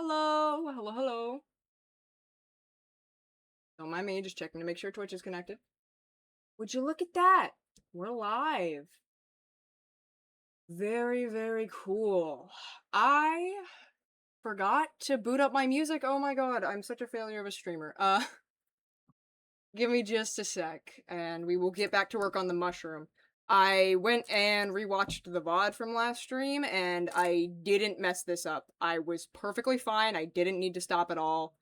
Hello, hello, hello. Don't mind me, just checking to make sure Twitch is connected. Would you look at that? We're live. Very, very cool. I forgot to boot up my music. Oh my god, I'm such a failure of a streamer. Give me just a sec, and we will get back to work on the mushroom. I went and rewatched the VOD from last stream, and I didn't mess this up. I was perfectly fine. I didn't need to stop at all.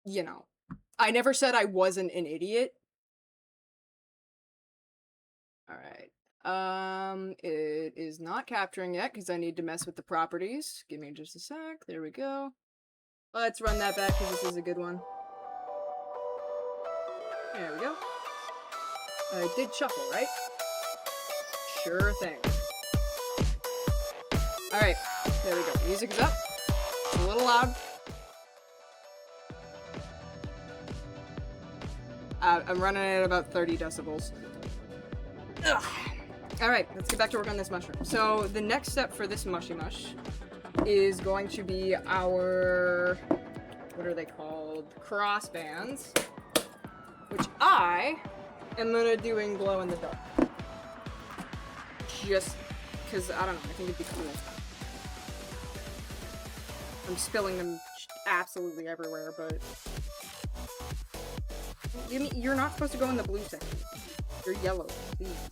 You know, I never said I wasn't an idiot. Alright. It is not capturing yet because I need to mess with the properties. Give me just a sec. There we go. Let's run that back because this is a good one. There we go. I did shuffle, right? Sure thing. Alright, there we go. Music is up. It's a little loud. I'm running at about 30 decibels. Ugh. Alright, let's get back to work on this mushroom. So, the next step for this mushy mush is going to be our... what are they called? Cross bands. Which I am gonna do in glow in the dark. Just because, I don't know, I think it'd be cool. I'm spilling them absolutely everywhere, but... You're not supposed to go in the blue section. You're yellow, please.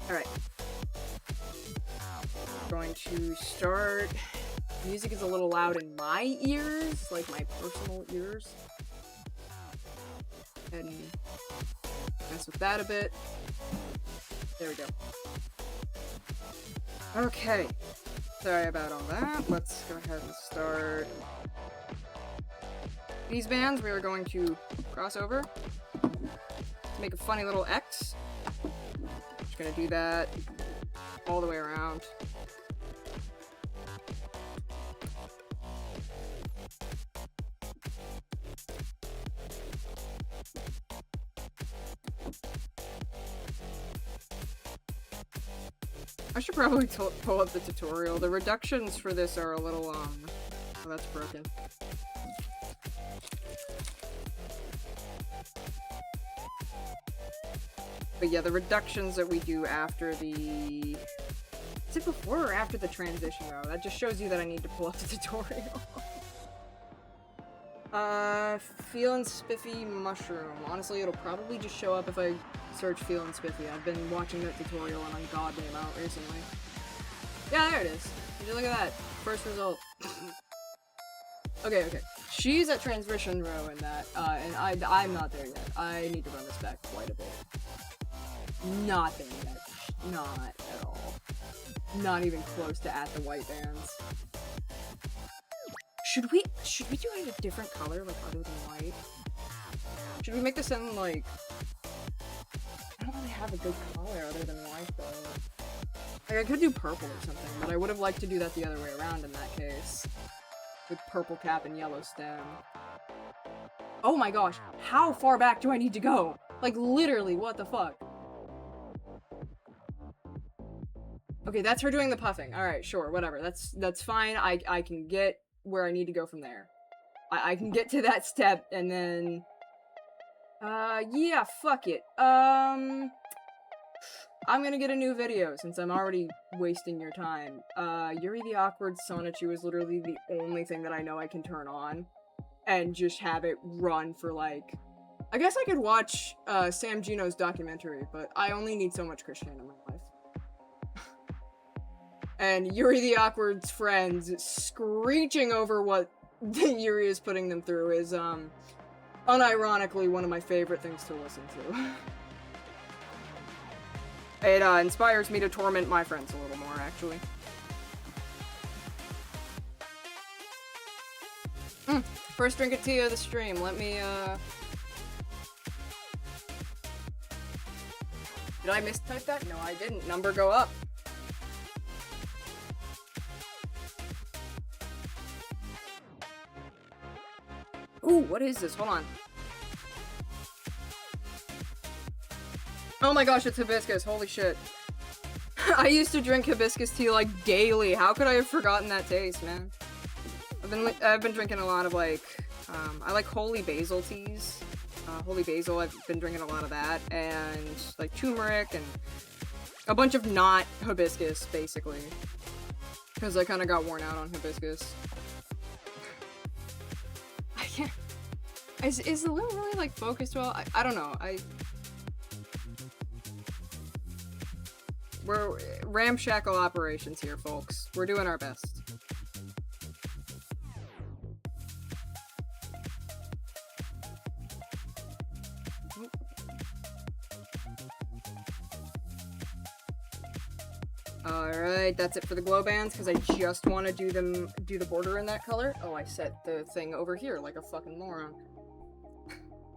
Alright. Going to start... Music is a little loud in my ears, like my personal ears. And mess with that a bit. There we go. Okay. Sorry about all that. Let's go ahead and start... These bands we are going to cross over to make a funny little X. Just gonna do that all the way around. I should probably pull up the tutorial. The reductions for this are a little, oh, that's broken. But yeah, the reductions that we do after the... Is it before or after the transition row? That just shows you that I need to pull up the tutorial. Feelin' Spiffy Mushroom. Honestly, it'll probably just show up if I search Feelin' Spiffy. I've been watching that tutorial an ungodly amount recently. Yeah, there it is. Would you look at that? First result. Okay. She's at transition row in that, and I'm not there yet. I need to run this back quite a bit. Not there yet. Not at all. Not even close to at the white bands. Should we do it in a different color, like other than white? Should we make this in like... I don't really have a good color other than white though. Like I could do purple or something, but I would have liked to do that the other way around in that case. With purple cap and yellow stem. Oh my gosh, how far back do I need to go? Like literally, what the fuck? Okay, that's her doing the puffing. Alright, sure, whatever. That's fine. I can get where I need to go from there. I can get to that step, and then... yeah, fuck it. I'm gonna get a new video, since I'm already wasting your time. Yuri the Awkward Sonichu is literally the only thing that I know I can turn on, and just have it run for, like... I guess I could watch, Sam Gino's documentary, but I only need so much Christian in my life. And Yuri the Awkward's friends screeching over what Yuri is putting them through is, unironically one of my favorite things to listen to. It, inspires me to torment my friends a little more, actually. First drink of tea of the stream. Let me, Did I mistype that? No, I didn't. Number go up. Ooh, what is this? Hold on. Oh my gosh, it's hibiscus. Holy shit. I used to drink hibiscus tea like daily. How could I have forgotten that taste, man? I've been drinking a lot of like, I like holy basil teas. Holy basil, I've been drinking a lot of that, and like turmeric and a bunch of not hibiscus, basically. Because I kind of got worn out on hibiscus. I can't. Is the limb really like focused well? I don't know. We're ramshackle operations here, folks. We're doing our best. Alright, that's it for the glow bands, because I just want to do the border in that color. Oh, I set the thing over here like a fucking moron.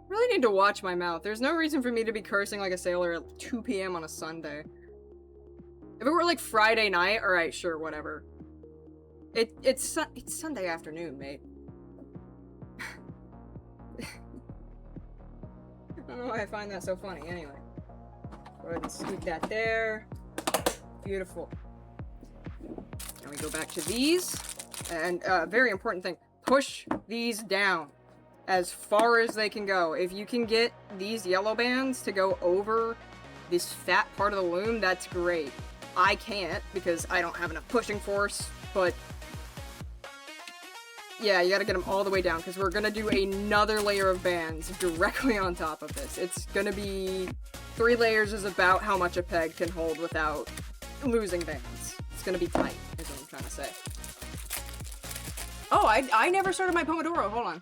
Really need to watch my mouth. There's no reason for me to be cursing like a sailor at 2 p.m. on a Sunday. If it were like Friday night, alright, sure, whatever. It's Sunday afternoon, mate. I don't know why I find that so funny, anyway. Go ahead and scoot that there. Beautiful. Now we go back to these. And, very important thing. Push these down as far as they can go. If you can get these yellow bands to go over this fat part of the loom, that's great. I can't, because I don't have enough pushing force, but yeah, you gotta get them all the way down, because we're gonna do another layer of bands directly on top of this. It's gonna be 3 layers is about how much a peg can hold without losing bands. It's gonna be tight, is what I'm trying to say. Oh, I never started my Pomodoro. Hold on.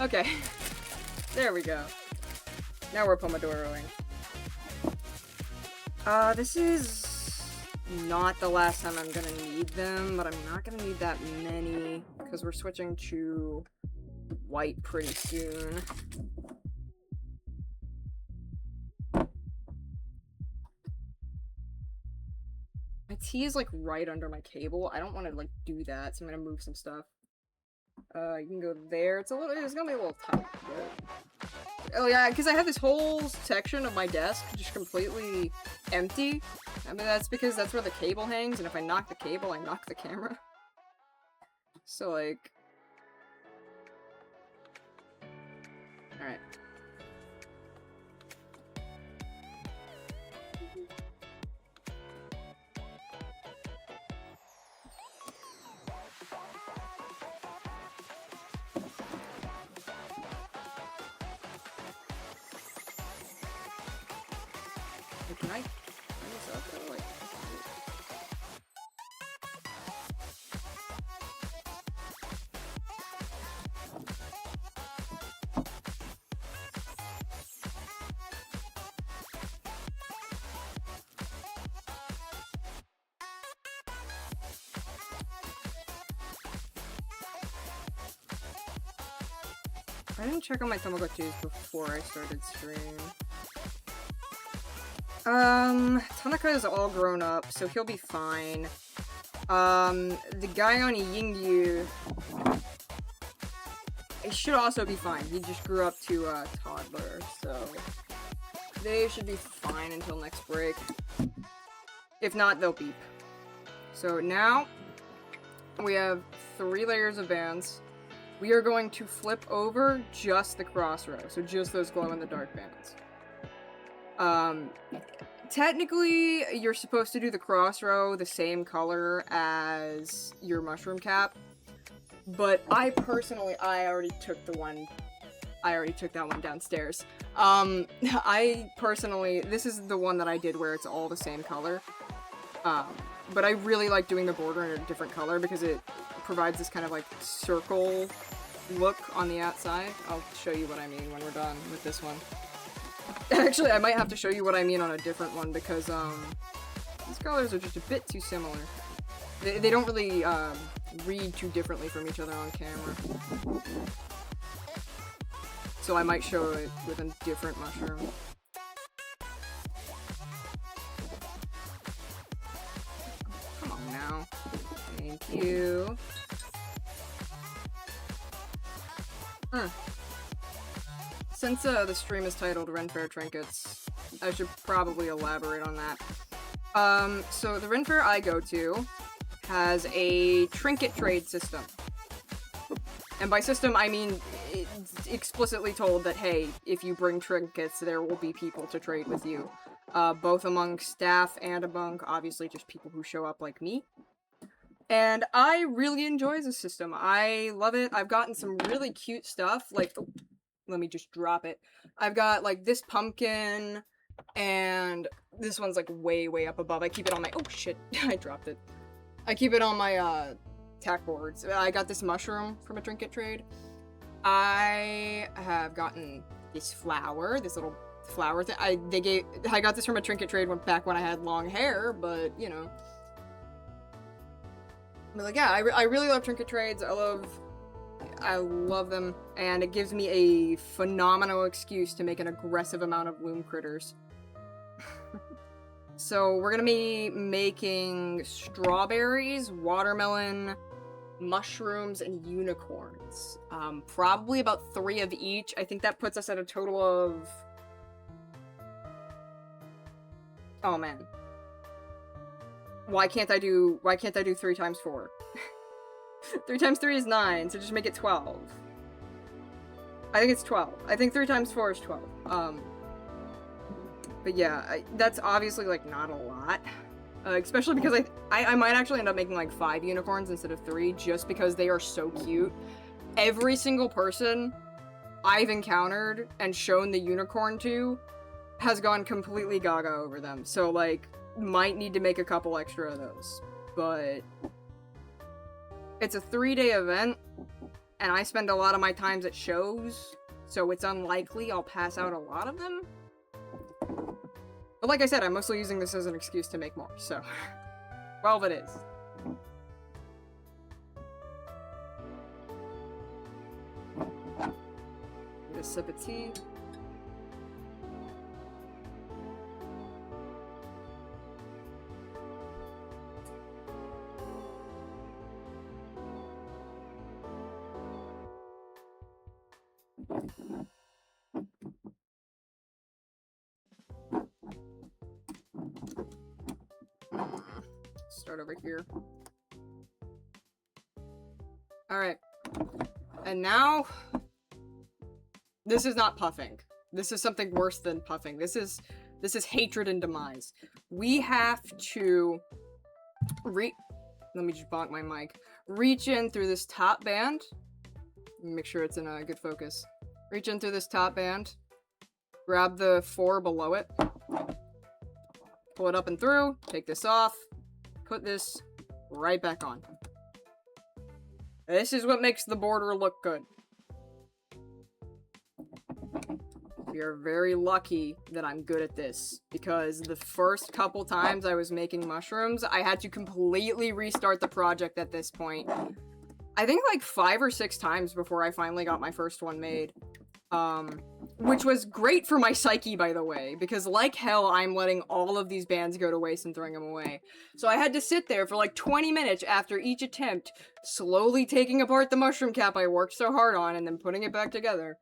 Okay. There we go. Now we're Pomodoroing. This is not the last time I'm gonna need them, but I'm not gonna need that many, because we're switching to white pretty soon. My tea is like right under my cable. I don't want to like do that, so I'm gonna move some stuff. You can go there. It's gonna be a little tight. But... oh yeah, because I have this whole section of my desk just completely empty. I mean, that's because that's where the cable hangs, and if I knock the cable, I knock the camera. So like... alright. Can I turn this up though? Like, I didn't check on my Tamagotchis before I started stream. Tanaka is all grown up, so he'll be fine. The guy on Yingyu, he should also be fine. He just grew up to a toddler, so they should be fine until next break. If not, they'll beep. So now, we have 3 layers of bands. We are going to flip over just the cross row, so just those glow-in-the-dark bands. Technically, you're supposed to do the cross row the same color as your mushroom cap, but I already took that one downstairs. This is the one that I did where it's all the same color, but I really like doing the border in a different color because it provides this kind of like circle look on the outside. I'll show you what I mean when we're done with this one. Actually, I might have to show you what I mean on a different one because, these colors are just a bit too similar. They don't really, read too differently from each other on camera. So I might show it with a different mushroom. Come on now. Thank you. Since the stream is titled Ren Fair Trinkets, I should probably elaborate on that. So the Ren Fair I go to has a trinket trade system. And by system, I mean it's explicitly told that, hey, if you bring trinkets, there will be people to trade with you. Both among staff and among, obviously, just people who show up like me. And I really enjoy the system. I love it. I've gotten some really cute stuff. Like, oh, let me just drop it. I've got, like, this pumpkin, and this one's, like, way, way up above. I keep it on my... Oh, shit. I dropped it. I keep it on my, tack boards. I got this mushroom from a trinket trade. I have gotten this flower, this little flower thing. I got this from a trinket trade back when I had long hair, but, you know... But like, yeah, I really love trinket trades. I love them, and it gives me a phenomenal excuse to make an aggressive amount of loom critters. So we're gonna be making strawberries, watermelon, mushrooms, and unicorns. Probably about 3 of each. I think that puts us at a total of... Oh man. Why can't I do 3 times 4? 3 times 3 is 9, so just make it 12. I think it's 12. I think 3 times 4 is 12. But yeah, that's obviously, like, not a lot. Especially because I might actually end up making, like, 5 unicorns instead of 3, just because they are so cute. Every single person I've encountered and shown the unicorn to has gone completely gaga over them. So, like... might need to make a couple extra of those, but it's a 3-day event, and I spend a lot of my times at shows, so it's unlikely I'll pass out a lot of them. But like I said, I'm mostly using this as an excuse to make more, so 12 it is. Get a sip of tea. Start over here. Alright. And now... this is not puffing. This is something worse than puffing. This is hatred and demise. We have to... let me just bonk my mic. Reach in through this top band. Make sure it's in a good focus. Reach in through this top band. Grab the 4 below it. Pull it up and through. Take this off. Put this right back on. This is what makes the border look good. We are very lucky that I'm good at this, because the first couple times I was making mushrooms, I had to completely restart the project at this point. I think like 5 or 6 times before I finally got my first one made. Which was great for my psyche, by the way, because like hell, I'm letting all of these bands go to waste and throwing them away. So I had to sit there for like 20 minutes after each attempt, slowly taking apart the mushroom cap I worked so hard on and then putting it back together.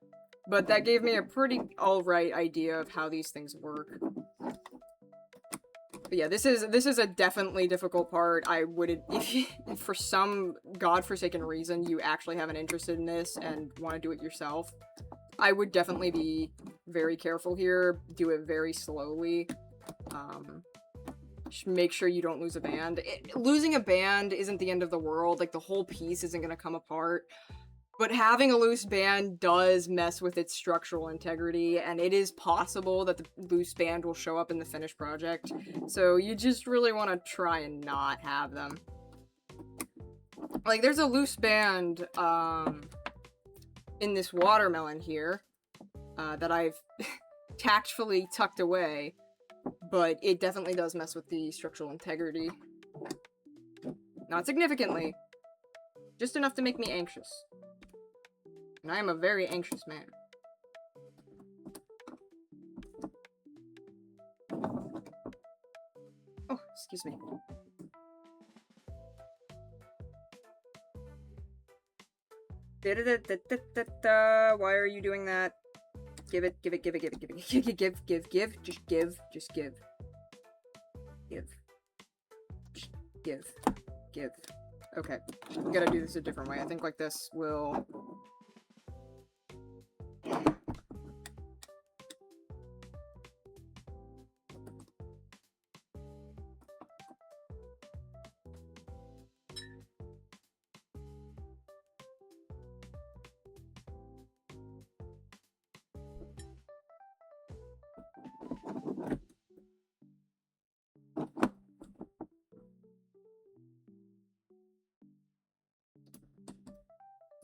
But that gave me a pretty alright idea of how these things work. But yeah, this is a definitely difficult part. I would, if for some godforsaken reason you actually have an interest in this and want to do it yourself, I would definitely be very careful here. Do it very slowly. Just make sure you don't lose a band. Losing a band isn't the end of the world. Like, the whole piece isn't going to come apart. But having a loose band does mess with its structural integrity, and it is possible that the loose band will show up in the finished project. So you just really want to try and not have them. Like, there's a loose band, in this watermelon here, that I've tactfully tucked away, but it definitely does mess with the structural integrity. Not significantly, just enough to make me anxious. And I am a very anxious man. Oh, excuse me. Why are you doing that? Give it, give it, give it, give it, give it, give, just give, just give. Give. Give. Okay, we gotta do this a different way. I think like this will...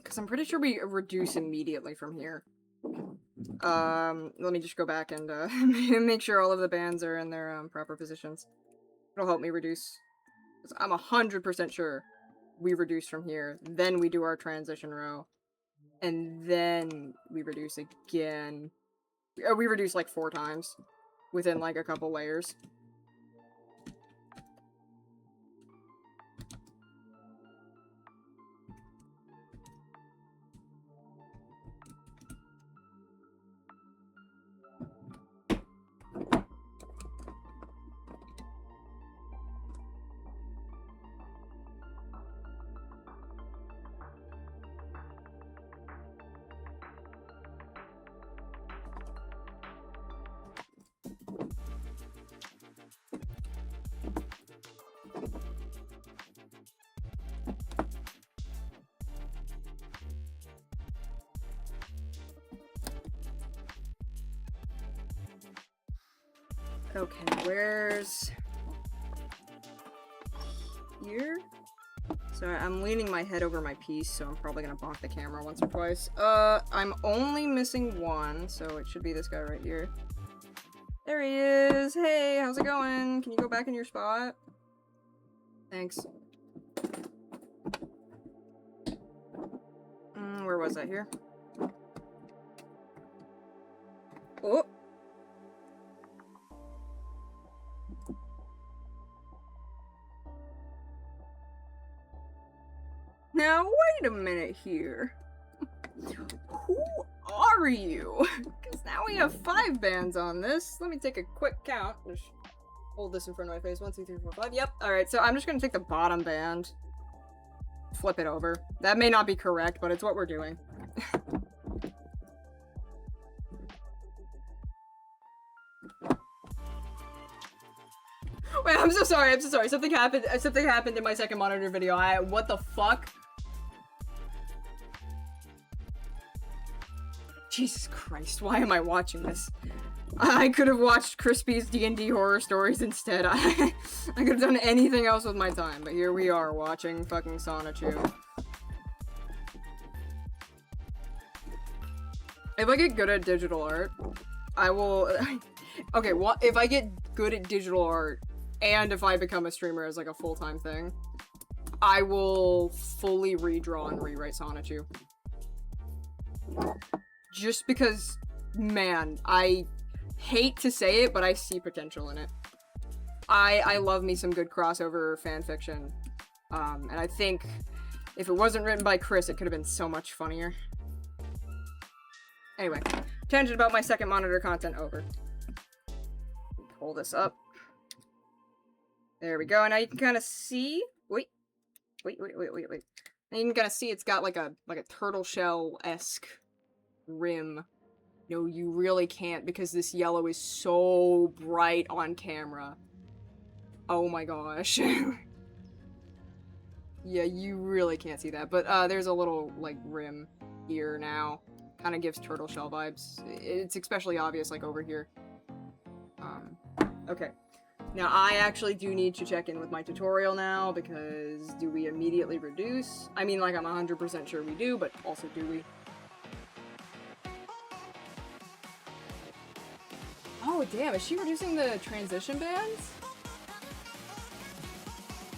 Because I'm pretty sure we reduce immediately from here. Let me just go back and, make sure all of the bands are in their, proper positions. It'll help me reduce. I'm 100% sure we reduce from here, then we do our transition row, and then we reduce again. We reduce like 4 times within like a couple layers. Okay, where's... here? Sorry, I'm leaning my head over my piece, so I'm probably gonna bonk the camera once or twice. I'm only missing one, so it should be this guy right here. There he is! Hey, how's it going? Can you go back in your spot? Thanks. Where was I here? Oh! Now, wait a minute here. Who are you? Because now we have 5 bands on this. Let me take a quick count. Just hold this in front of my face. 1, 2, 3, 4, 5. Yep. Alright, so I'm just gonna take the bottom band. Flip it over. That may not be correct, but it's what we're doing. Wait, I'm so sorry. Something happened in my second monitor video. What the fuck? Jesus Christ, why am I watching this? I could have watched Crispy's D&D horror stories instead. I could have done anything else with my time, but here we are watching fucking Sonichu. If I get good at digital art, I will... Okay, well, if I get good at digital art, and if I become a streamer as like a full-time thing, I will fully redraw and rewrite Sonichu. Just because, man, I hate to say it, but I see potential in it. I love me some good crossover fanfiction. And I think if it wasn't written by Chris, it could have been so much funnier. Anyway, tangent about my second monitor content over. Pull this up. There we go, and now you can kind of see... Wait. Now you can kind of see it's got like a turtle shell-esque rim. No, you really can't, because this yellow is so bright on camera. Oh my gosh. Yeah, you really can't see that, but there's a little, like, rim here now. Kind of gives turtle shell vibes. It's especially obvious, like, over here. Okay. Now, I actually do need to check in with my tutorial now, because do we immediately reduce? I mean, like, I'm 100% sure we do, but also do we? Oh, damn, is she reducing the transition bands?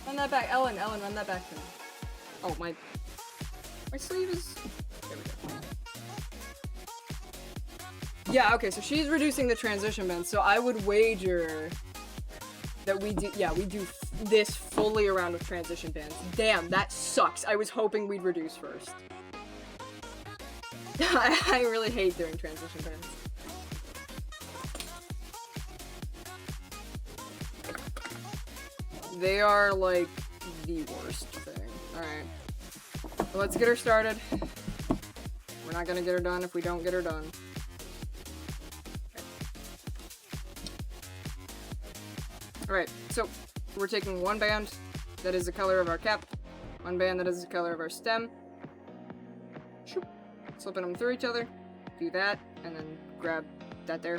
Run that back. Ellen, run that back to me. Oh, my sleeve is... There we go. Yeah, okay, so she's reducing the transition bands, so I would wager that we do, yeah, we do this fully around with transition bands. Damn, that sucks. I was hoping we'd reduce first. I really hate doing transition bands. They are, like, the worst thing. Alright. So let's get her started. We're not gonna get her done if we don't get her done. Alright, so we're taking one band that is the color of our cap, one band that is the color of our stem, shoop, slipping them through each other, do that, and then grab that there,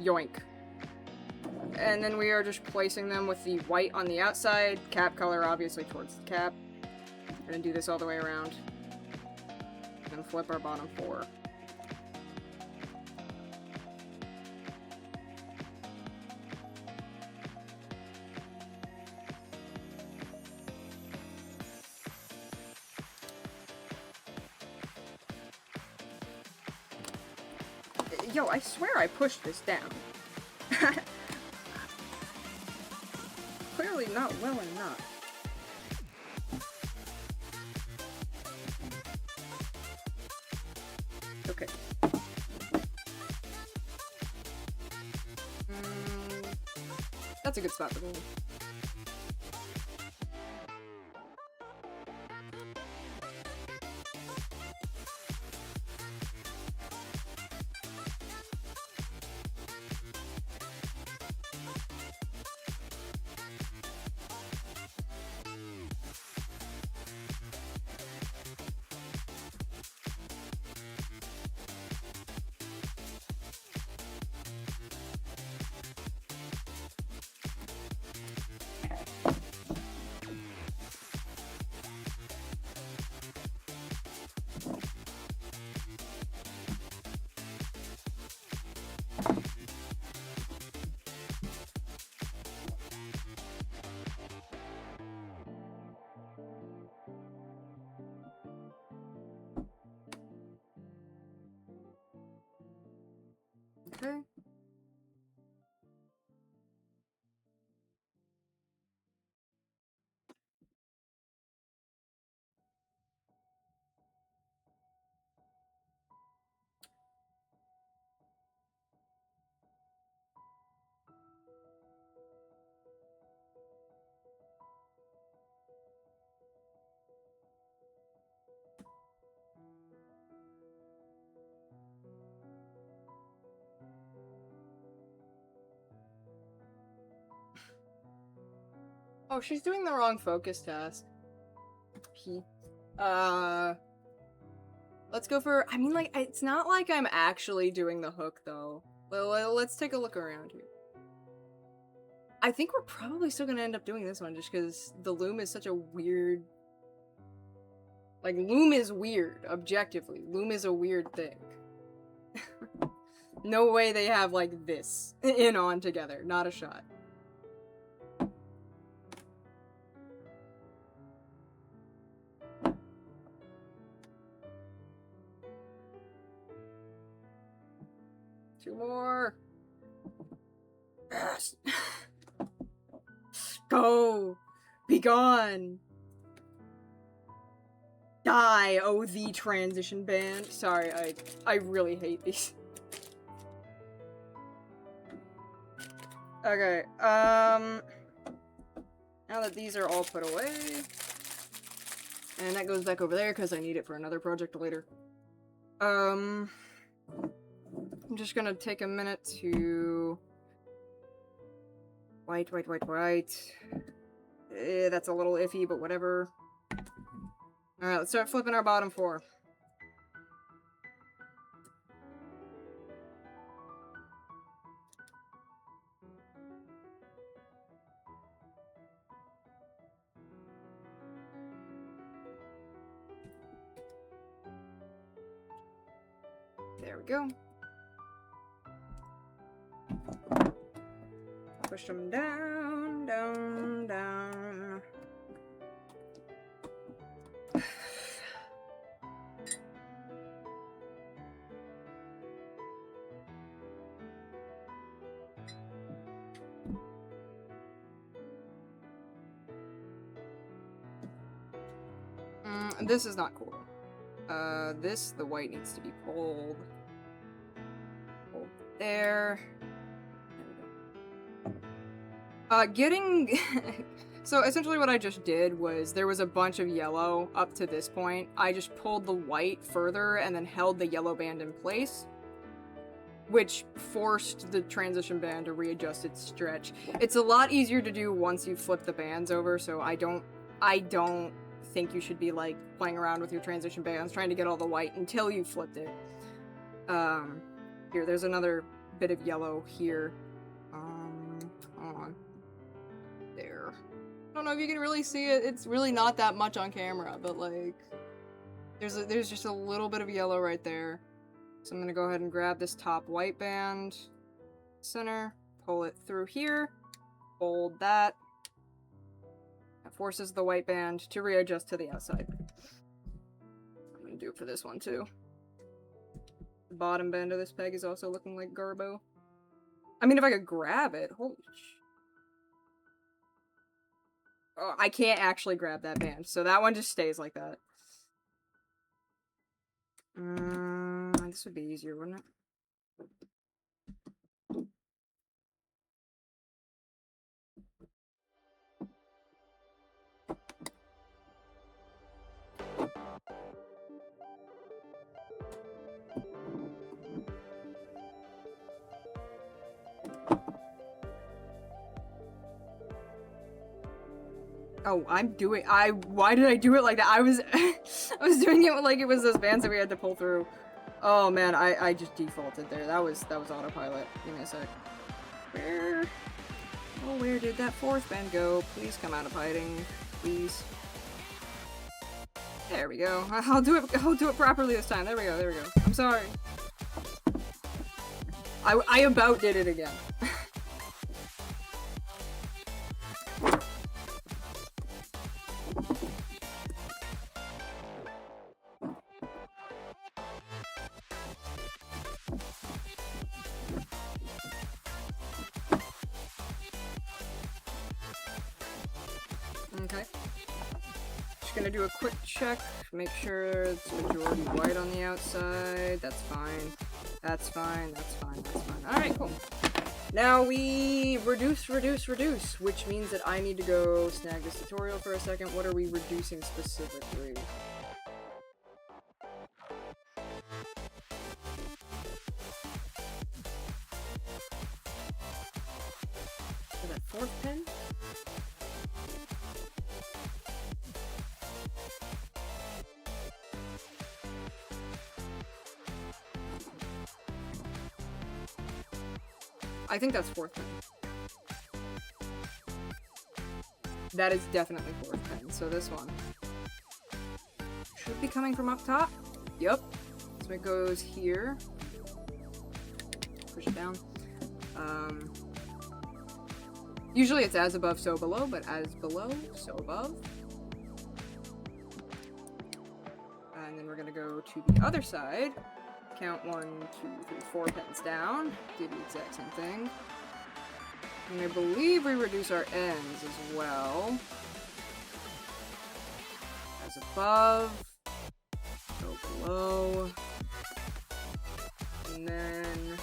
yoink. And then we are just placing them with the white on the outside, cap color obviously towards the cap. We're gonna do this all the way around, and flip our bottom 4. Yo, I swear I pushed this down. Clearly not well enough. Okay. That's a good spot for me. Okay. Oh, she's doing the wrong focus task. Let's go for, I mean, like, it's not like I'm actually doing the hook, though. Well, let's take a look around here. I think we're probably still gonna end up doing this one, just because the loom is such a weird... Like, loom is weird, objectively. Loom is a weird thing. No way they have, like, this in on together. Not a shot. Two more. Yes. Go. Be gone. Die, oh the transition band. Sorry, I really hate these. Okay, now that these are all put away, and that goes back over there because I need it for another project later. I'm just gonna take a minute to white. That's a little iffy, but whatever. Alright, let's start flipping our bottom 4. There we go. Push them down, down, down. This is not cool. The white needs to be pulled. Pulled there. There we go. Getting... So essentially what I just did was there was a bunch of yellow up to this point. I just pulled the white further and then held the yellow band in place, which forced the transition band to readjust its stretch. It's a lot easier to do once you flip the bands over, so I don't think you should be like playing around with your transition bands trying to get all the white until you flipped it. Here, there's another bit of yellow here. Hold on. There. I don't know if you can really see it. It's really not that much on camera, but like there's just a little bit of yellow right there. So I'm gonna go ahead and grab this top white band, center, pull it through here, hold that. That forces the white band to readjust to the outside. I'm gonna do it for this one too. The bottom band of this peg is also looking like garbo. I mean, if I could grab it, holy sh... Oh, I can't actually grab that band, so that one just stays like that. This would be easier, wouldn't it? Oh, why did I do it like that? I was doing it like it was those bands that we had to pull through. Oh man, I just defaulted there. That was autopilot. Give me a sec. Where did that fourth band go? Please come out of hiding. Please. There we go. I'll do it properly this time. There we go. I'm sorry. I about did it again. Okay. Just gonna do a quick check, make sure it's majority white on the outside. That's fine. That's fine. Alright, cool. Now we reduce, which means that I need to go snag this tutorial for a second. What are we reducing specifically? Is that fourth pin? I think that's fourth pin. That is definitely fourth pin, so this one should be coming from up top. Yep. So it goes here. Push it down. Usually it's as above, so below, but as below, so above. And then we're gonna go to the other side. Count 1, 2, 3, 4 pins down. Do the exact same thing. And I believe we reduce our ends as well. As above. Go below. And then...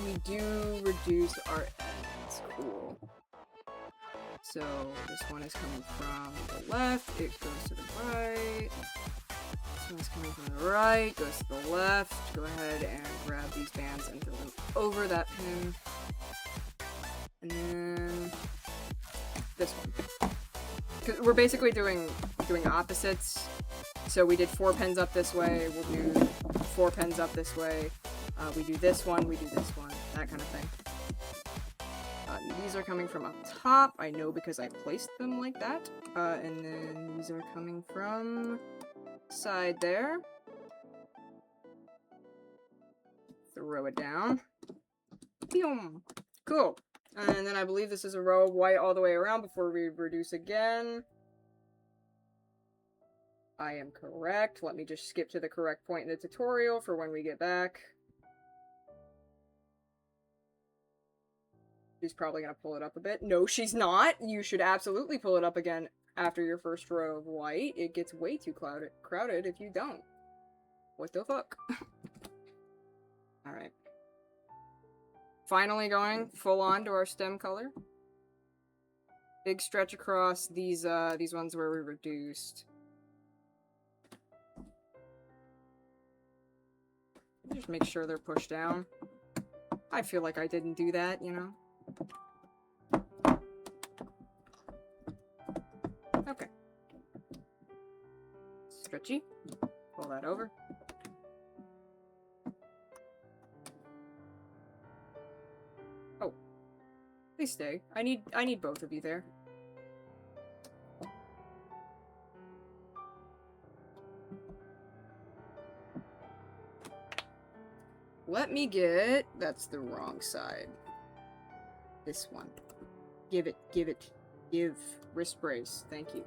we do reduce our ends. Cool. So this one is coming from the left, it goes to the right. This one is coming from the right, goes to the left. Go ahead and grab these bands and throw them over that pin. And then this one. Because we're basically doing opposites. So we did 4 pins up this way, we'll do 4 pins up this way. We do this one, that kind of thing. These are coming from up top, I know because I placed them like that. And then these are coming from side there. Throw it down. Boom. Cool. And then I believe this is a row of white all the way around before we reduce again. I am correct. Let me just skip to the correct point in the tutorial for when we get back. She's probably going to pull it up a bit. No, she's not. You should absolutely pull it up again after your first row of white. It gets way too crowded if you don't. What the fuck? Alright. Finally going full on to our stem color. Big stretch across these ones where we reduced. Just make sure they're pushed down. I feel like I didn't do that, you know? Okay. Stretchy. Pull that over. Oh. Please stay. I need both of you there. Let me get... That's the wrong side. This one. Give it. Give. Wrist brace. Thank you.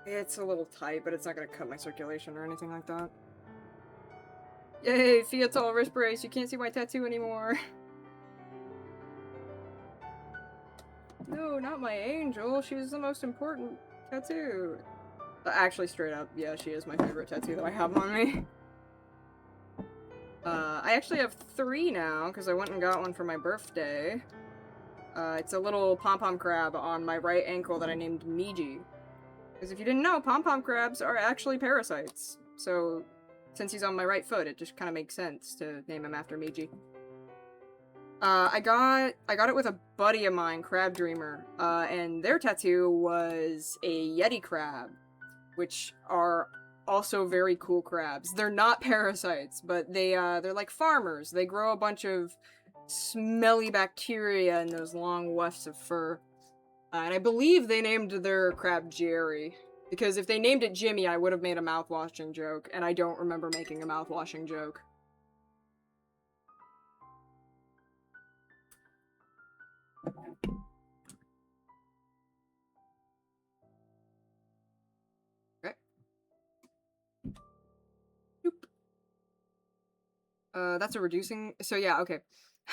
It's a little tight, but it's not gonna cut my circulation or anything like that. Yay, Fiatol wrist brace. You can't see my tattoo anymore. No, not my angel. She's the most important tattoo. Actually, straight up, yeah, she is my favorite tattoo that I have on me. I actually have 3 now, because I went and got one for my birthday. It's a little pom-pom crab on my right ankle that I named Miji. Because if you didn't know, pom-pom crabs are actually parasites. So... since he's on my right foot, it just kind of makes sense to name him after Miji. I got it with a buddy of mine, Crab Dreamer, and their tattoo was a Yeti crab, which are also very cool crabs. They're not parasites, but they're like farmers. They grow a bunch of smelly bacteria in those long wefts of fur. And I believe they named their crab Jerry. Because if they named it Jimmy, I would have made a mouthwashing joke, and I don't remember making a mouthwashing joke. Okay. Boop. That's a reducing... So yeah, okay.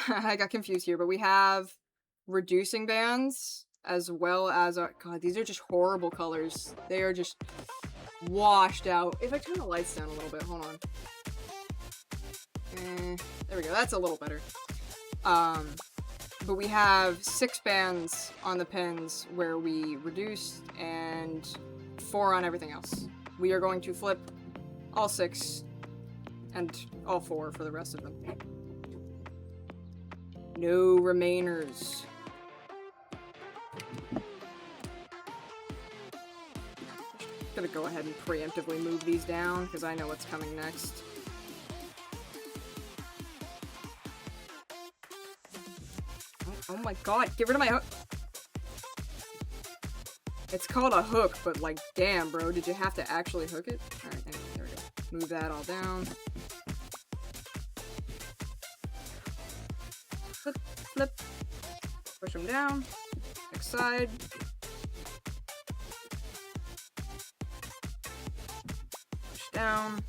I got confused here, but we have reducing bands, as well as our... God, these are just horrible colors. They are just washed out. If I turn the lights down a little bit, hold on. There we go, that's a little better. But we have 6 bands on the pins where we reduced, and 4 on everything else. We are going to flip all 6, and all 4 for the rest of them. No remainers. Gonna go ahead and preemptively move these down, because I know what's coming next. Oh my god, get rid of my hook! It's called a hook, but like, damn bro, did you have to actually hook it? Alright, anyway, there we go. Move that all down. Flip, flip. Push them down. Next side. Down.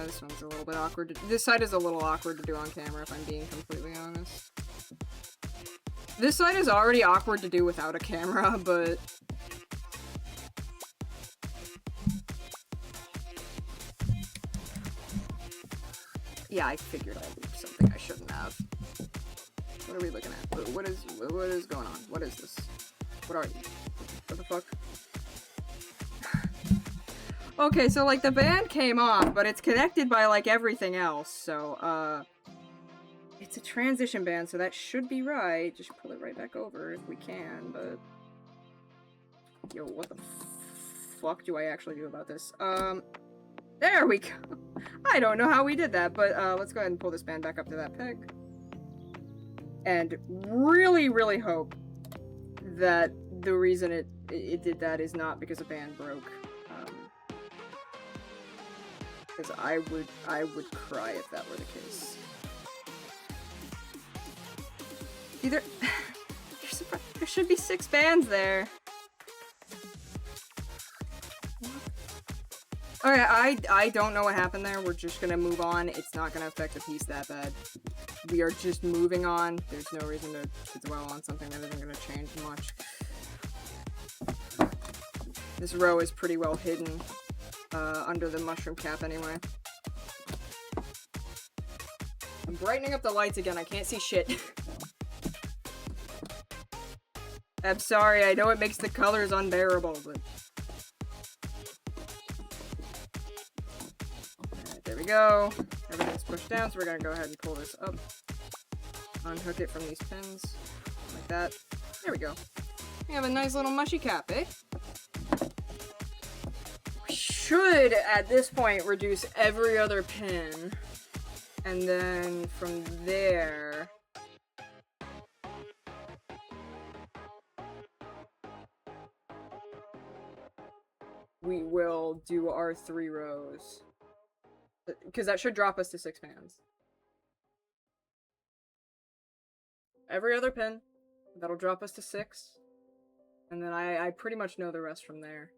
This one's a little bit awkward. This side is a little awkward to do on camera, if I'm being completely honest. This side is already awkward to do without a camera, but... Yeah, I figured I did something I shouldn't have. What are we looking at? What is going on? What is this? What are you? What the fuck? Okay, so, like, the band came off, but it's connected by, like, everything else, so, it's a transition band, so that should be right. Just pull it right back over if we can, but... Yo, what the fuck do I actually do about this? There we go! I don't know how we did that, but, let's go ahead and pull this band back up to that peg. And really, really hope that the reason it did that is not because a band broke. Because I would cry if that were the case. Either there should be 6 bands there. Okay, I don't know what happened there. We're just gonna move on. It's not gonna affect the piece that bad. We are just moving on. There's no reason to dwell on something that isn't gonna change much. This row is pretty well hidden under the mushroom cap anyway. I'm brightening up the lights again. I can't see shit. I'm sorry. I know it makes the colors unbearable, but... Alright, there we go. Everything's pushed down, so we're gonna go ahead and pull this up. Unhook it from these pins. Like that. There we go. We have a nice little mushy cap, eh? We should, at this point, reduce every other pin. And then, from there... we will do our 3 rows. Because that should drop us to 6 pans. Every other pin. That'll drop us to 6. And then I pretty much know the rest from there.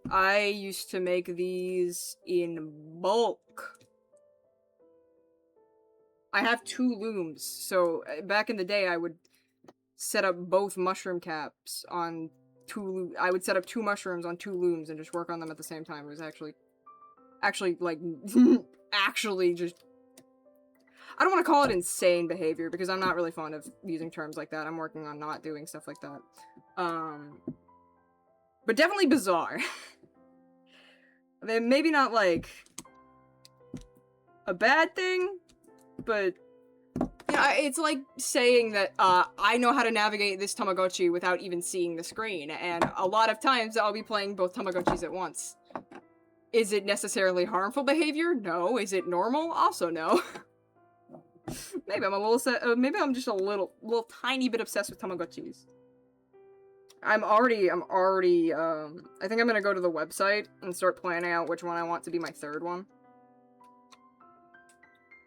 I used to make these in bulk. I have 2 looms, so back in the day I would set up both mushroom caps on 2 I would set up 2 mushrooms on 2 looms and just work on them at the same time. It was actually like actually just I don't want to call it insane behavior because I'm not really fond of using terms like that. I'm working on not doing stuff like that. But definitely bizarre. Maybe not like a bad thing, but yeah, it's like saying that I know how to navigate this Tamagotchi without even seeing the screen, and a lot of times I'll be playing both Tamagotchis at once. Is it necessarily harmful behavior? No. Is it normal? Also no. Maybe I'm a little maybe I'm just a little tiny bit obsessed with Tamagotchis. I'm already I think I'm gonna go to the website and start planning out which one I want to be my 3rd one.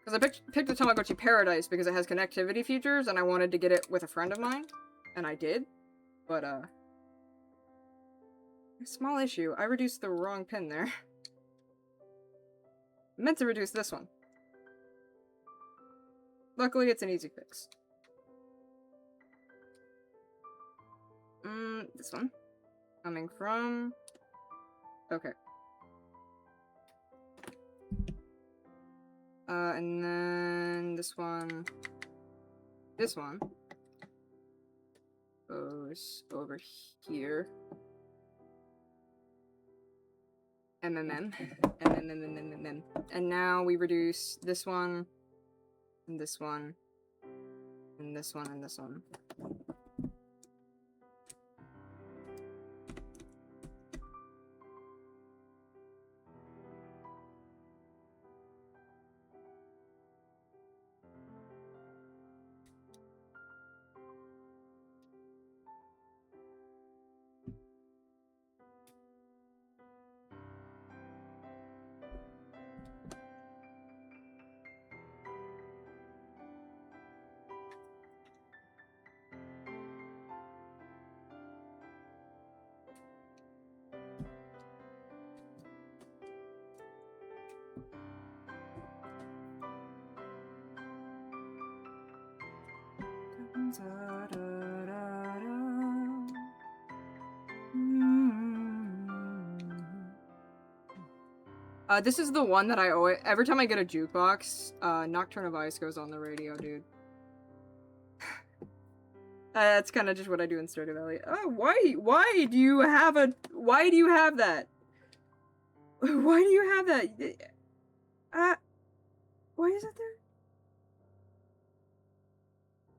Because I picked the Tamagotchi Paradise because it has connectivity features, and I wanted to get it with a friend of mine. And I did. But, a small issue. I reduced the wrong pin there. I meant to reduce this one. Luckily, it's an easy fix. This one. Coming from... okay. And then this one goes over here. MMM. And now we reduce this one, and this one, and this one, and this one. This is the one that I always, every time I get a jukebox, Nocturne of Ice goes on the radio, dude. That's kind of just what I do in Stardew Valley. Oh, why do you have that? Why do you have that? Why is it there?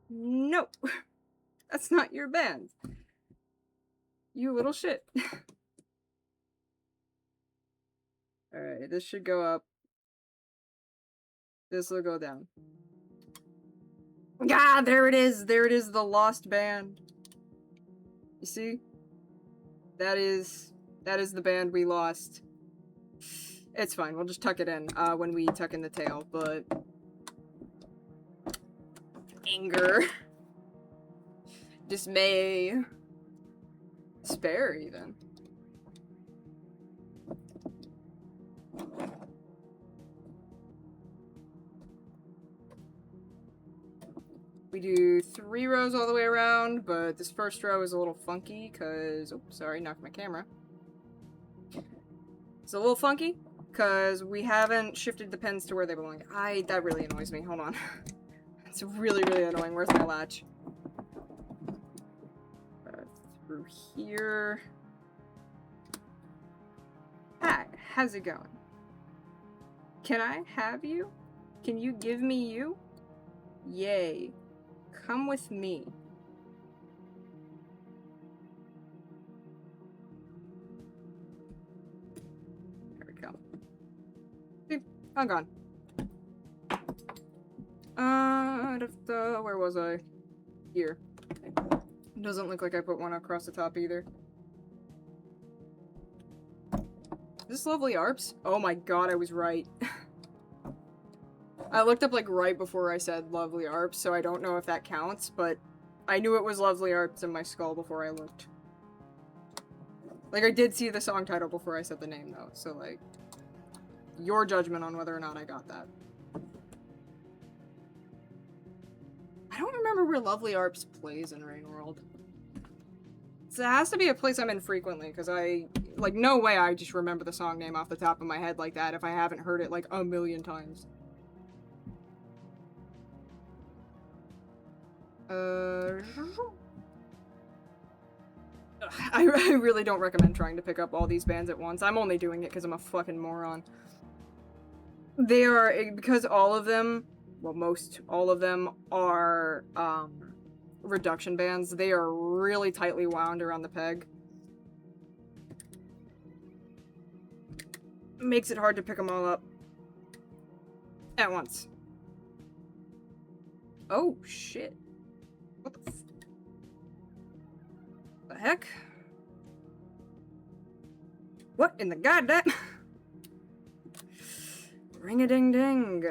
No. That's not your band. You little shit. Alright, this should go up. This will go down. Ah, there it is! There it is, the lost band. You see? That is the band we lost. It's fine, we'll just tuck it in, when we tuck in the tail, but... anger. Dismay. Despair, even. We do 3 rows all the way around, but this first row is a little funky because... Oh, sorry, knocked my camera. It's a little funky because we haven't shifted the pins to where they belong. That really annoys me. Hold on. It's really, really annoying. Where's my latch? Through here. Hi, how's it going? Can I have you? Can you give me you? Yay. Come with me. There we go. Beep. I'm gone. Where was I? Here. It doesn't look like I put one across the top either. Is this Lovely Arps? Oh my god, I was right. I looked up like right before I said Lovely Arps, so I don't know if that counts, but I knew it was Lovely Arps in my skull before I looked. Like, I did see the song title before I said the name, though, so like, your judgment on whether or not I got that. I don't remember where Lovely Arps plays in Rain World. So it has to be a place I'm in frequently, because like, no way I just remember the song name off the top of my head like that if I haven't heard it, like, a million times. I really don't recommend trying to pick up all these bands at once. I'm only doing it because I'm a fucking moron. They are, because all of them, well, most all of them are, reduction bands. They are really tightly wound around the peg. Makes it hard to pick them all up at once. Oh, shit. What the heck? What in the goddamn? Ring-a-ding-ding.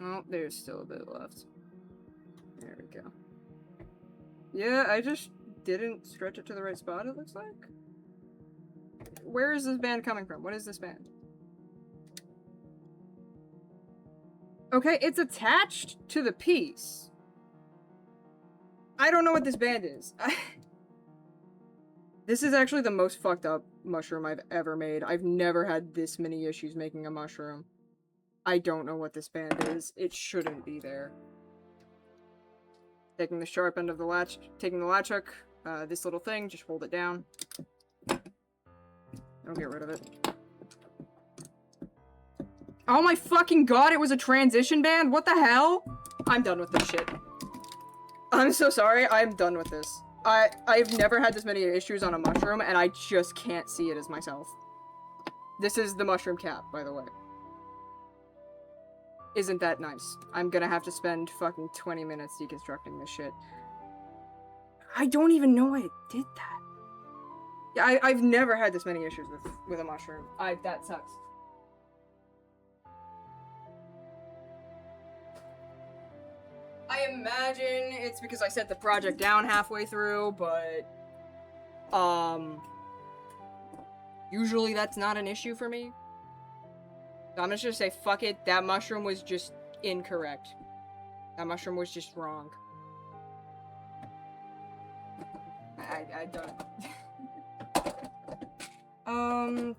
Oh, there's still a bit left. There we go. Yeah, I just didn't stretch it to the right spot, it looks like. Where is this band coming from? What is this band? Okay, it's attached to the piece. I don't know what this band is. This is actually the most fucked up mushroom I've ever made. I've never had this many issues making a mushroom. I don't know what this band is. It shouldn't be there. Taking the sharp end of the latch, taking the latch hook, this little thing, just hold it down. I'll get rid of it. Oh my fucking god, it was a transition band? What the hell? I'm done with this shit. I'm so sorry, I'm done with this. I've never had this many issues on a mushroom, and I just can't see it as myself. This is the mushroom cap, by the way. Isn't that nice? I'm gonna have to spend fucking 20 minutes deconstructing this shit. I don't even know why it did that. Yeah, I've never had this many issues with a mushroom. That sucks. I imagine it's because I set the project down halfway through, but usually that's not an issue for me. So I'm just gonna say, fuck it, that mushroom was just incorrect. That mushroom was just wrong. I don't.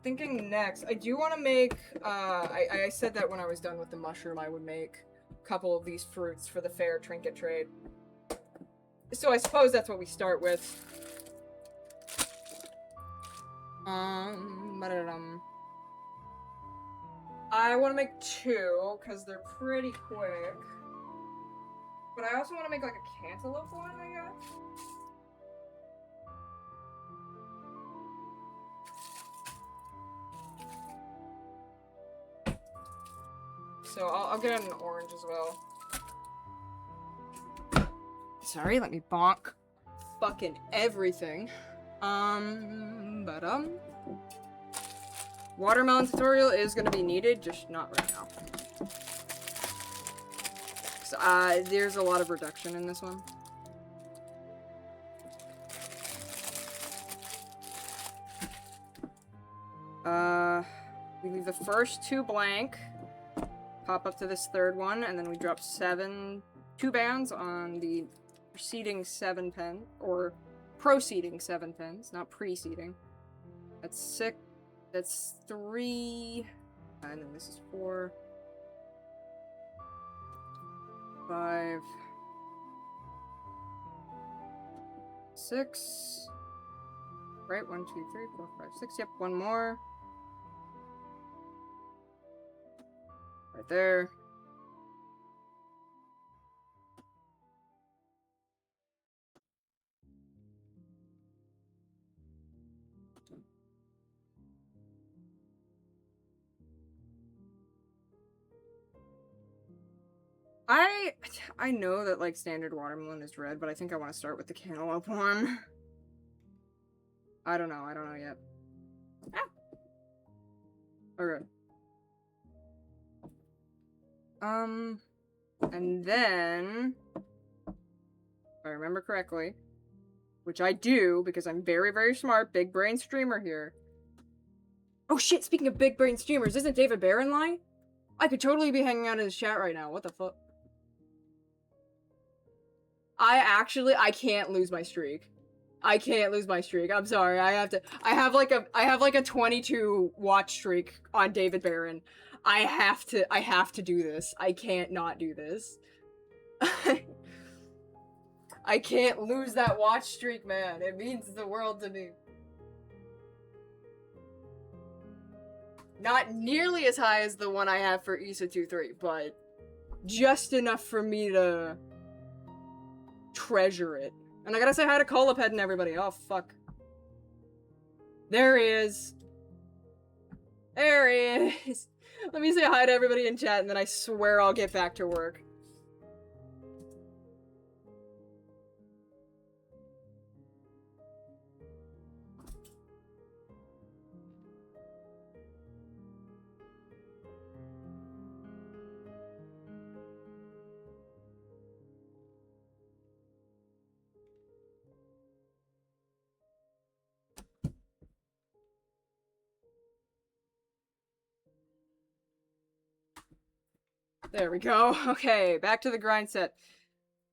Thinking next, I do want to make, I said that when I was done with the mushroom I would make a couple of these fruits for the fair trinket trade. So I suppose that's what we start with. I want to make 2, because they're pretty quick. But I also want to make, like, a cantaloupe one, I guess? So I'll get an orange as well. Sorry, let me bonk fucking everything. Watermelon tutorial is gonna be needed, just not right now. So, there's a lot of reduction in this one. We leave the first 2 blank. Pop up to this 3rd one, and then we drop 2 bands on the preceding 7 pen, or proceeding 7 pens, not preceding. That's 6, that's 3, and then this is 4, 5, 6, right, 1, 2, 3, 4, 5, 6, yep, 1 more. Right there. I know that, like, standard watermelon is red, but I think I want to start with the cantaloupe one. I don't know yet. Ah! Okay. And then, if I remember correctly, which I do, because I'm very, very smart, big brain streamer here. Oh shit, speaking of big brain streamers, isn't David Barron lying? I could totally be hanging out in his chat right now, what the fuck? I can't lose my streak. I can't lose my streak. I'm sorry. I have like a 22 watch streak on David Barron. I have to do this. I can't not do this. I can't lose that watch streak, man. It means the world to me. Not nearly as high as the one I have for ISA 2-3, but just enough for me to treasure it. And I gotta say hi to Colaped and everybody. Oh, fuck. There he is. There he is. Let me say hi to everybody in chat, and then I swear I'll get back to work. There we go. Okay, back to the grind set.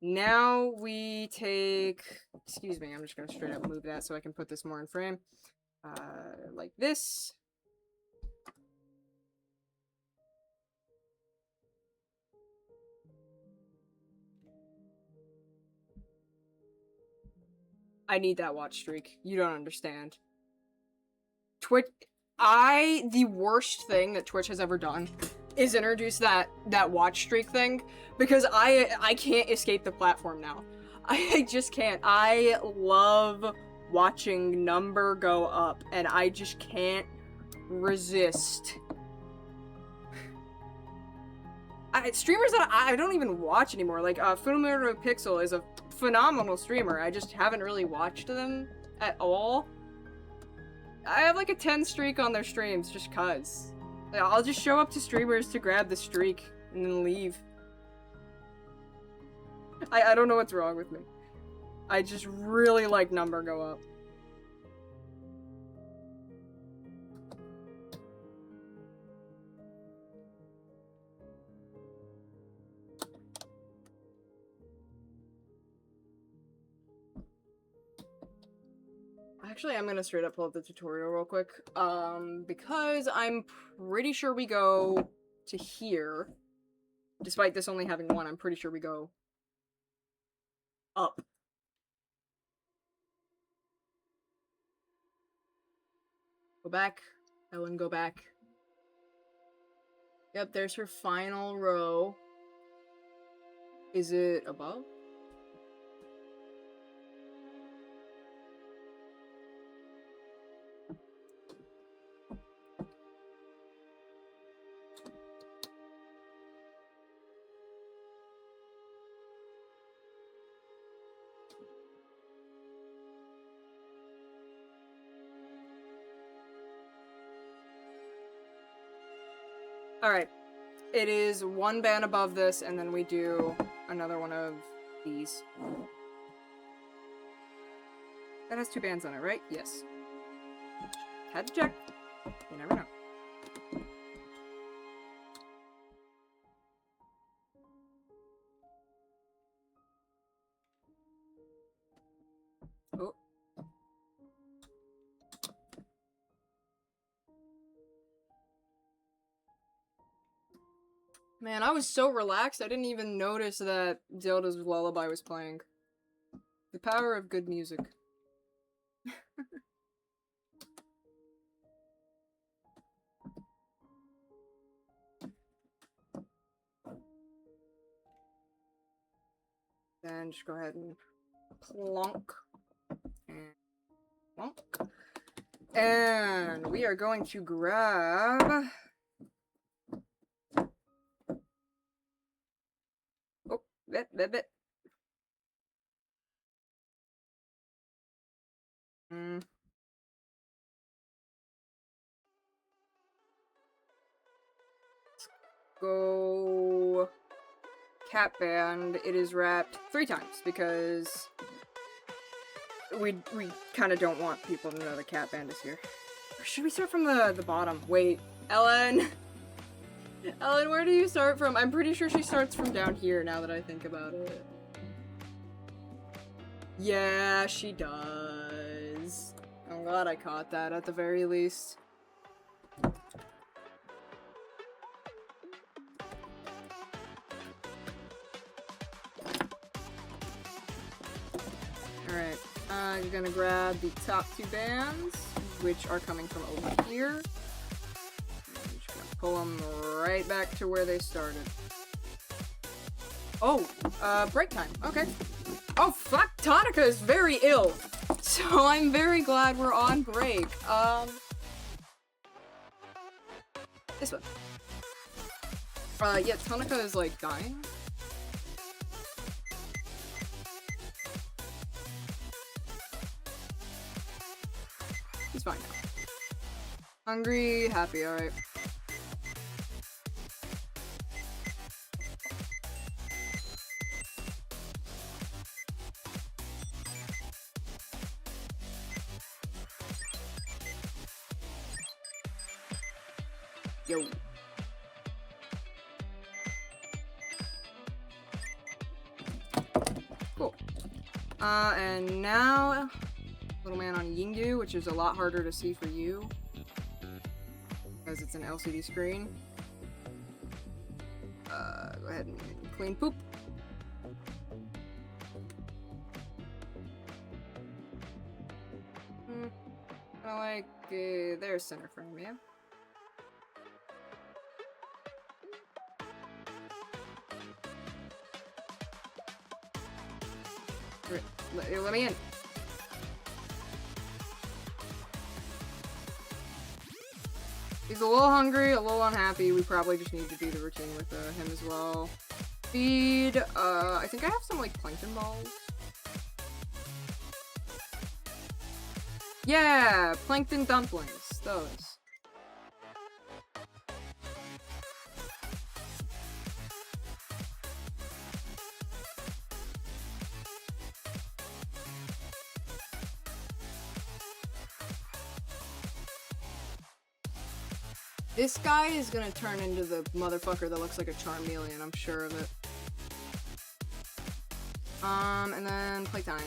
Now we take... Excuse me, I'm just gonna straight up move that so I can put this more in frame. Like this. I need that watch streak. You don't understand. Twitch... The worst thing that Twitch has ever done is introduce that watch streak thing, because I can't escape the platform now. I just can't. I love watching number go up, and I just can't resist. Streamers that I don't even watch anymore, like Funomoto Pixel is a phenomenal streamer. I just haven't really watched them at all. I have like a 10 streak on their streams just cuz. I'll just show up to streamers to grab the streak and then leave. I don't know what's wrong with me. I just really like number go up. Actually, I'm gonna straight up pull up the tutorial real quick, because I'm pretty sure we go to here. Despite this only having one, I'm pretty sure we go up. Go back. Ellen, go back. Yep, there's her final row. Is it above? Alright. It is one band above this, and then we do another one of these. That has 2 bands on it, right? Yes. Had to check. You never know. Oh. Man, I was so relaxed, I didn't even notice that Zelda's Lullaby was playing. The power of good music. Then just go ahead and plonk. And plonk. And we are going to grab... Oh, bit. Go... Cat band. It is wrapped 3 times because we kind of don't want people to know the cat band is here. Or should we start from the bottom? Wait, Ellen. Ellen, where do you start from? I'm pretty sure she starts from down here now that I think about it. Yeah, she does. I'm glad I caught that at the very least. Alright, you're gonna grab the top 2 bands, which are coming from over here. I'm just gonna pull them right back to where they started. Oh, break time. Okay. Oh, fuck! Tonica is very ill! So I'm very glad we're on break. This one. Yeah, Tonica is, like, dying. He's fine now. Hungry, happy, alright. Yo. Cool. And now, Little Man on Yingyu, which is a lot harder to see for you, because it's an LCD screen. Go ahead and clean poop. I like, there's center frame, yeah. Let me in. He's a little hungry, a little unhappy. We probably just need to do the routine with him as well. Feed, I think I have some, like, plankton balls. Yeah, plankton dumplings. Those. This guy is gonna turn into the motherfucker that looks like a Charmeleon, I'm sure of it. And then playtime.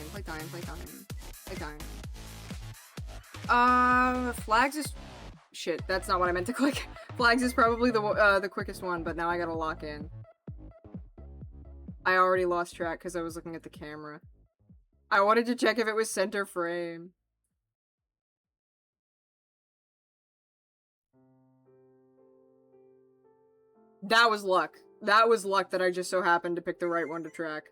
Flags is... Shit, that's not what I meant to click. Flags is probably the quickest one, but now I gotta lock in. I already lost track because I was looking at the camera. I wanted to check if it was center frame. That was luck. That was luck that I just so happened to pick the right one to track.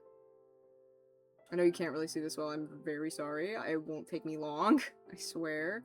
I know you can't really see this well. I'm very sorry. It won't take me long. I swear.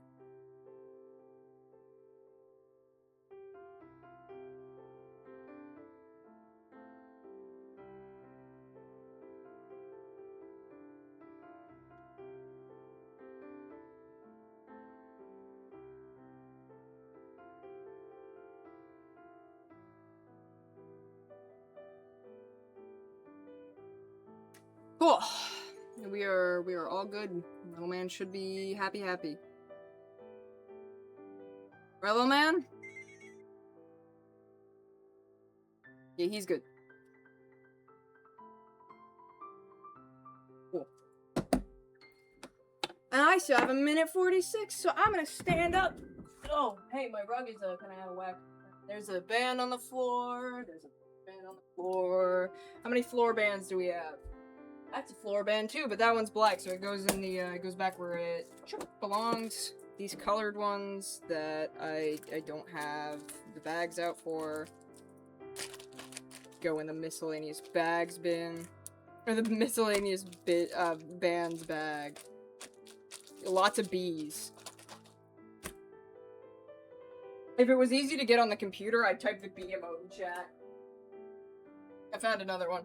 Cool. We are all good. Little man should be happy. Rello Man? Yeah, he's good. Cool. And I still have 1:46, so I'm gonna stand up. Oh, hey, my rug is kind of out of whack. There's a band on the floor. There's a band on the floor. How many floor bands do we have? That's a floor band too, but that one's black, so it goes in the it goes back where it belongs. These colored ones that I don't have the bags out for go in the miscellaneous bags bin, or the miscellaneous bands bag. Lots of bees. If it was easy to get on the computer, I'd type the bee emote in chat. I found another one.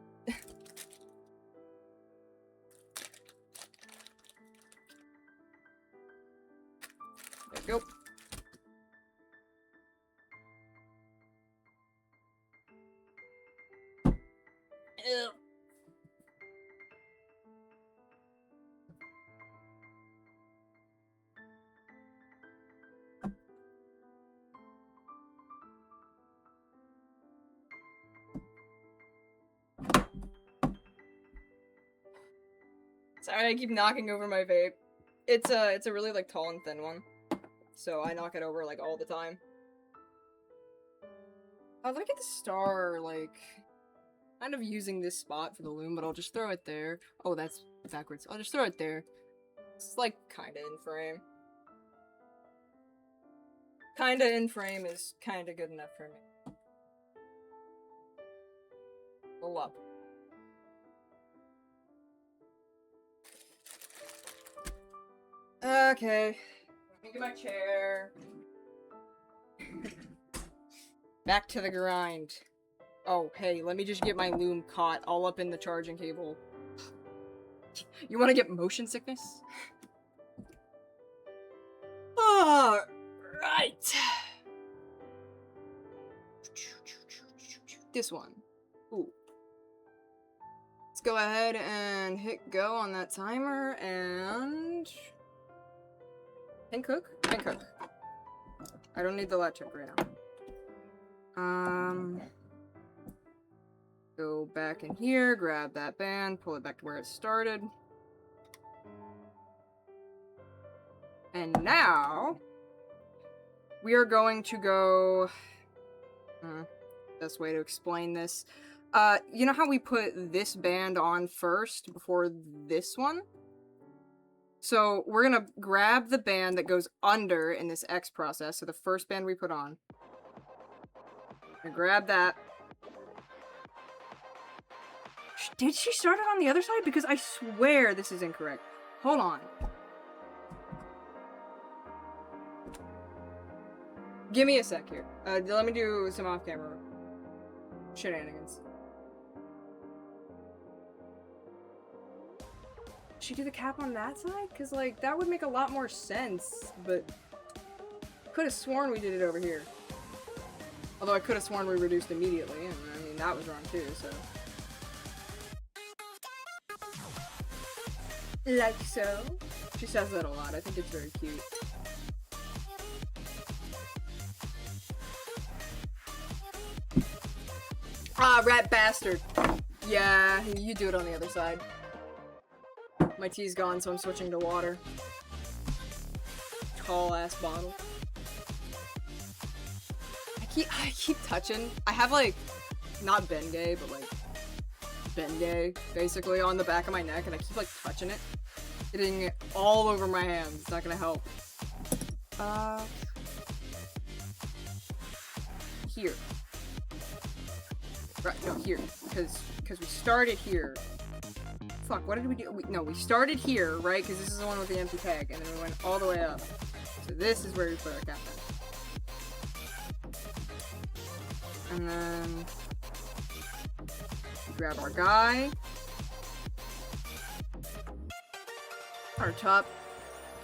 There we go. Ew. Sorry, I keep knocking over my vape. It's a really like tall and thin one, so I knock it over like all the time. I'd like it to start like kind of using this spot for the loom, but I'll just throw it there. Oh, that's backwards. I'll just throw it there. It's like kinda in frame. Kinda in frame is kinda good enough for me. Pull up. Okay. Let me get my chair. Back to the grind. Oh, hey, let me just get my loom caught all up in the charging cable. You want to get motion sickness? Alright. This one. Ooh. Let's go ahead and hit go on that timer and... Can cook? Can cook. I don't need the electric right now. Go back in here, grab that band, pull it back to where it started. And now, we are going to go... best way to explain this. You know how we put this band on first before this one? So we're gonna grab the band that goes under in this X process, so the first band we put on. Grab that. Did she start it on the other side? Because I swear this is incorrect. Hold on. Give me a sec here. Let me do some off-camera shenanigans. Should she do the cap on that side? Because, like, that would make a lot more sense, but... Could have sworn we did it over here. Although I could have sworn we reduced immediately, and I mean, that was wrong too, so... Like so? She says that a lot. I think it's very cute. Ah, rat bastard. Yeah, you do it on the other side. My tea's gone, so I'm switching to water. Tall ass bottle. I keep touching. I have like, not Bengay, but like Bengay basically on the back of my neck, and I keep like touching it, getting it all over my hands. It's not gonna help. Here. Right, no, here, because we started here. Fuck, what did we do? We started here, right? Because this is the one with the empty peg, and then we went all the way up. So this is where we put our cap in. And then we grab our guy. Our top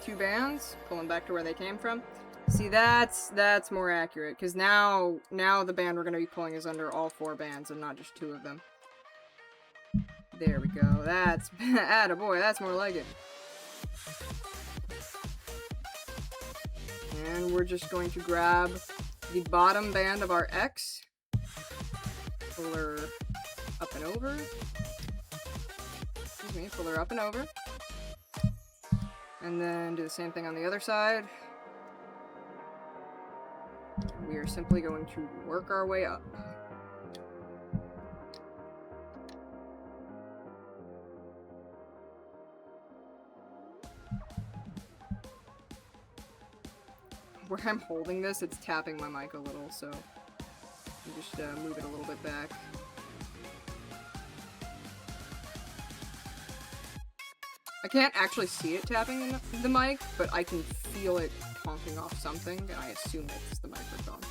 two bands, pull them back to where they came from. See, that's more accurate, because now the band we're going to be pulling is under all four bands and not just two of them. There we go. That's... attaboy, that's more like it. And we're just going to grab the bottom band of our X. Pull her up and over. Excuse me, pull her up and over. And then do the same thing on the other side. We are simply going to work our way up. Where I'm holding this, it's tapping my mic a little, so I'll just move it a little bit back. I can't actually see it tapping the mic, but I can feel it honking off something, and I assume it's the microphone.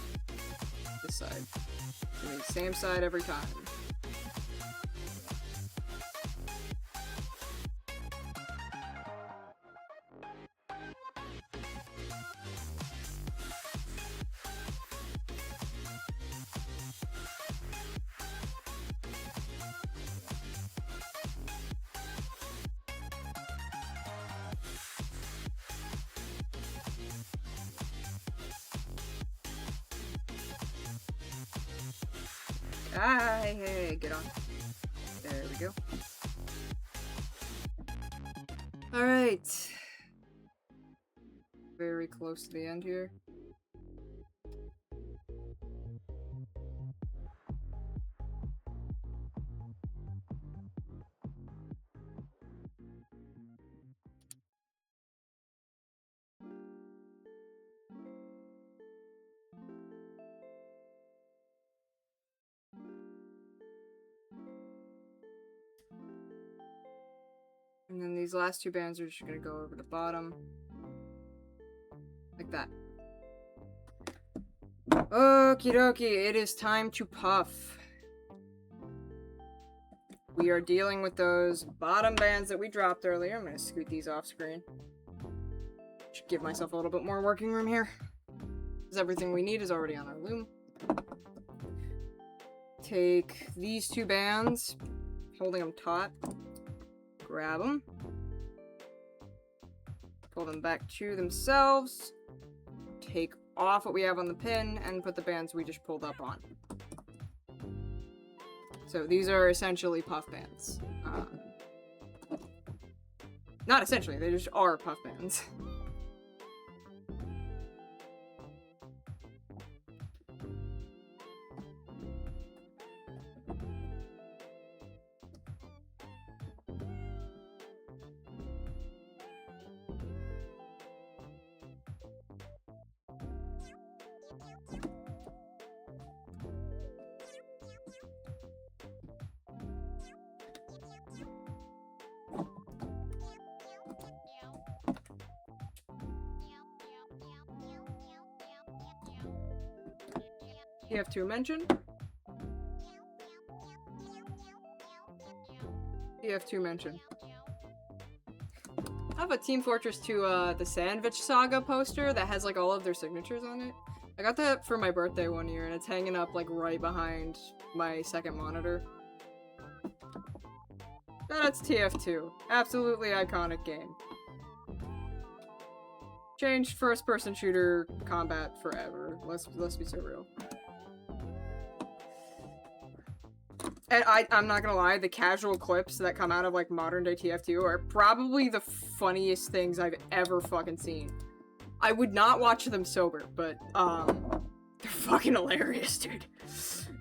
This side. Doing the same side every time. Hey, get on. There we go. Alright. Very close to the end here. And then these last two bands are just gonna go over the bottom. Like that. Okie dokie, it is time to puff. We are dealing with those bottom bands that we dropped earlier. I'm gonna scoot these off screen. Should give myself a little bit more working room here. Because everything we need is already on our loom. Take these two bands, holding them taut. Grab them. Pull them back to themselves. Take off what we have on the pin and put the bands we just pulled up on. So these are essentially puff bands. Not essentially, they just are puff bands. ep5 mention. ep5 mention. I have a Team Fortress 2, the Sandwich Saga poster that has, like, all of their signatures on it. I got that for my birthday one year, and it's hanging up, like, right behind my second monitor. That's TF2. Absolutely iconic game. Changed first-person shooter combat forever. Let's be so real. And I'm not gonna lie, the casual clips that come out of, like, modern-day TF2 are probably the funniest things I've ever fucking seen. I would not watch them sober, but, they're fucking hilarious, dude.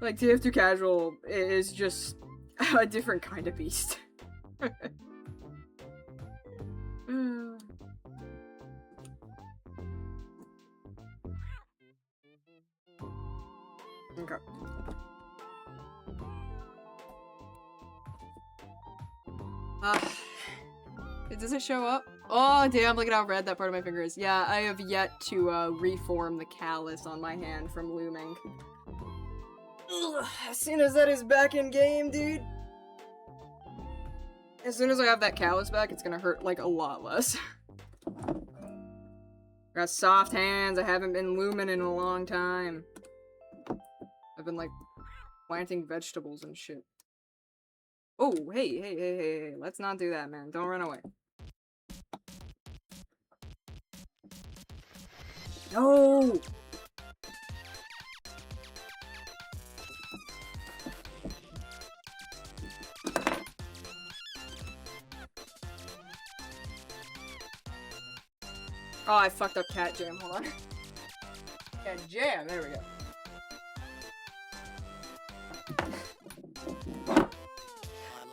Like, TF2 casual is just a different kind of beast. Okay. Does it show up? Oh, damn, look at how red that part of my finger is. Yeah, I have yet to, reform the callus on my hand from looming. Ugh, as soon as that is back in game, dude. As soon as I have that callus back, it's gonna hurt, like, a lot less. Got soft hands, I haven't been looming in a long time. I've been, like, planting vegetables and shit. Oh, hey, let's not do that, man. Don't run away. No! Oh, I fucked up cat jam. Hold on. Cat jam. There we go.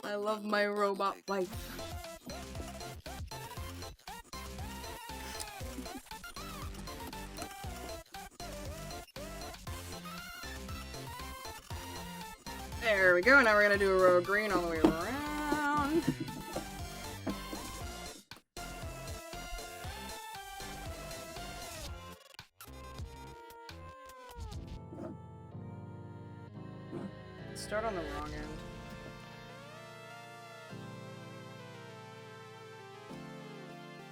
I love my robot wife. There we go. Now we're gonna do a row of green all the way around. Start on the wrong end.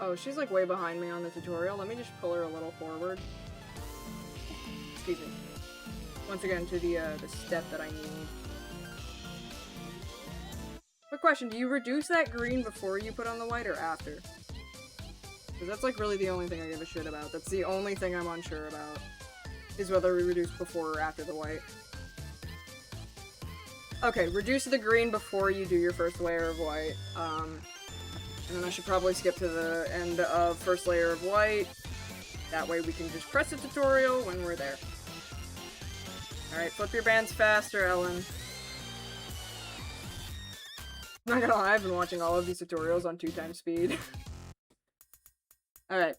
Oh, she's like way behind me on the tutorial. Let me just pull her a little forward. Excuse me. Once again, to the step that I need. Quick question, do you reduce that green before you put on the white or after? Because that's like really the only thing I give a shit about. That's the only thing I'm unsure about. Is whether we reduce before or after the white. Okay, reduce the green before you do your first layer of white. And then I should probably skip to the end of first layer of white. That way we can just press the tutorial when we're there. Alright, flip your bands faster, Ellen. I'm not gonna lie, I've been watching all of these tutorials on 2x speed. Alright.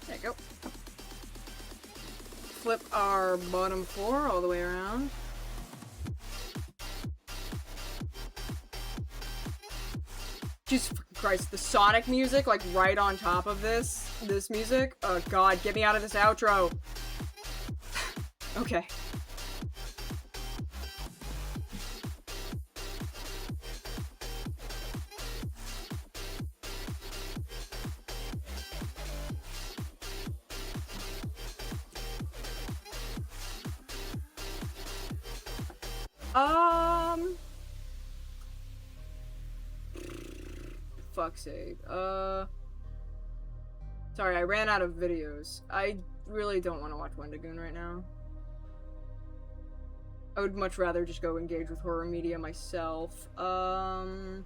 There you go. Flip our bottom floor all the way around. Jesus Christ, the Sonic music, like, right on top of this music. Oh god, get me out of this outro. Okay. Fuck's sake. Sorry, I ran out of videos. I really don't want to watch Wendigoon right now. I would much rather just go engage with horror media myself. Wendigoon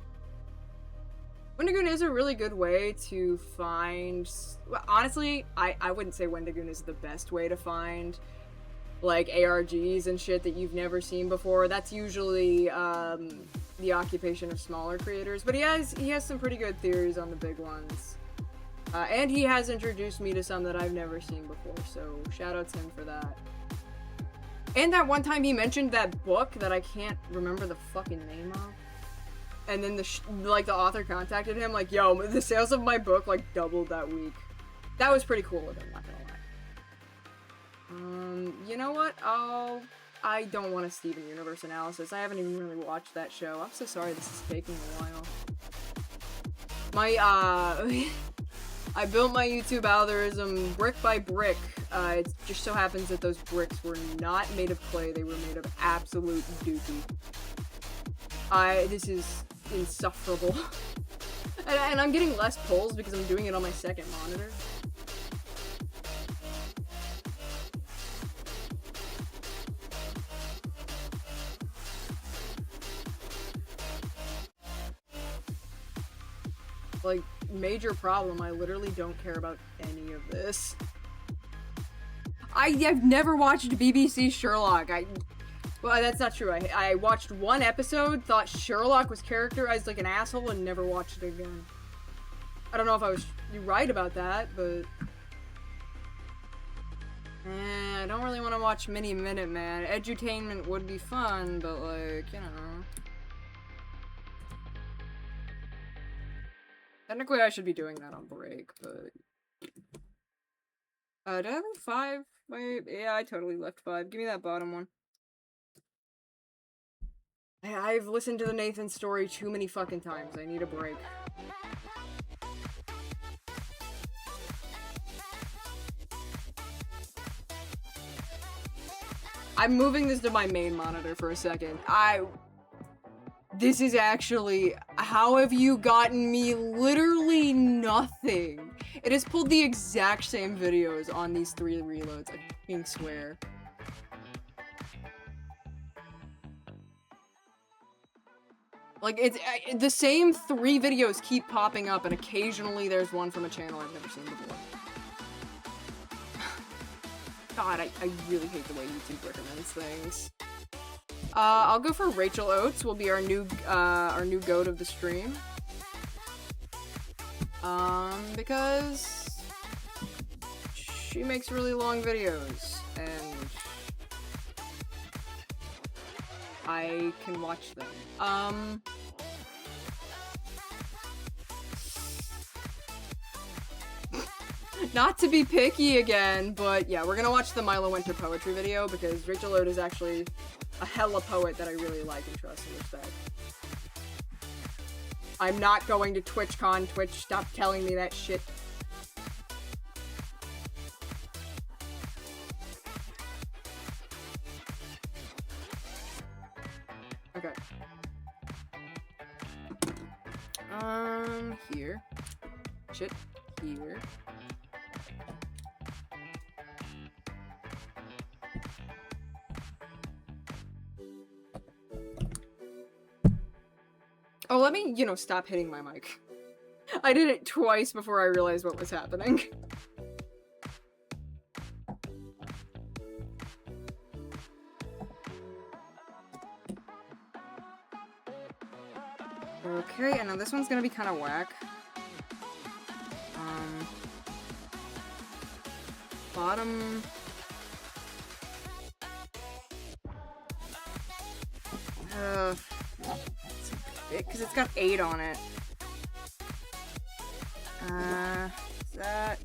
is a really good way to find... Well, honestly, I wouldn't say Wendigoon is the best way to find, like, ARGs and shit that you've never seen before. That's usually, the occupation of smaller creators. But he has some pretty good theories on the big ones. And he has introduced me to some that I've never seen before, so shout out to him for that. And that one time he mentioned that book that I can't remember the fucking name of. And then the author contacted him like, yo, the sales of my book like doubled that week. That was pretty cool of him, not gonna lie. You know what? I don't want a Steven Universe analysis. I haven't even really watched that show. I'm so sorry this is taking a while. My, I built my YouTube algorithm brick by brick. It just so happens that those bricks were not made of clay, they were made of absolute dookie. This is insufferable. and I'm getting less pulls because I'm doing it on my second monitor. Like, major problem, I literally don't care about any of this. I've never watched BBC Sherlock. Well, that's not true. I watched one episode, thought Sherlock was characterized like an asshole, and never watched it again. I don't know if I was right about that, but... I don't really want to watch Mini Minute Man. Edutainment would be fun, but like, you know... Technically, I should be doing that on break, but... Did I leave 5? Wait, yeah, I totally left 5. Give me that bottom one. I've listened to the Nathan story too many fucking times. I need a break. I'm moving this to my main monitor for a second. This is actually... How have you gotten me literally nothing? It has pulled the exact same videos on these 3 reloads, I fucking swear. Like, it's the same 3 videos keep popping up, and occasionally there's one from a channel I've never seen before. God, I really hate the way YouTube recommends things. I'll go for Rachel Oates, will be our new goat of the stream. Because she makes really long videos, and I can watch them. Not to be picky again, but yeah, we're gonna watch the Milo Winter poetry video because Rachel Oates is actually a hella poet that I really like and trust and respect. I'm not going to TwitchCon. Twitch, stop telling me that shit. Okay. Here. Shit. Here. Oh, let me, you know, stop hitting my mic. I did it twice before I realized what was happening. Okay, and now this one's gonna be kind of whack. Bottom... because it's got 8 on it. Is that...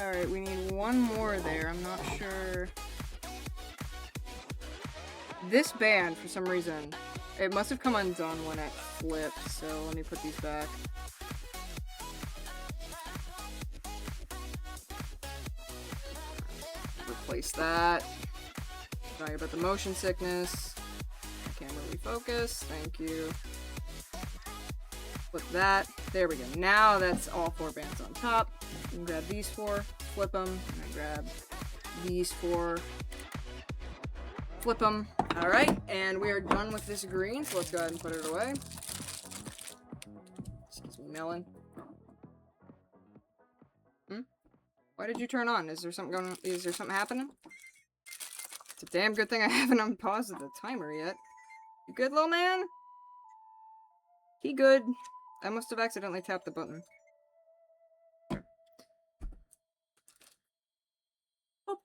Alright, we need one more there. I'm not sure... This band, for some reason, it must have come undone when it flipped, so let me put these back. Replace that. Sorry about the motion sickness. Camera refocus, thank you. Flip that. There we go. Now that's all 4 bands on top. You can grab these 4, flip them, and I grab these 4, flip them. Alright, and we are done with this green, so let's go ahead and put it away. Excuse me, melon. Why did you turn on? Is there something going on? Is there something happening? It's a damn good thing I haven't unpaused the timer yet. You good, little man? He good. I must have accidentally tapped the button. Oh.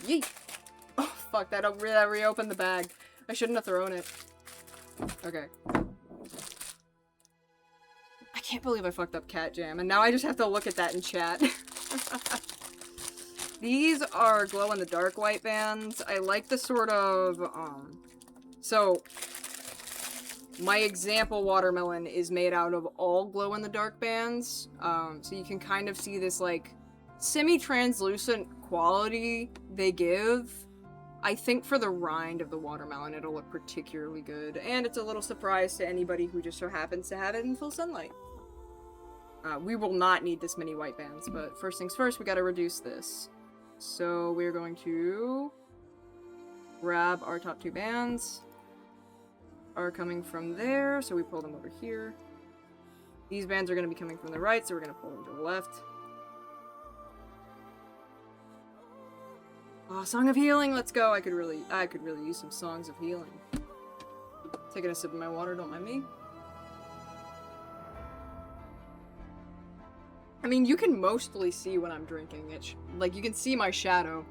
Yeet. Oh, fuck, that reopened the bag. I shouldn't have thrown it. Okay. I can't believe I fucked up Cat Jam, and now I just have to look at that in chat. These are glow-in-the-dark white bands. I like the sort of, so, my example watermelon is made out of all glow-in-the-dark bands, so you can kind of see this, like, semi-translucent quality they give. I think for the rind of the watermelon, it'll look particularly good, and it's a little surprise to anybody who just so happens to have it in full sunlight. We will not need this many white bands, but first things first, we gotta reduce this. So we're going to grab our top 2 bands. Are coming from there, so we pull them over here. These bands are going to be coming from the right, so we're going to pull them to the left. Oh, Song of Healing, let's go. I could really use some songs of healing. Taking a sip of my water, don't mind me. I mean, you can mostly see when I'm drinking it. Like, you can see my shadow.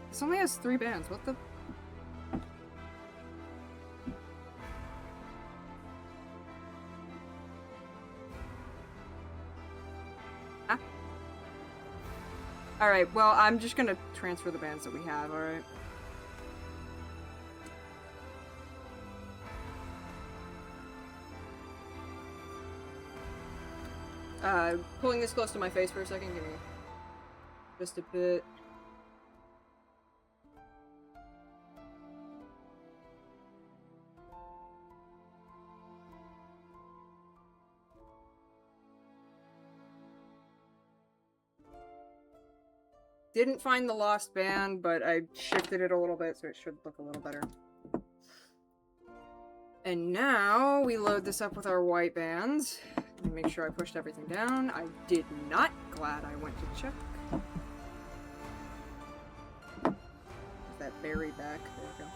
This only has 3 bands, what the... Ah. Alright, well, I'm just gonna transfer the bands that we have, alright? Pulling this close to my face for a second, give me just a bit. Didn't find the lost band, but I shifted it a little bit so it should look a little better. And now we load this up with our white bands. Let me make sure I pushed everything down. I did not. Glad I went to check. That berry back. There we go.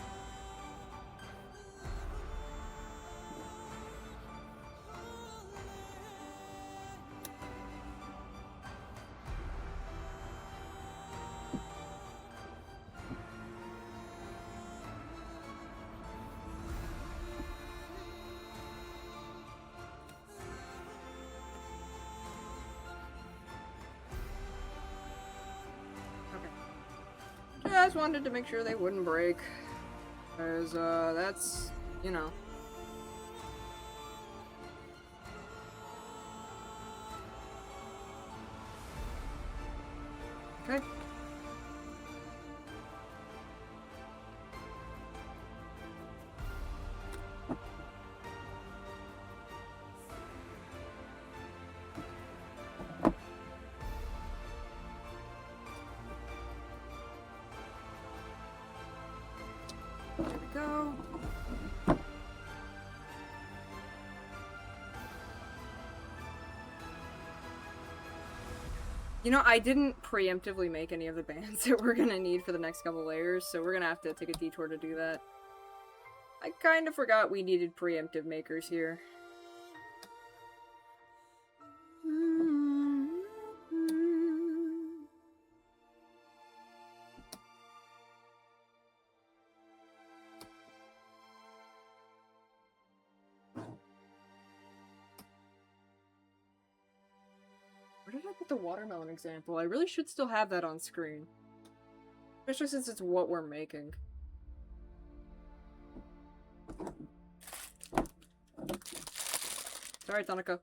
I just wanted to make sure they wouldn't break. Because, that's, you know. Okay. There we go. You know, I didn't preemptively make any of the bands that we're gonna need for the next couple layers, so we're gonna have to take a detour to do that. I kind of forgot we needed preemptive makers here. Where did I put the watermelon example? I really should still have that on screen. Especially since it's what we're making. Sorry, Tanaka.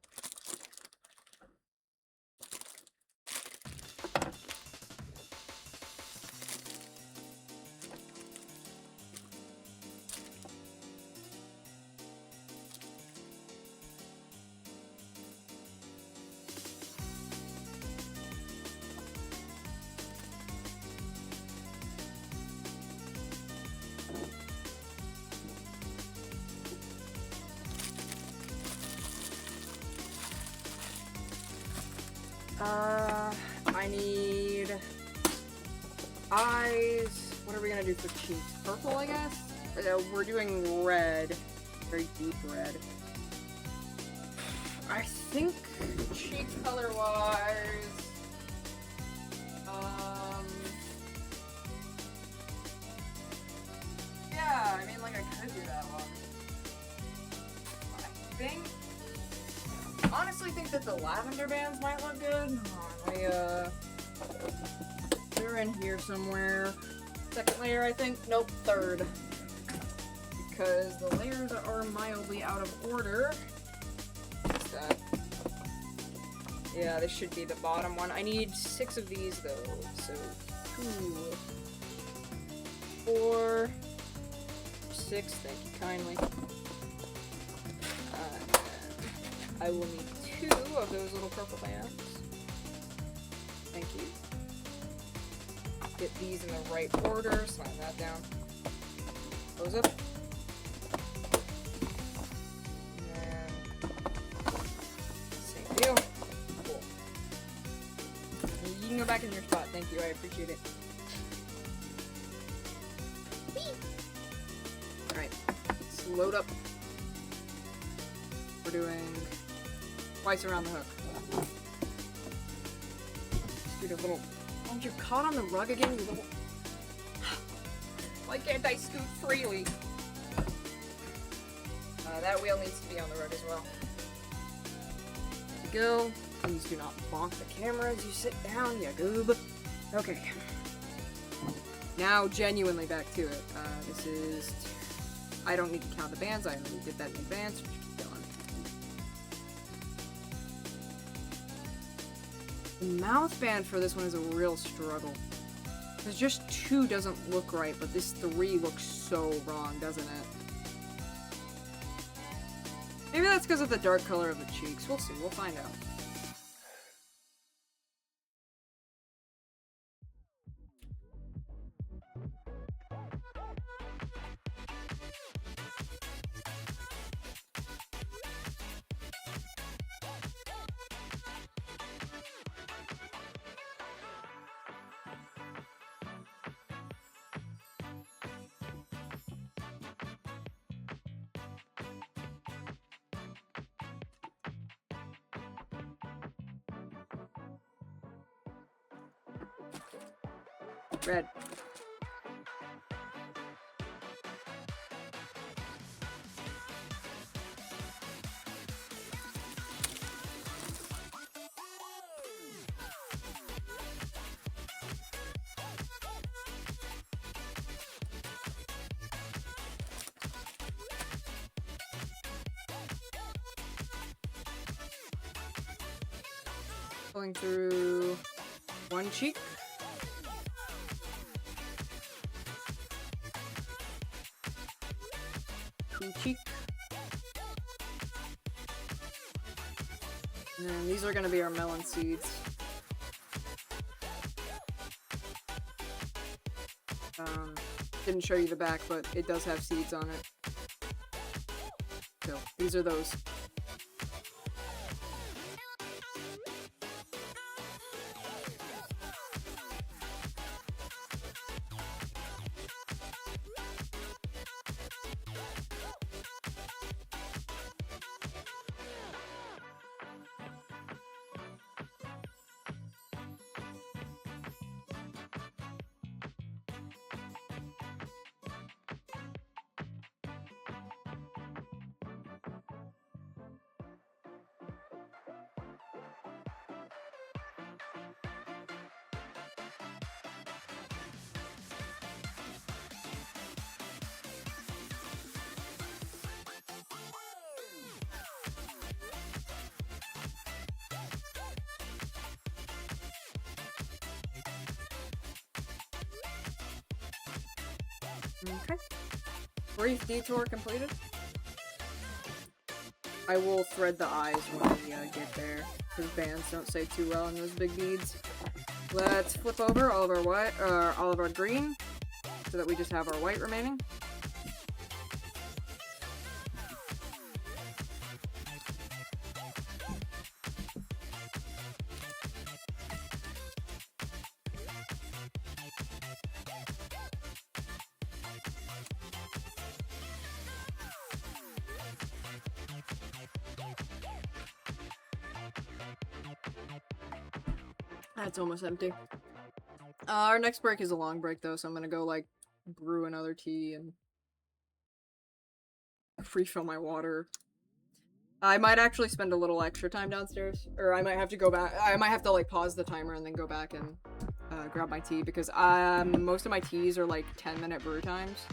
I need eyes. What are we gonna do for cheeks? Purple, I guess? We're doing red. Very deep red. I think cheek color-wise, yeah, I mean, like, I could do that one. Honestly think that the lavender bands might look good. They're in here somewhere. Second layer, I think. Nope, third. Because the layers are mildly out of order. What's that? Yeah, this should be the bottom one. I need 6 of these, though. So, 2, 4, 6, thank you kindly. I will need 2 of those little purple bands. Thank you. Get these in the right order. Slam that down. Close up. And same deal. Cool. You can go back in your spot. Thank you. I appreciate it. Alright. Let's load up. We're doing twice around the hook. Scoot a little. Oh, you're caught on the rug again, you little. Why can't I scoot freely? That wheel needs to be on the rug as well. There we go. Please do not bonk the camera as you sit down, you goob. Okay. Now, genuinely back to it. This is. I don't need to count the bands, I already did that in advance. The mouth band for this one is a real struggle. Because just 2 doesn't look right, but this 3 looks so wrong, doesn't it? Maybe that's because of the dark color of the cheeks. We'll see, we'll find out. Red. Pulling through one cheek. Cheek. And these are going to be our melon seeds. Didn't show you the back, but it does have seeds on it. So, these are those. Okay. Brief detour completed. I will thread the eyes when we get there, because bands don't say too well in those big beads. Let's flip over all of our white, all of our green, so that we just have our white remaining. That's almost empty. Our next break is a long break though, so I'm gonna go like brew another tea and refill my water. I might actually spend a little extra time downstairs, or I might have to go back. I might have to like pause the timer and then go back and grab my tea, because most of my teas are like 10-minute brew times,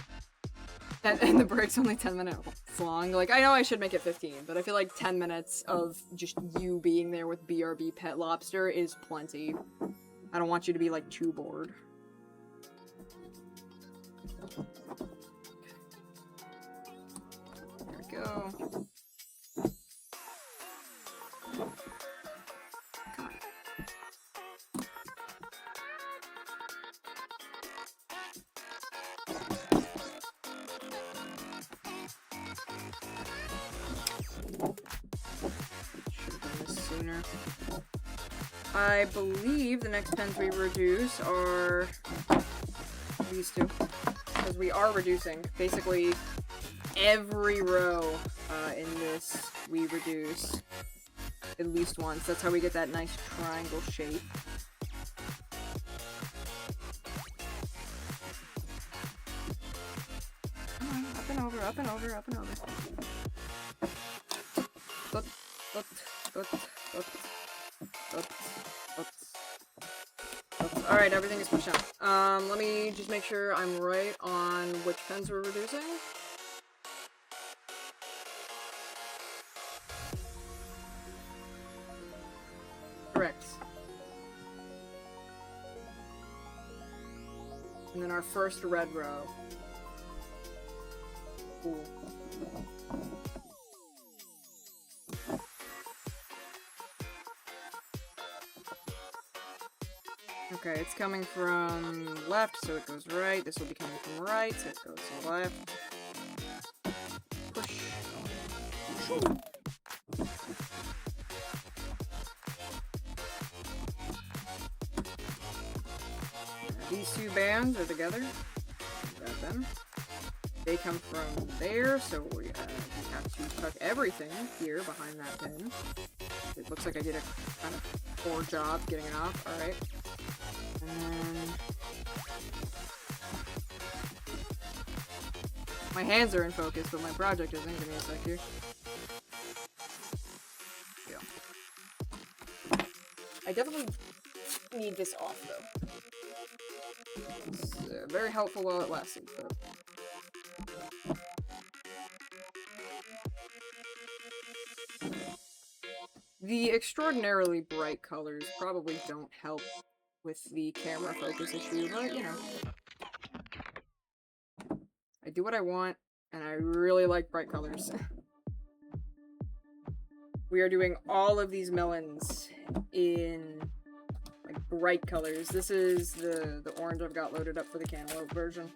and the break's only 10 minutes long. Like, I know I should make it 15, but I feel like 10 minutes of just you being there with BRB Pet Lobster is plenty. I don't want you to be like too bored. There we go. Sooner. I believe the next pens we reduce are these two, because we are reducing basically every row in this. We reduce at least once. That's how we get that nice triangle shape. Come on, up and over, up and over, up and over. Alright, everything is pushed out. Let me just make sure I'm right on which pens we're reducing. Correct. And then our first red row. Cool. Okay, it's coming from left, so it goes right. This will be coming from right, so it goes left. Push. These two bands are together. Grab them. They come from there, so we have to tuck everything here behind that pin. It looks like I did a kind of poor job getting it off. Alright. And then my hands are in focus, but my project isn't. Give me a sec here. Yeah. I definitely need this off, though. It's very helpful while it lasted, but... The extraordinarily bright colors probably don't help with the camera focus issue, but, you know. I do what I want, and I really like bright colors. We are doing all of these melons in, like, bright colors. This is the orange I've got loaded up for the cantaloupe version.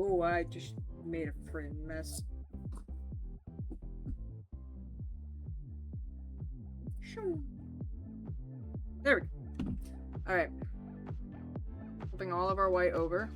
Oh, I just made a friggin' mess. There we go. Alright. Flipping all of our white over.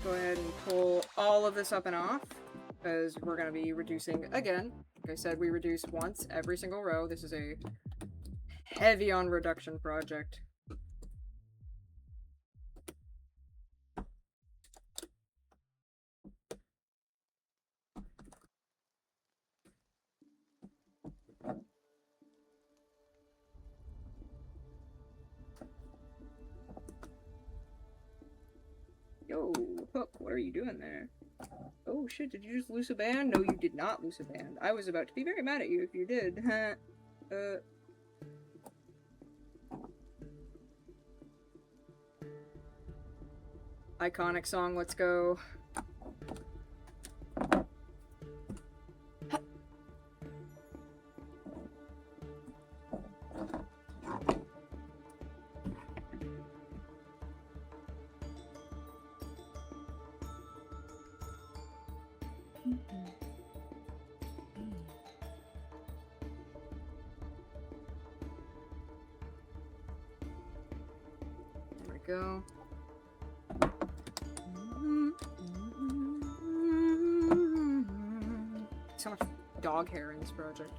Go ahead and pull all of this up and off, because we're going to be reducing again. Like I said, we reduce once every single row. This is a heavy on reduction project. Yo, Hook, what are you doing there? Oh shit, did you just loose a band? No, you did not loose a band. I was about to be very mad at you if you did. Iconic song, let's go. There we go. So much dog hair in this project.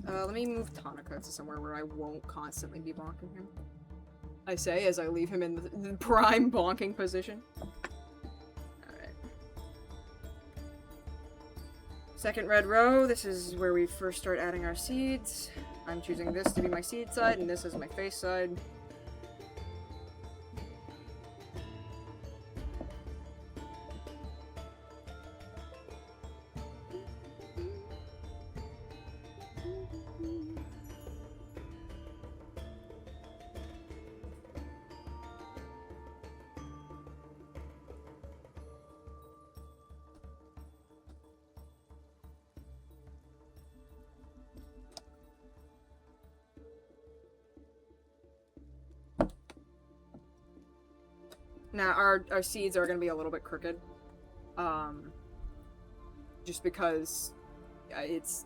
Let me move Tanaka to somewhere where I won't constantly be bonking him. I say as I leave him in the prime bonking position. Alright. Second red row, this is where we first start adding our seeds. I'm choosing this to be my seed side, and this is my face side. Now, our seeds are going to be a little bit crooked. Just because it's...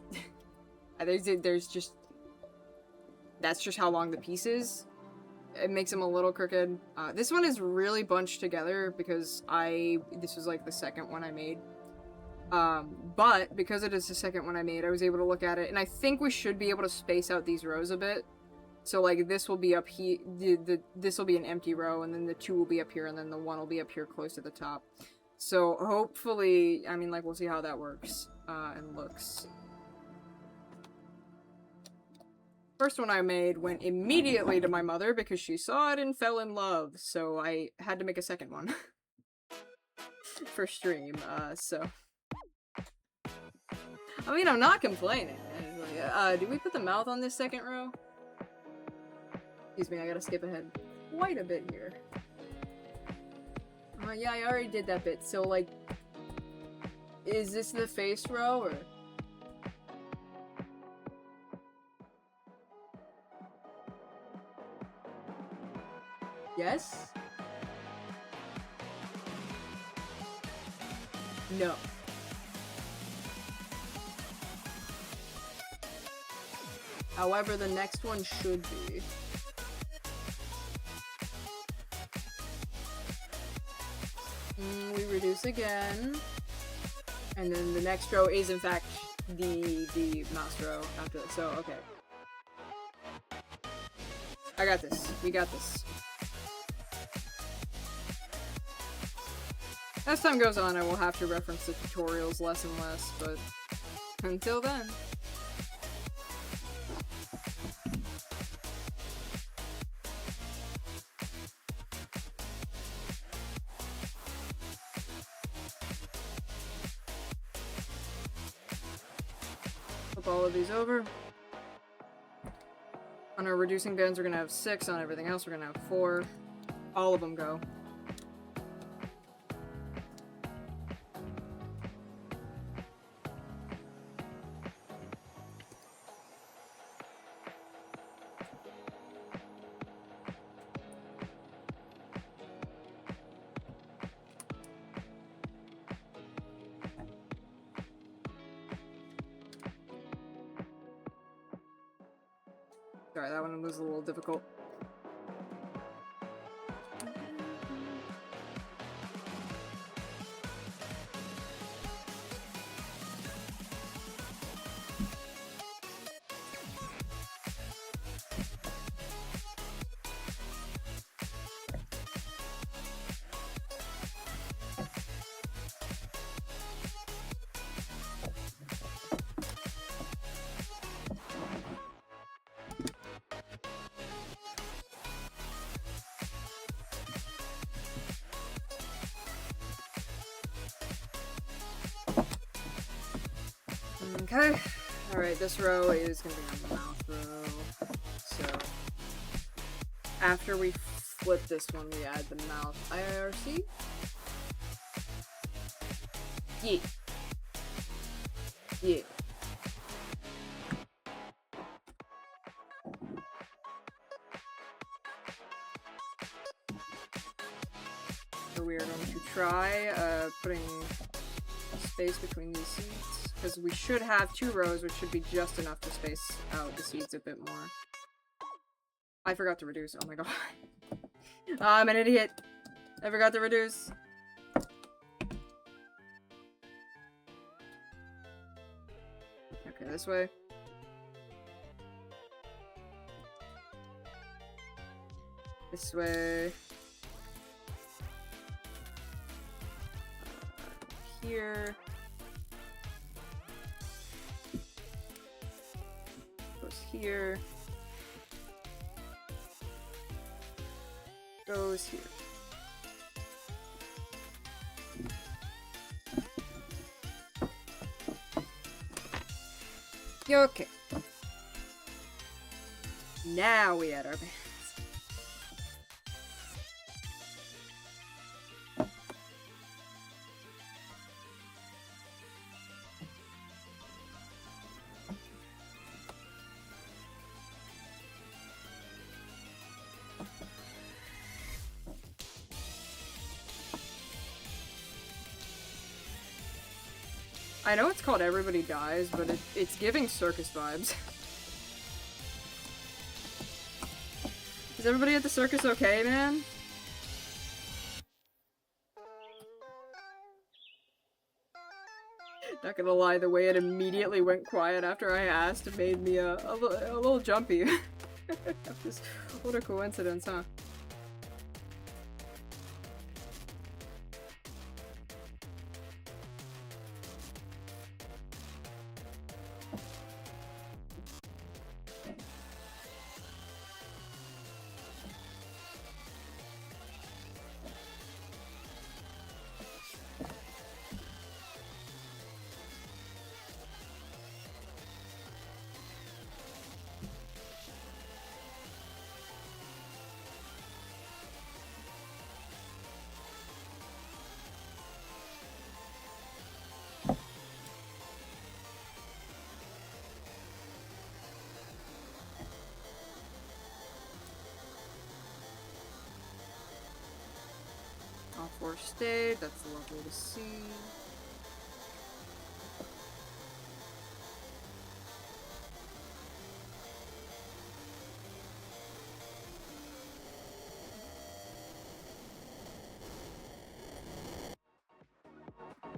there's just... That's just how long the piece is. It makes them a little crooked. This one is really bunched together because this was like the second one I made. But because it is the second one I made, I was able to look at it, and I think we should be able to space out these rows a bit. So, like, this will be up here, this will be an empty row, and then the 2 will be up here, and then the 1 will be up here close to the top. So, hopefully, I mean, like, we'll see how that works, and looks. First one I made went immediately to my mother because she saw it and fell in love, so I had to make a second one. For stream, so. I mean, I'm not complaining. Did we put the mouth on this second row? Excuse me, I gotta skip ahead quite a bit here. Yeah, I already did that bit, so, like, is this the face row, or? Yes? No. However, the next one should be. We reduce again. And then the next row is, in fact, the mouse row after that. So, okay. I got this. We got this. As time goes on, I will have to reference the tutorials less and less, but until then. Flip all of these over. On our reducing bends, we're gonna have 6. On everything else, we're gonna have 4. All of them go. Sorry, that one was a little difficult. Okay. Alright, this row is gonna be on the mouth row. So after we flip this one, we add the mouth IRC. Yeah. Yeah. So we are going to try putting space between these seeds, because we should have 2 rows, which should be just enough to space out the seeds a bit more. I forgot to reduce. Oh my god. I'm an idiot. I forgot to reduce. Okay, this way. This way. Here. Goes here. Goes here. Okay. Now we add our bands. I know it's called Everybody Dies, but it's giving circus vibes. Is everybody at the circus okay, man? Not gonna lie, the way it immediately went quiet after I asked made me a little jumpy. What a coincidence, huh? All 4 stayed, that's lovely to see.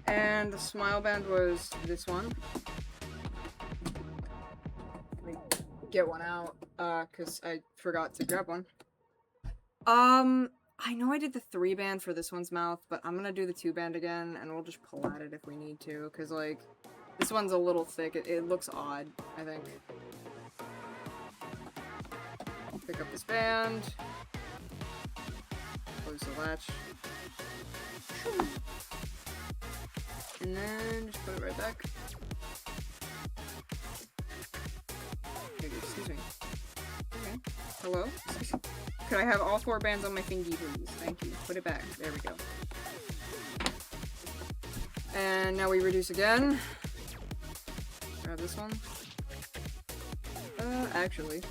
And the smile band was this one. Let me get one out, cause I forgot to grab one. I know I did the 3 band for this one's mouth, but I'm gonna do the 2 band again, and we'll just pull at it if we need to, because, like, this one's a little thick. It looks odd, I think. Pick up this band. Close the latch. And then just put it right back. Okay, excuse me. Okay. Hello? Could I have all 4 bands on my thingy, please? Thank you. Put it back. There we go. And now we reduce again. Grab this one. Actually.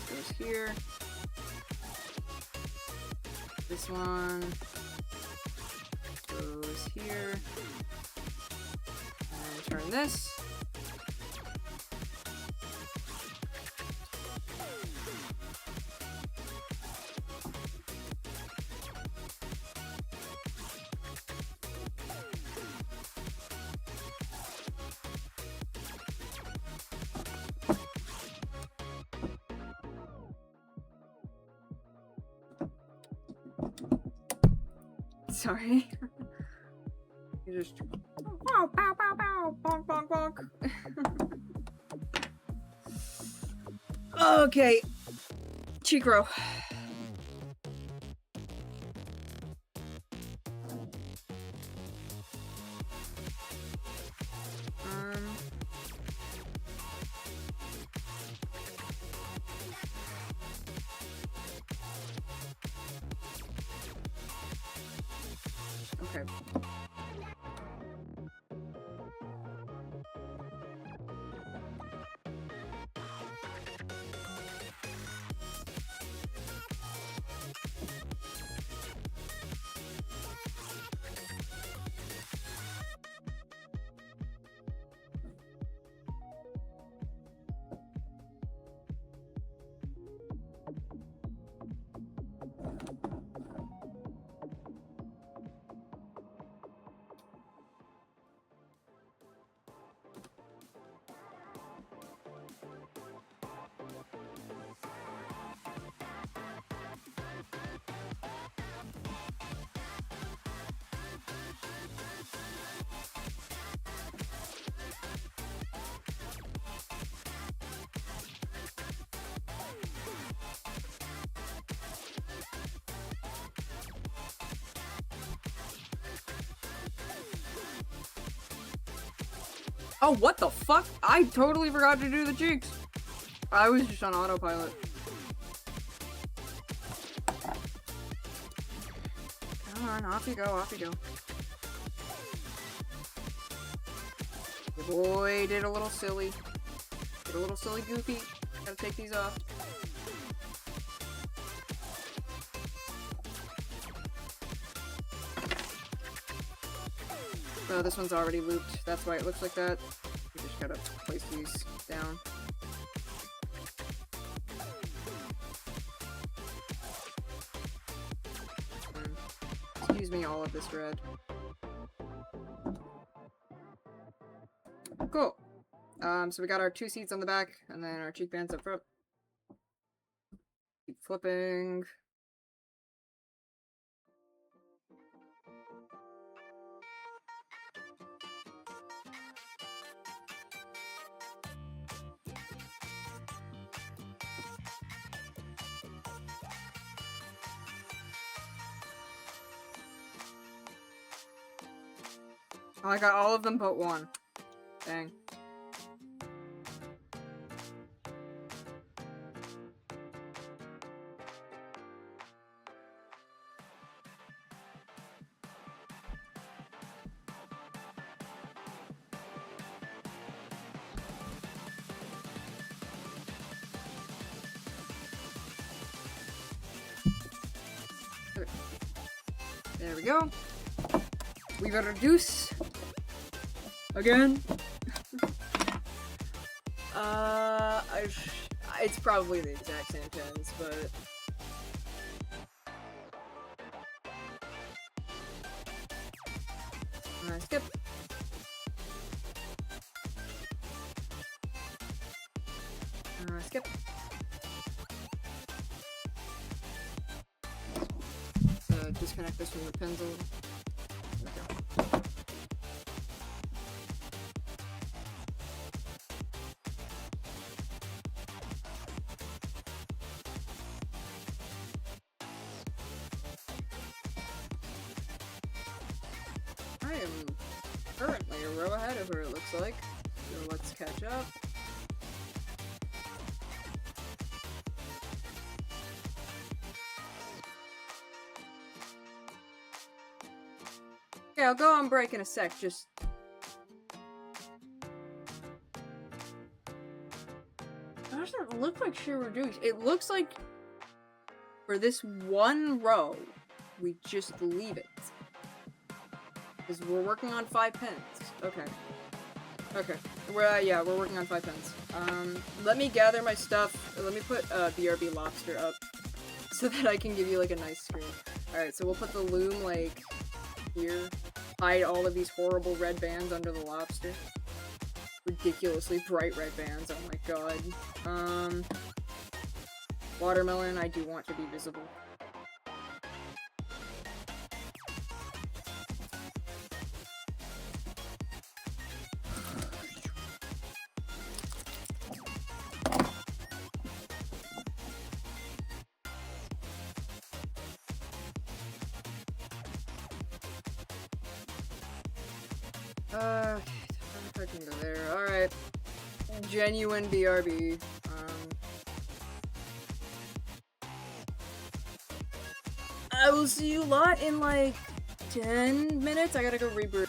This goes here. This one goes here. And turn this. Sorry. You just wow, bow, bow, bow, bonk, bonk, bonk. Okay, cheek row. Okay. Oh, what the fuck? I totally forgot to do the cheeks. I was just on autopilot. Come on, off you go, off you go. The boy did a little silly. Did a little silly goofy. Gotta take these off. Oh, this one's already looped. That's why it looks like that. We just gotta place these down. Excuse me, all of this red. Cool. So we got our 2 seats on the back, and then our cheek bands up front. Keep flipping. Oh, I got all of them but one. Dang. Okay. There we go. We gotta reduce. Again? It's probably the exact same pins, but... skip. Skip. So disconnect this from the pins a little. Okay. I am currently a row ahead of her, it looks like. So let's catch up. Okay, I'll go on break in a sec, just... It doesn't look like she reduced. It looks like for this one row, we just leave it. Because we're working on 5 pins. Okay. Okay. Yeah, we're working on 5 pins. Let me gather my stuff. Let me put BRB lobster up so that I can give you like a nice screen. Alright, so we'll put the loom like here. Hide all of these horrible red bands under the lobster. Ridiculously bright red bands, oh my god. Watermelon, I do want to be visible. I can go there. Alright. Genuine BRB. I will see you lot in like 10 minutes? I gotta go reboot.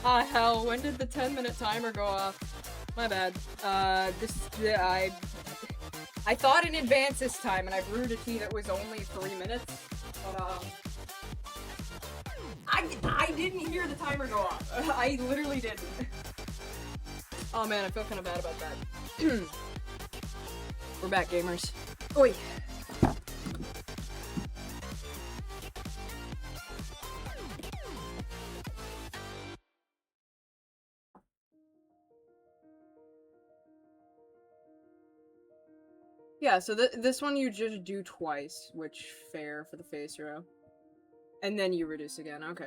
Ah, hell, when did the 10-minute timer go off? My bad. I thought in advance this time, and I brewed a tea that was only 3 minutes, but, I didn't hear the timer go off. I literally didn't. Oh man, I feel kind of bad about that. We're back, gamers. Oi! Yeah, so this one you just do twice, which fair for the face row. And then you reduce again. Okay.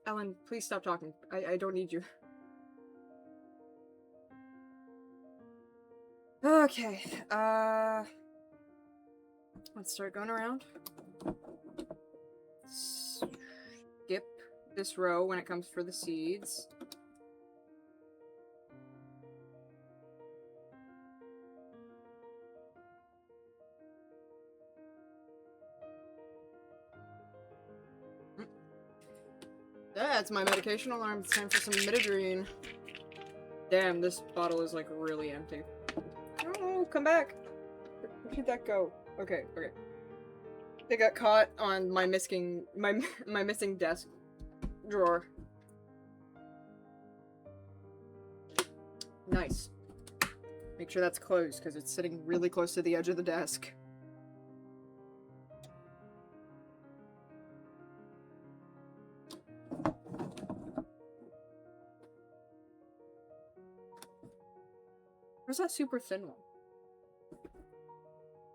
Ellen, please stop talking. I don't need you. Okay, let's start going around. Skip this row when it comes for the seeds. That's my medication alarm. It's time for some midodrine. Damn, this bottle is like really empty. Oh, come back. Where did that go? Okay. They got caught on my missing desk drawer. Nice. Make sure that's closed because it's sitting really close to the edge of the desk. Where's that super thin one?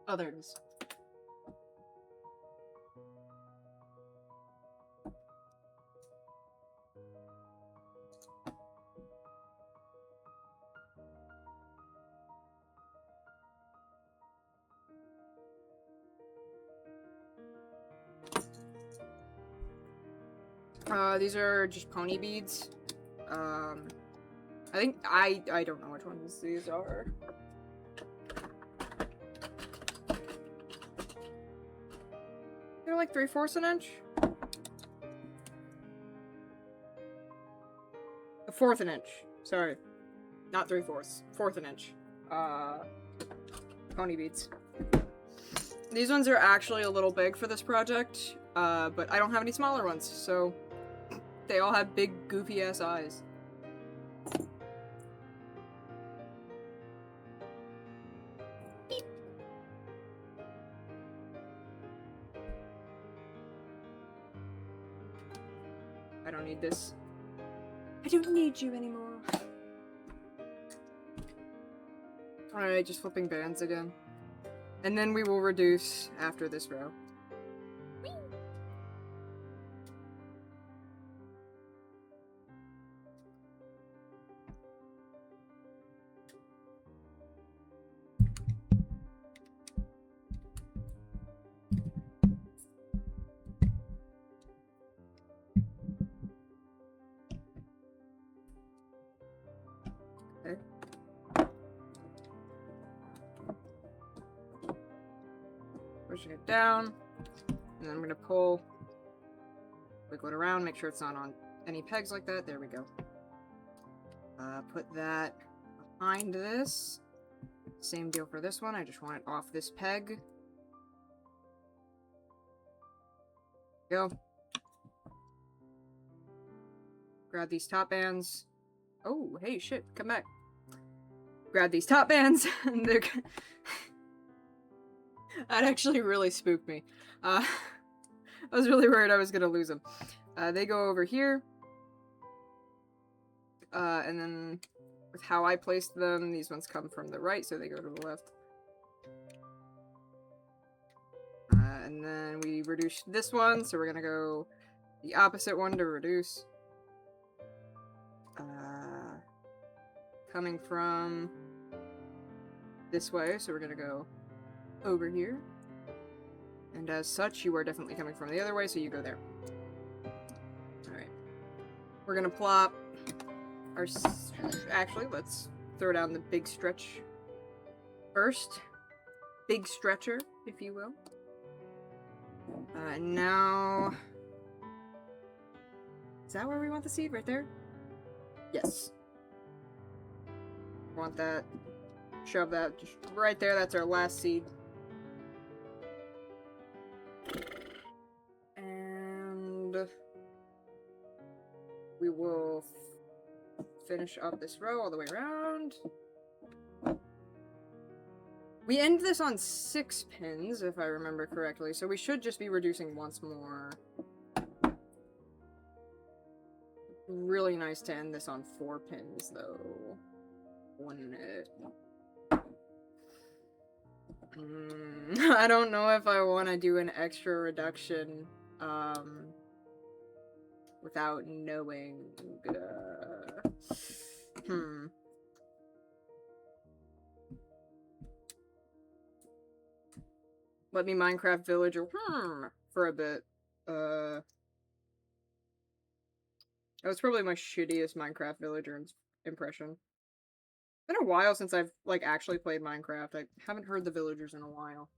Oh, there it is. These are just pony beads. I think I don't know which ones these are. They're like 3/4 an inch. 1/4 an inch. Sorry, not 3/4. 1/4 an inch. Pony beads. These ones are actually a little big for this project, but I don't have any smaller ones, so they all have big, goofy-ass eyes. Beep. I don't need this. I don't need you anymore. Alright, just flipping bands again. And then we will reduce after this row. Whee! Okay. Pushing it down, and then I'm gonna pull, wiggle it around, make sure it's not on any pegs like that. There we go. Put that behind this. Same deal for this one. I just want it off this peg. Go. Grab these top bands. Oh, hey, shit, come back. Grab these top bands, and they're... That actually really spooked me. I was really worried I was gonna lose them. They go over here. And then with how I placed them, these ones come from the right, so they go to the left. And then we reduced this one, so we're gonna go the opposite one to reduce. Coming from this way, so we're gonna go over here. And as such, you are definitely coming from the other way, so you go there. Alright. We're gonna plop our... Actually, let's throw down the big stretch first. Big stretcher, if you will. Now... Is that where we want the seed? Right there? Yes. Want that. Shove that just right there. That's our last seed. And we will finish up this row all the way around. We end this on 6 pins, if I remember correctly, so we should just be reducing once more. Really nice to end this on 4 pins, though. Wouldn't it? I don't know if I want to do an extra reduction, without knowing. Let me Minecraft Villager for a bit. That was probably my shittiest Minecraft Villager impression. It's been a while since I've, like, actually played Minecraft. I haven't heard the villagers in a while.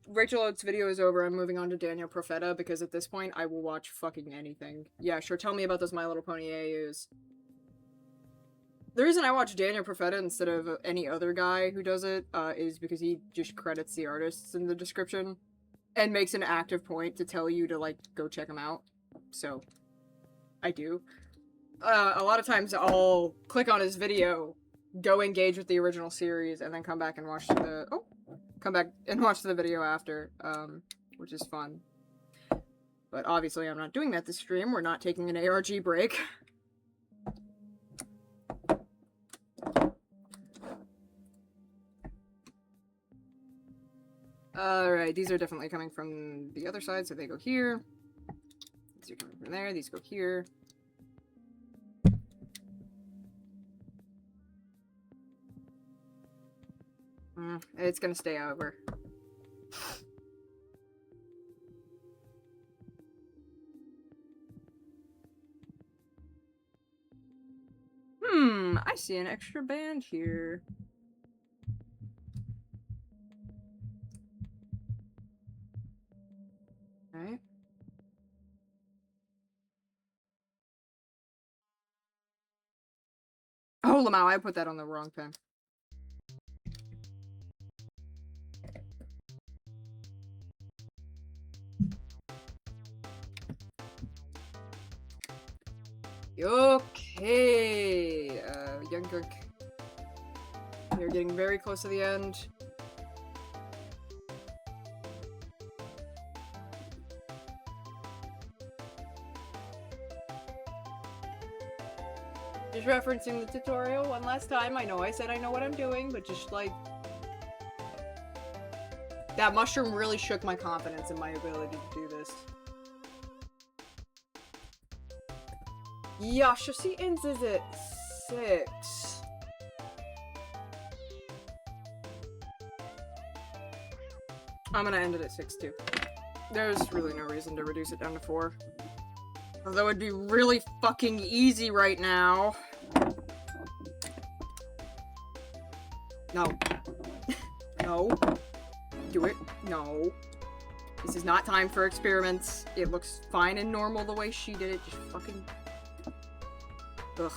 Rachel Oates' video is over. I'm moving on to Daniel Profeta, because at this point, I will watch fucking anything. Yeah, sure, tell me about those My Little Pony AUs. The reason I watch Daniel Profeta instead of any other guy who does it, is because he just credits the artists in the description, and makes an active point to tell you to, like, go check them out. So, I do. A lot of times I'll click on his video, go engage with the original series, and then come back and watch the... Oh! Come back and watch the video after, which is fun. But obviously I'm not doing that this stream. We're not taking an ARG break. Alright, these are definitely coming from the other side, so they go here. These are coming from there, these go here. It's gonna stay over. I see an extra band here. Alright. Oh, Lamau, I put that on the wrong pin. Okay, Young Girk. We're getting very close to the end. Just referencing the tutorial one last time. I know I said I know what I'm doing, but just like... That mushroom really shook my confidence in my ability to do this. Yasha, she ends is at 6. I'm gonna end it at 6 too. There's really no reason to reduce it down to 4. Although it'd be really fucking easy right now. No. No. Do it. No. This is not time for experiments. It looks fine and normal the way she did it. Just fucking... Ugh.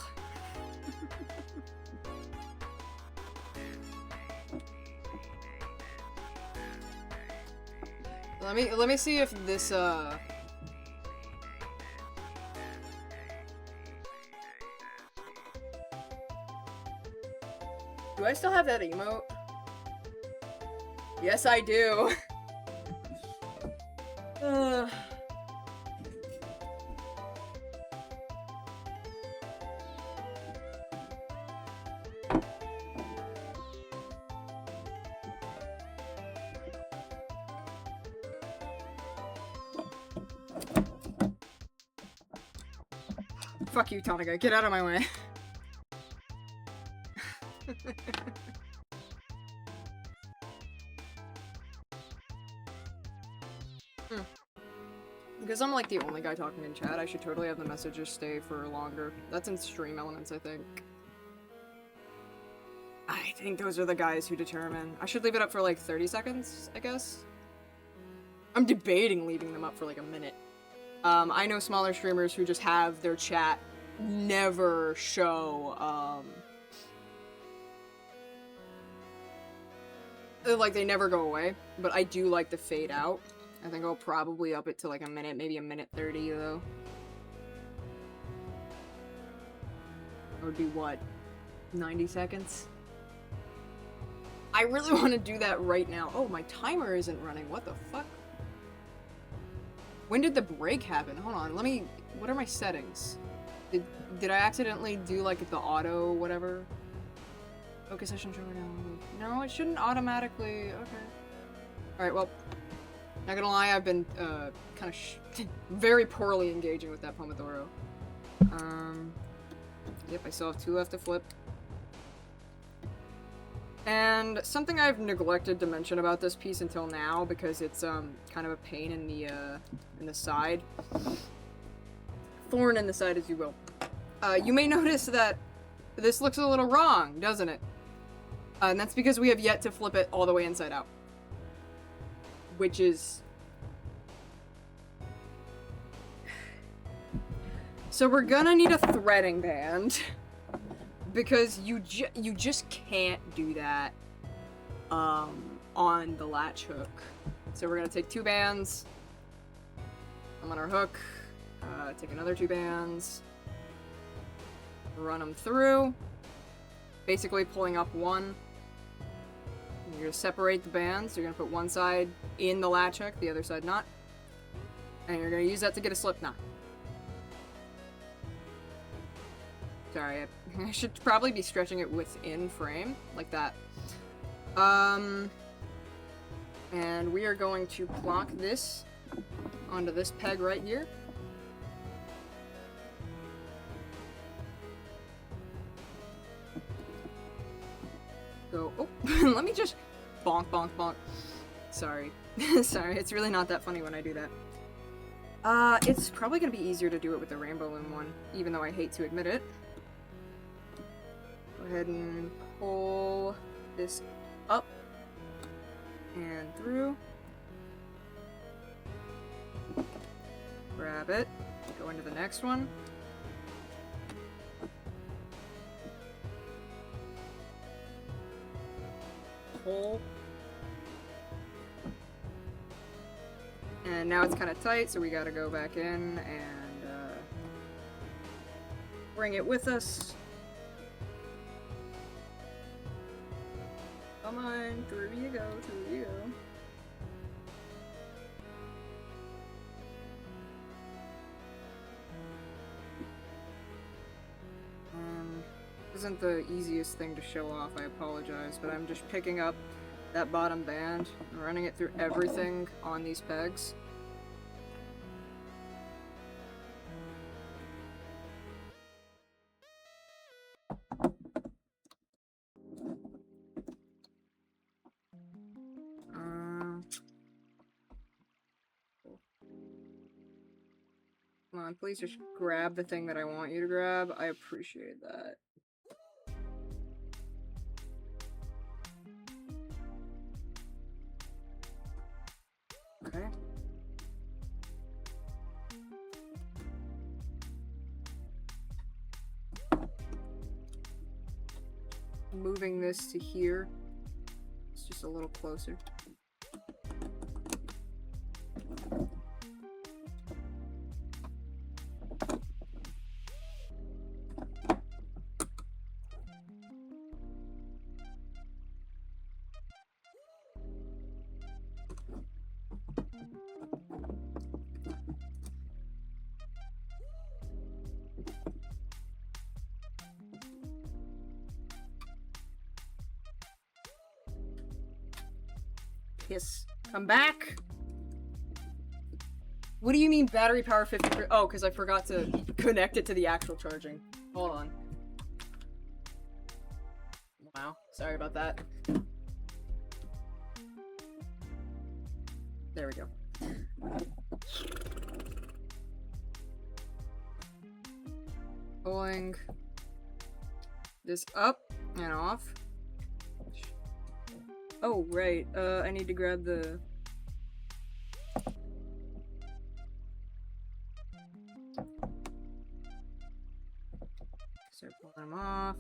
Let me see if this do I still have that emote? Yes, I do. Fuck you, Tonica. Get out of my way. Because I'm like the only guy talking in chat, I should totally have the messages stay for longer. That's in stream elements, I think. I think those are the guys who determine. I should leave it up for like 30 seconds, I guess. I'm debating leaving them up for like a minute. I know smaller streamers who just have their chat never show, like they never go away, but I do like the fade out. I think I'll probably up it to like a minute, maybe a minute 30 though. That would be what? 90 seconds? I really want to do that right now. Oh, my timer isn't running. What the fuck? When did the break happen? Hold on, let me... What are my settings? Did I accidentally do like the auto whatever? Focus session trigger now. No, it shouldn't automatically... Okay. Alright, well... Not gonna lie, I've been, kind of very poorly engaging with that Pomodoro. Yep, I still have 2 left to flip. And something I've neglected to mention about this piece until now, because it's, kind of a pain in the side. Thorn in the side, as you will. You may notice that this looks a little wrong, doesn't it? And that's because we have yet to flip it all the way inside out. Which is... So we're gonna need a threading band. Because you just can't do that on the latch hook. So we're gonna take 2 bands on our hook, take another 2 bands, run them through, basically pulling up one. You're gonna separate the bands. You're gonna put one side in the latch hook, the other side not, and you're gonna use that to get a slip knot. Sorry, I should probably be stretching it within frame, like that. And we are going to clock this onto this peg right here. Go, oh, let me just bonk, bonk, bonk. Sorry. Sorry, it's really not that funny when I do that. It's probably gonna be easier to do it with the rainbow loom one, even though I hate to admit it. Go ahead and pull this up and through. Grab it, go into the next one. Pull. And now it's kind of tight, so we gotta go back in and bring it with us. Come on, through you go, through you go. Isn't the easiest thing to show off, I apologize, but I'm just picking up that bottom band and running it through everything on these pegs. Come on, please just grab the thing that I want you to grab. I appreciate that. Okay. Moving this to here. It's just a little closer. Yes. Come back. What do you mean battery power 50%? Oh, because I forgot to connect it to the actual charging. Hold on. Wow, sorry about that. There we go. Pulling this up and off. Oh, right. I need to grab the... Start pulling them off.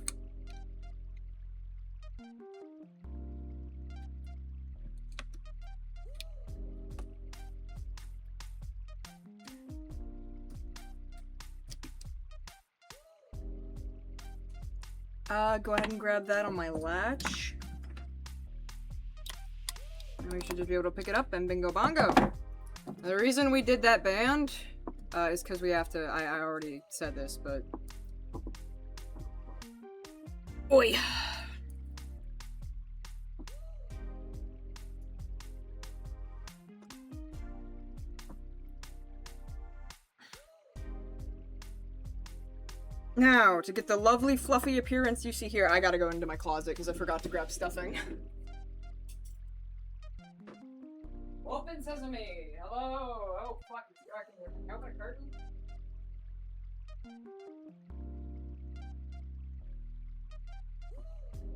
Go ahead and grab that on my latch. And we should just be able to pick it up and bingo bongo. The reason we did that band, is because we have to, I already said this, but... Oi! Now, to get the lovely fluffy appearance you see here, I gotta go into my closet because I forgot to grab stuffing. Open sesame! Hello! Oh fuck, it's dark in here. Can I open a curtain?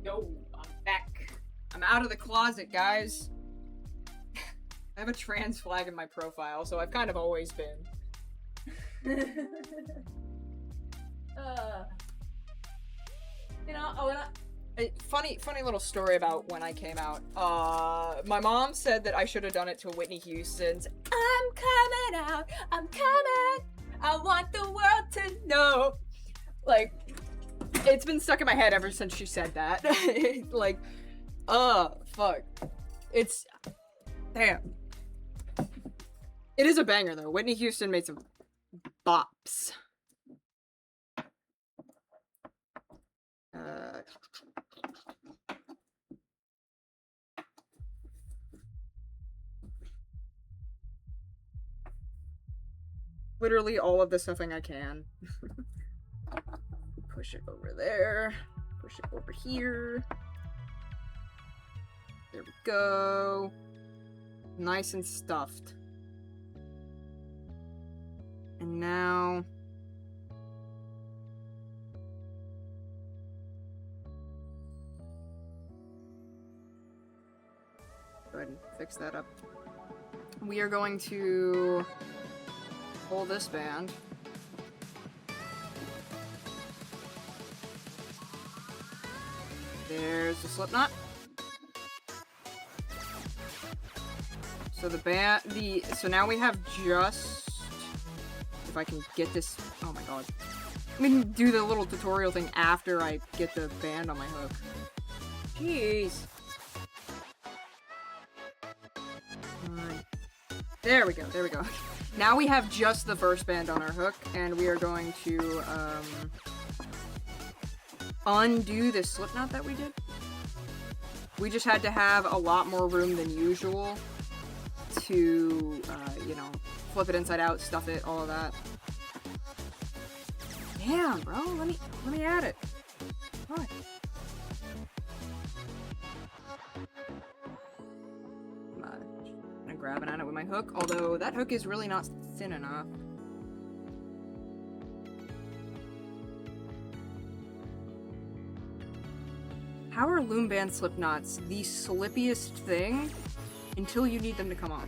Yo, I'm back. I'm out of the closet, guys. I have a trans flag in my profile, so I've kind of always been. You know, funny little story about when I came out. My mom said that I should have done it to Whitney Houston's "I'm coming out, I'm coming, I want the world to know." Like, it's been stuck in my head ever since she said that. Like, fuck. It's, damn. It is a banger though. Whitney Houston made some bops. Literally all of the stuffing I can. Push it over there. Push it over here. There we go. Nice and stuffed. And now... Go ahead and fix that up. We are going to pull this band. There's the slip knot. So so now we have just, if I can get this, oh my god. I mean, do the little tutorial thing after I get the band on my hook. Jeez. There we go, there we go. Now we have just the first band on our hook, and we are going to, undo the slip knot that we did. We just had to have a lot more room than usual to, you know, flip it inside out, stuff it, all of that. Damn, bro, let me add it. What? I'm gonna grab it on it with my hook, although that hook is really not thin enough. How are loom band slip knots the slippiest thing until you need them to come off?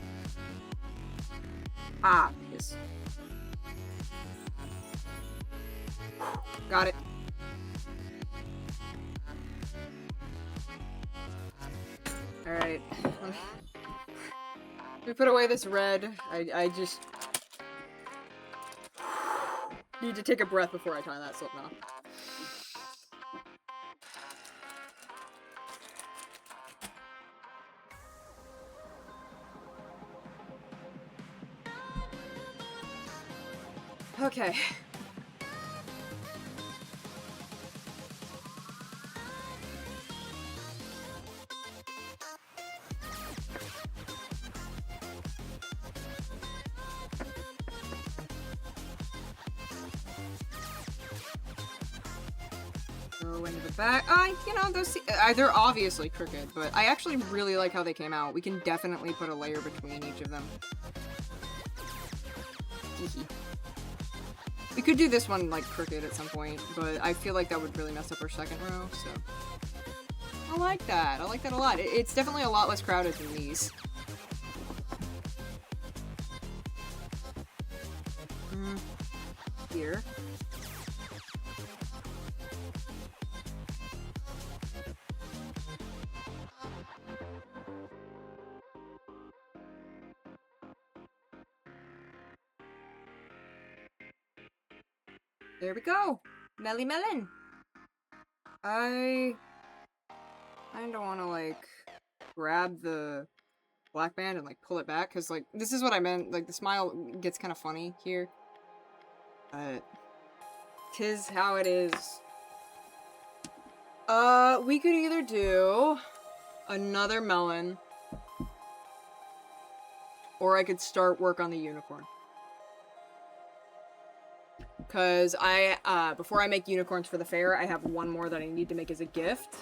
Ah, piss. Got it. Alright. We put away this red. I just need to take a breath before I tie that slip knot. Okay. Go into the back. You know, those they're obviously crooked, but I actually really like how they came out. We can definitely put a layer between each of them. We could do this one like crooked at some point, but I feel like that would really mess up our second row, so. I like that. I like that a lot. It's definitely a lot less crowded than these. Here. There we go. Melly melon. I don't want to like grab the black band and like pull it back because like this is what I meant. Like the smile gets kind of funny here. But 'tis how it is. We could either do another melon or I could start work on the unicorn. Because before I make unicorns for the fair, I have one more that I need to make as a gift.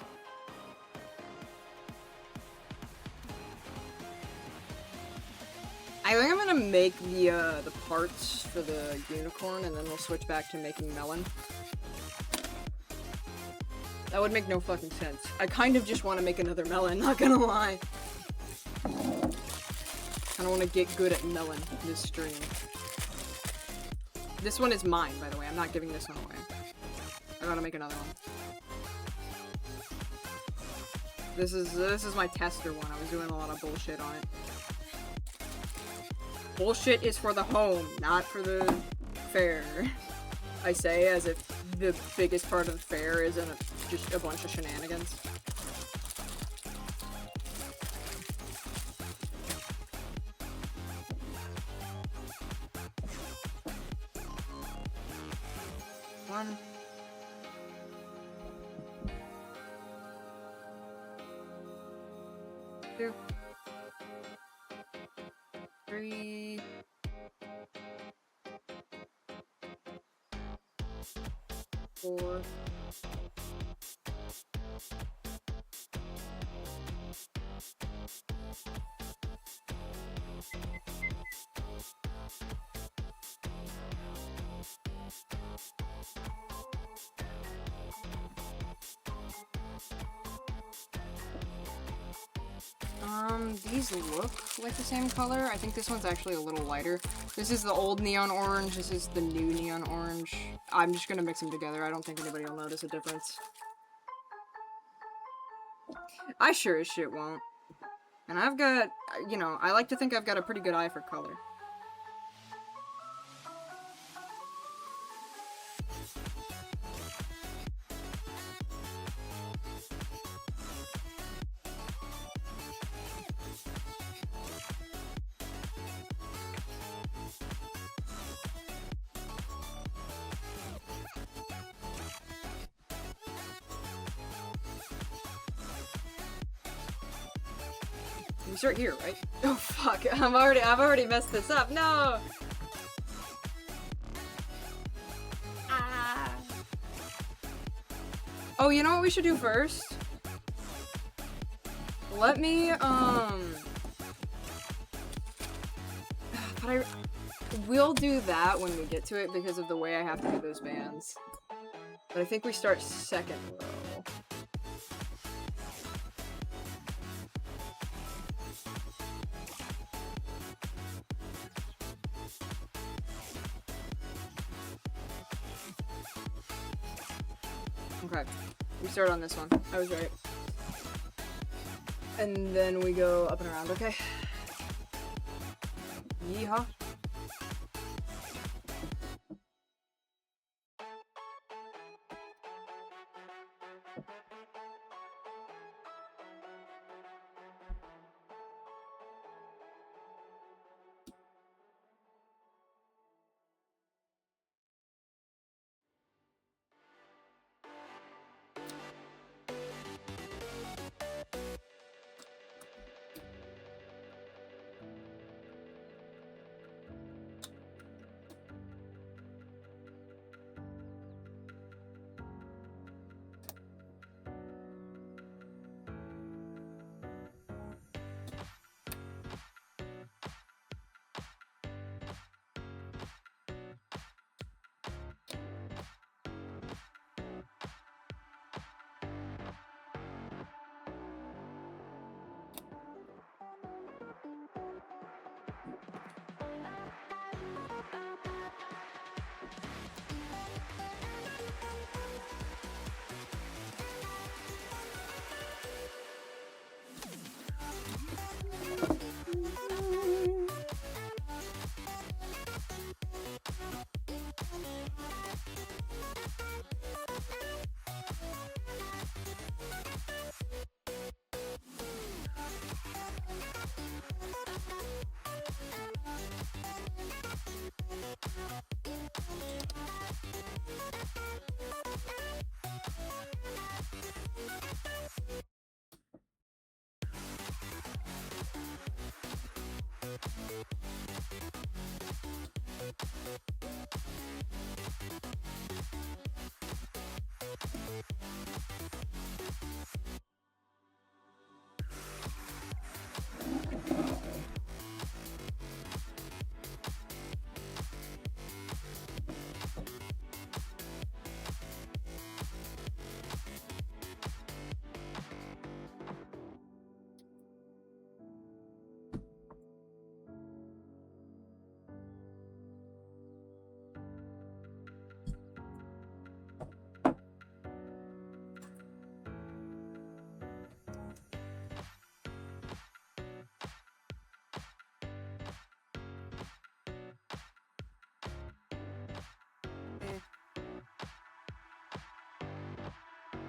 I think I'm gonna make the parts for the unicorn, and then we'll switch back to making melon. That would make no fucking sense. I kind of just want to make another melon, not gonna lie. I don't want to get good at melon this stream. This one is mine, by the way. I'm not giving this one away. I gotta make another one. This is my tester one. I was doing a lot of bullshit on it. Bullshit is for the home, not for the fair. I say as if the biggest part of the fair isn't just a bunch of shenanigans. One. Two. Three. Four. These look like the same color. I think this one's actually a little lighter. This is the old neon orange. This is the new neon orange. I'm just gonna mix them together. I don't think anybody will notice a difference. I sure as shit won't. And I've got, you know, I like to think I've got a pretty good eye for color. We start here, right? Oh fuck! I've already messed this up. No. Ah. Oh, you know what we should do first? Let me but we'll do that when we get to it because of the way I have to do those bands. But I think we start second row. Okay, we start on this one. I was right. And then we go up and around, okay? Yeehaw.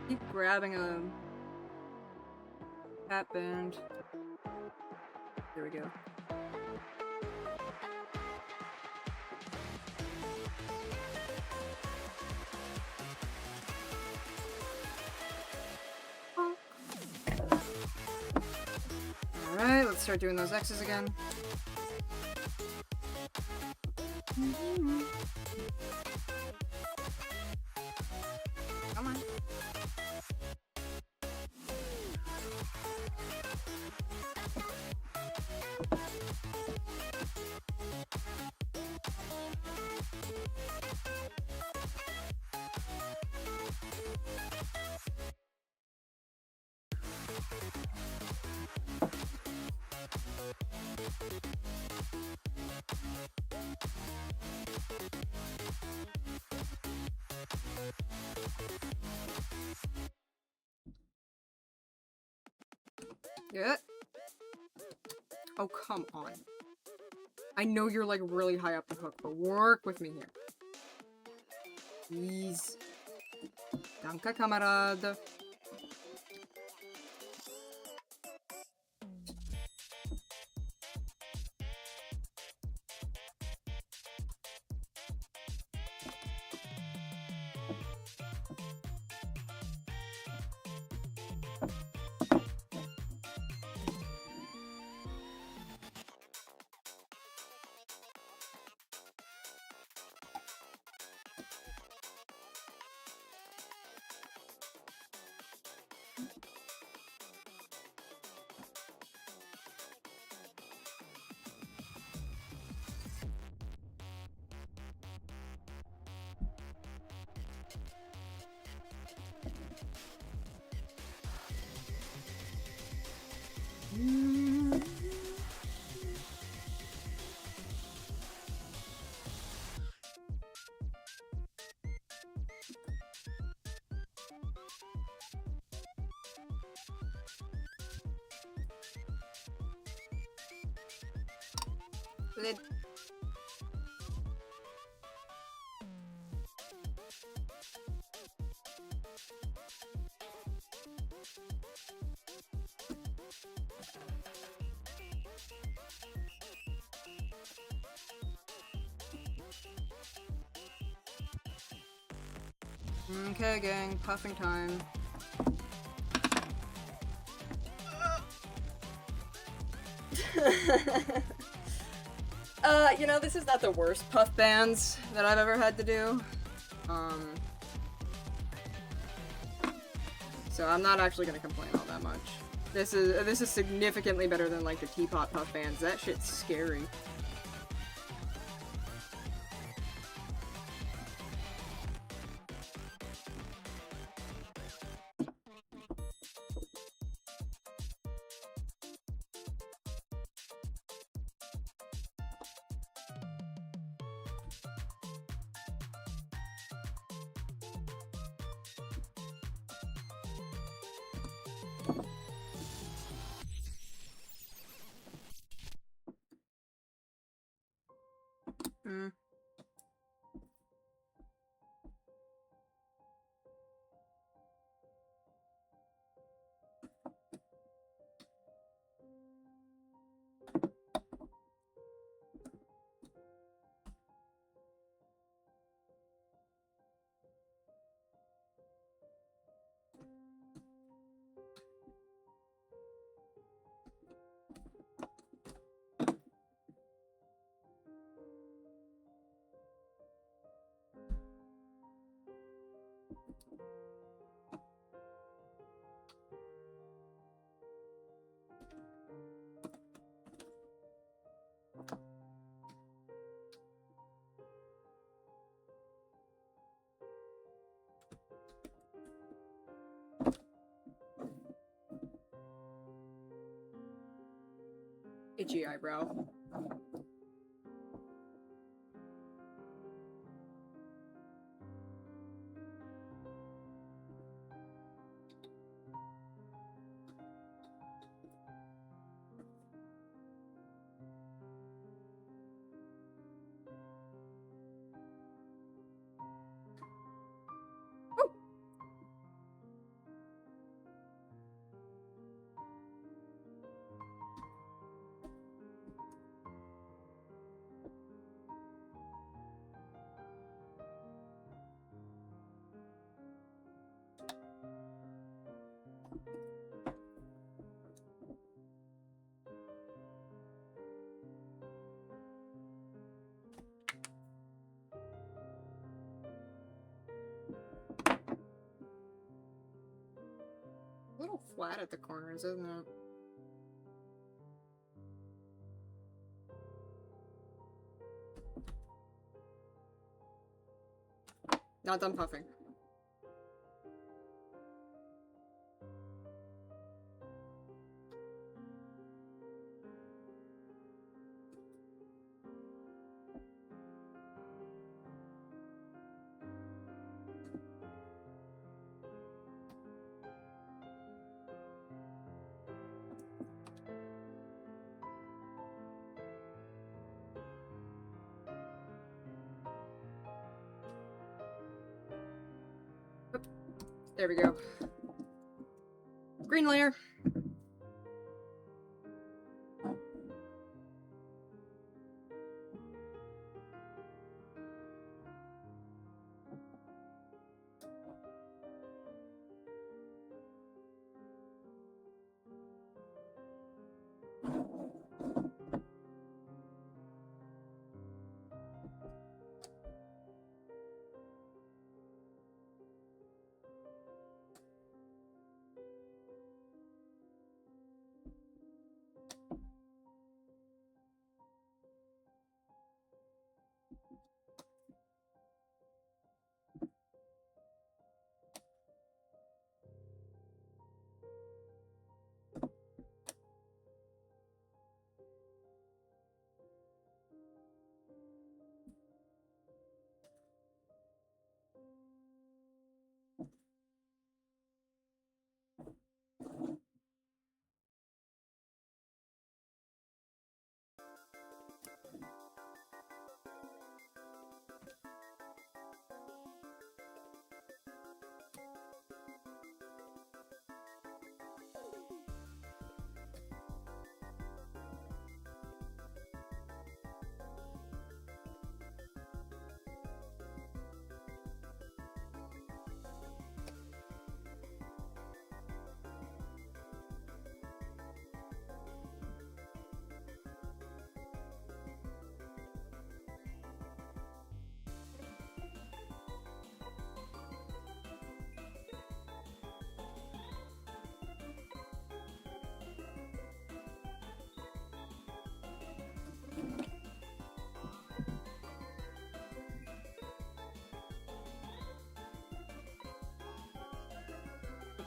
Keep grabbing a hat band. There we go. Alright, let's start doing those X's again. Come on. Yeah. Oh, come on. I know you're like really high up the hook, but work with me here. Please. Danke, Kamerad. Lid. Okay, gang, puffing time. You know, this is not the worst puff bands that I've ever had to do. So I'm not actually gonna complain all that much. This is significantly better than like the teapot puff bands. That shit's scary. Hmm. Itchy eyebrow. A little flat at the corners, isn't it? Not done puffing. There we go. Green layer.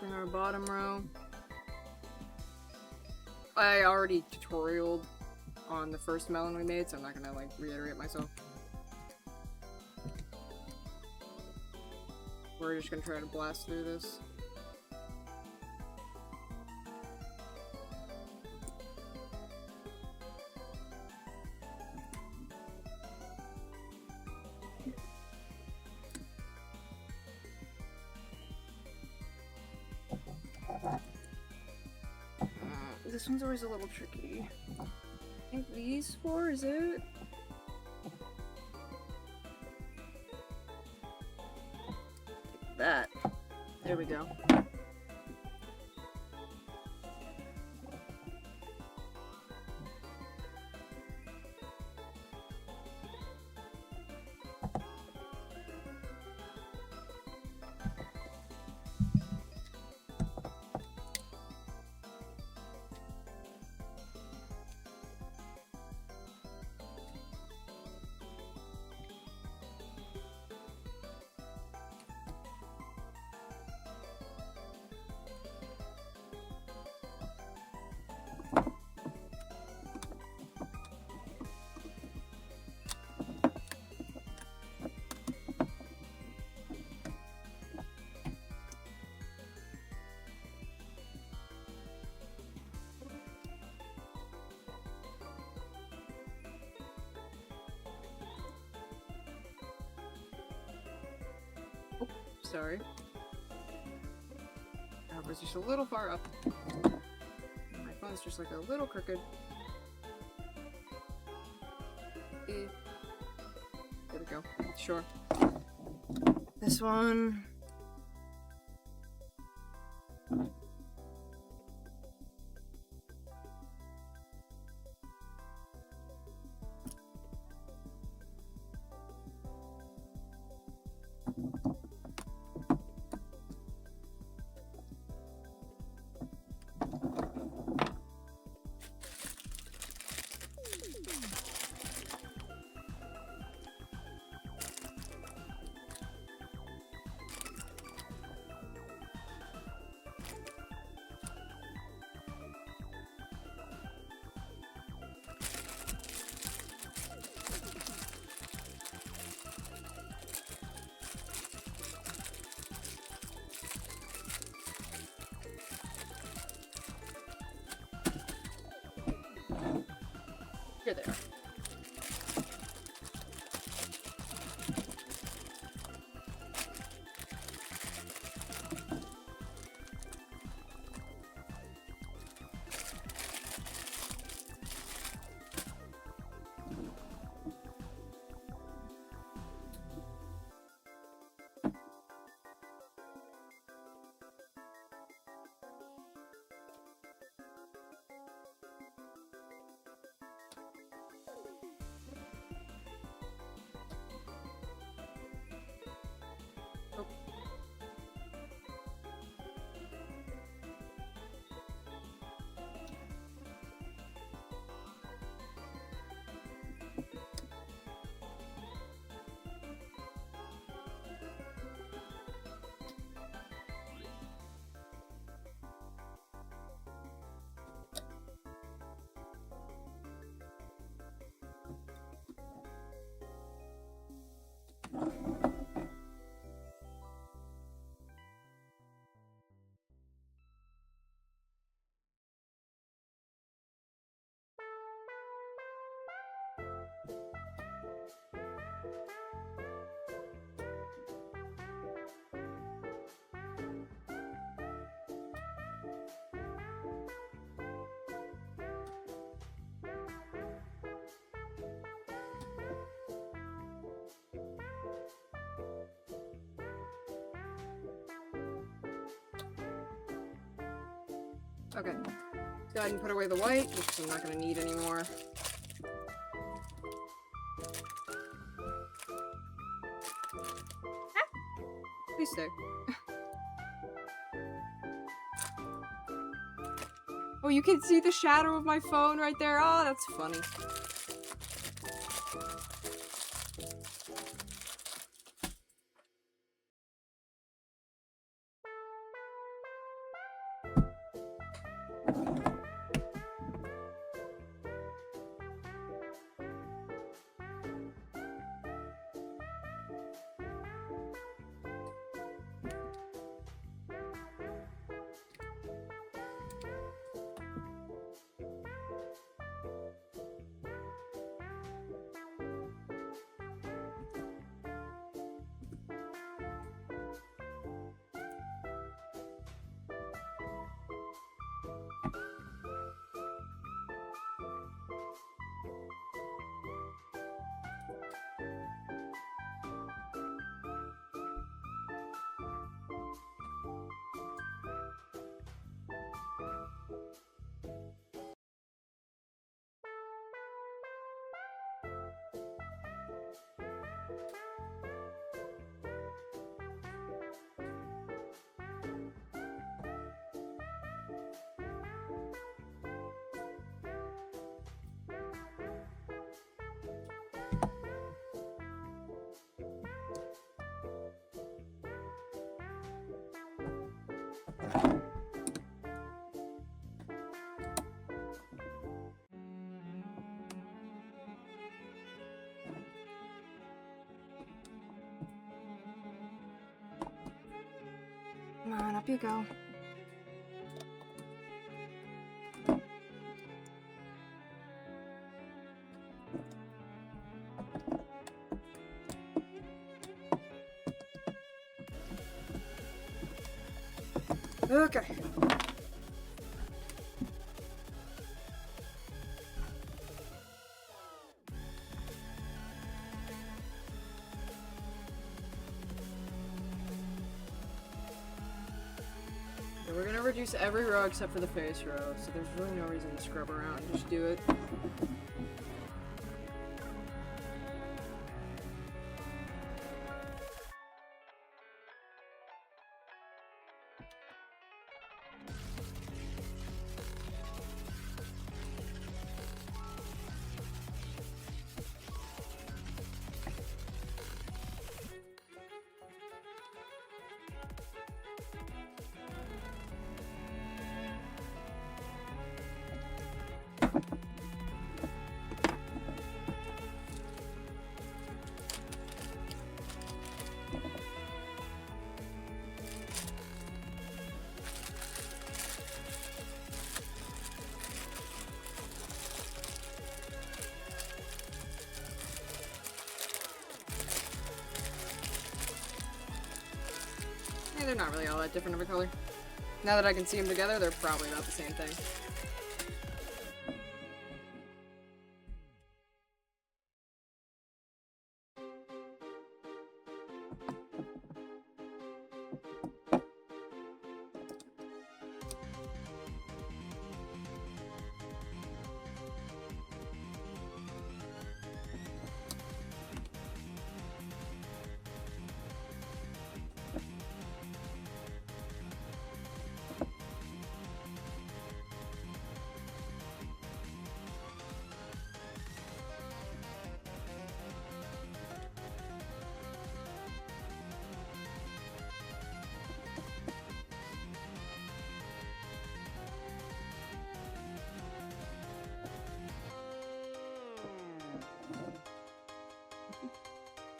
In our bottom row. I already tutorialed on the first melon we made, so I'm not gonna like reiterate myself. We're just gonna try to blast through this. this one's always a little tricky. I think these 4 is it? That. There we go. Sorry. I was just a little far up. My phone's just like a little crooked. There we go. Sure. This one. You're there. Okay. Go ahead and put away the white, which I'm not going to need anymore. Please stay. Oh, you can see the shadow of my phone right there. Oh, that's funny. Come on, up you go. Okay. We're gonna reduce every row except for the face row, so there's really no reason to scrub around. Just do it. Yeah, they're not really all that different of a color. Now that I can see them together, they're probably about the same thing.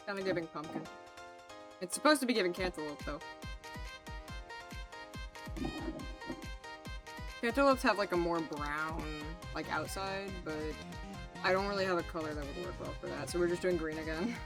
Kind of giving pumpkin. It's supposed to be giving cantaloupe, though. Cantaloupes have like a more brown, like, outside, but I don't really have a color that would work well for that, so we're just doing green again.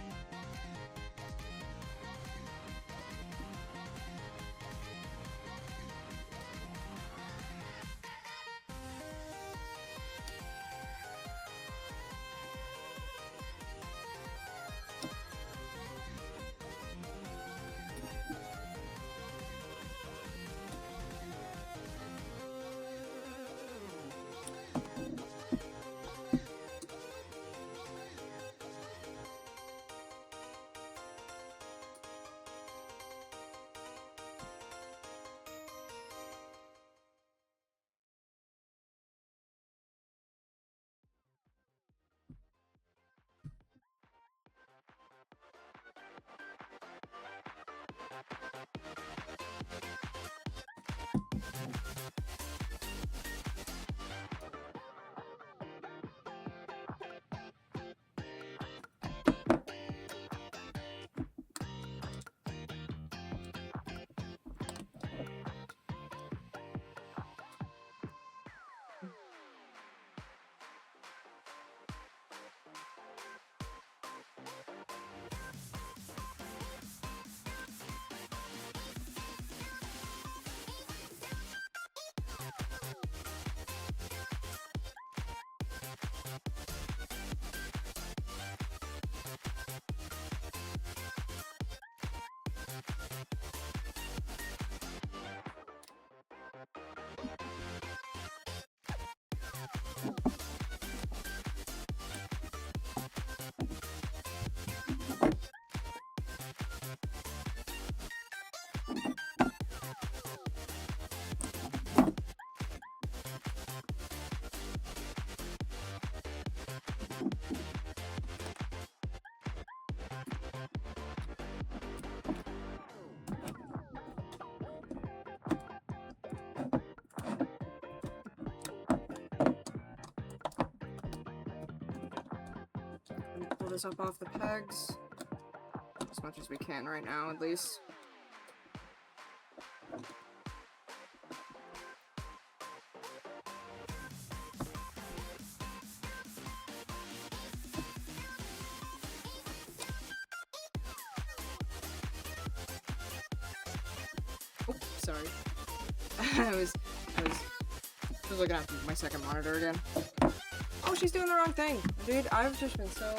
this up off the pegs. As much as we can right now, at least. Oh, sorry. I was looking at my second monitor again. Oh, she's doing the wrong thing. Dude, I've just been so...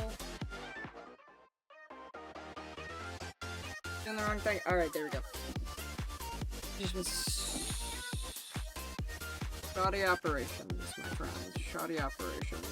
doing the wrong thing. Alright, there we go. Just been... shoddy operations, my friends. Shoddy operations.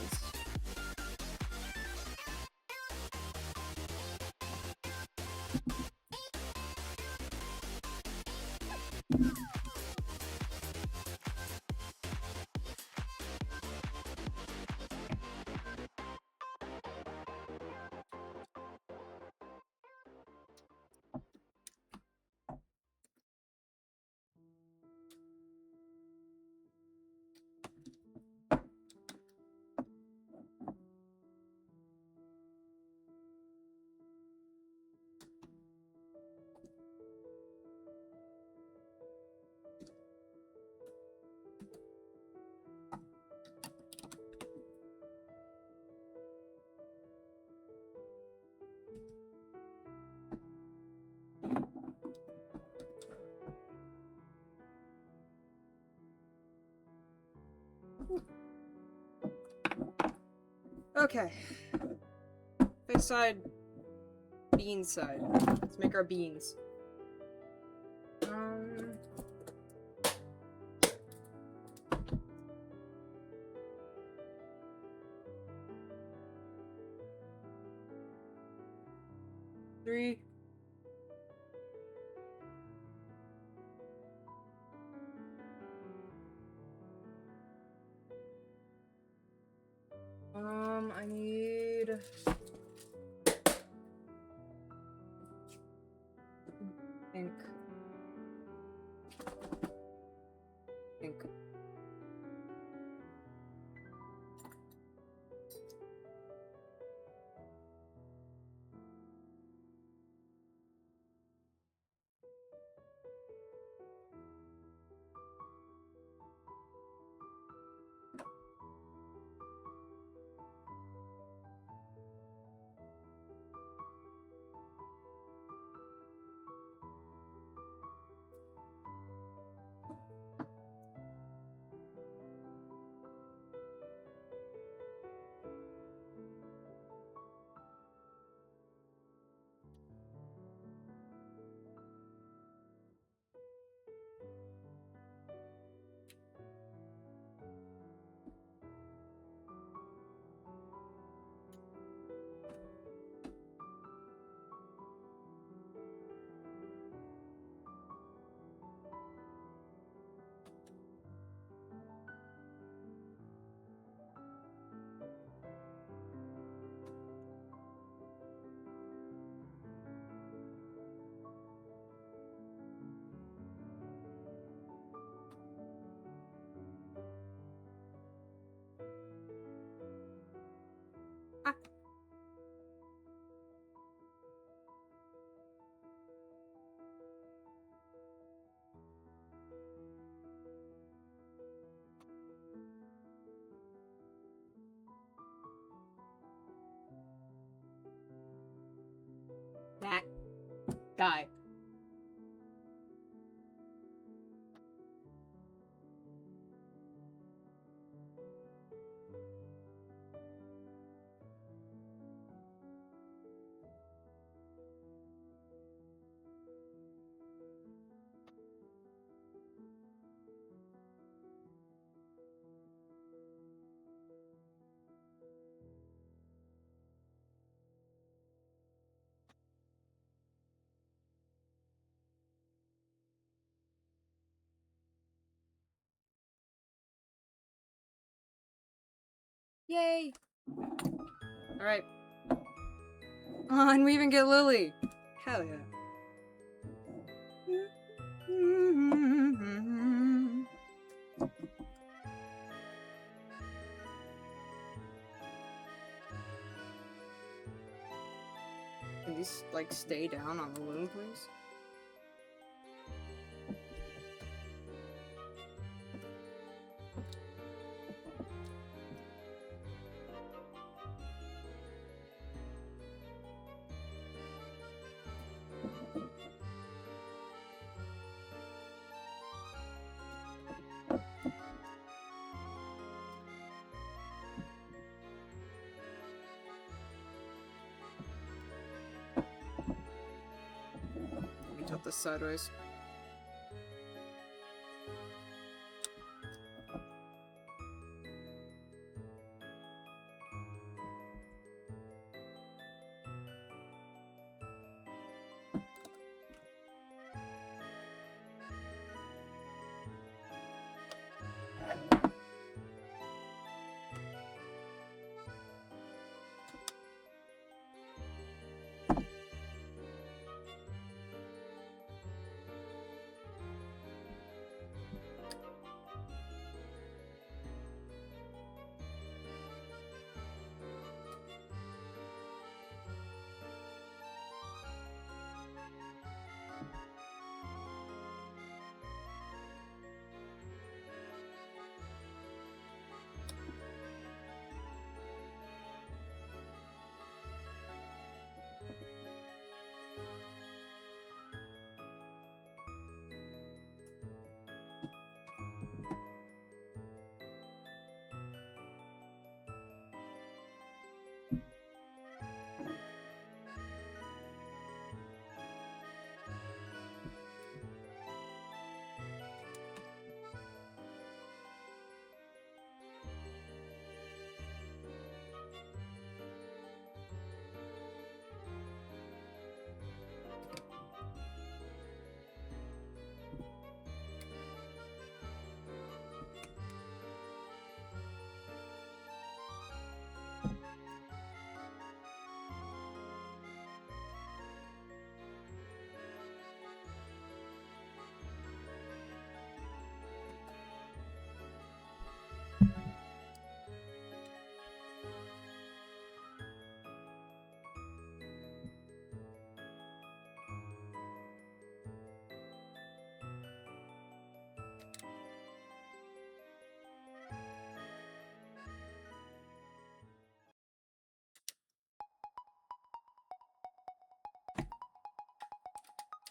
Okay. Face side, bean side. Let's make our beans. Three. I need... ink. Ink. That guy. Yay! Alright. Oh, and we even get Lily! Hell yeah. these, like, stay down on the loom, please? Let me tilt this sideways.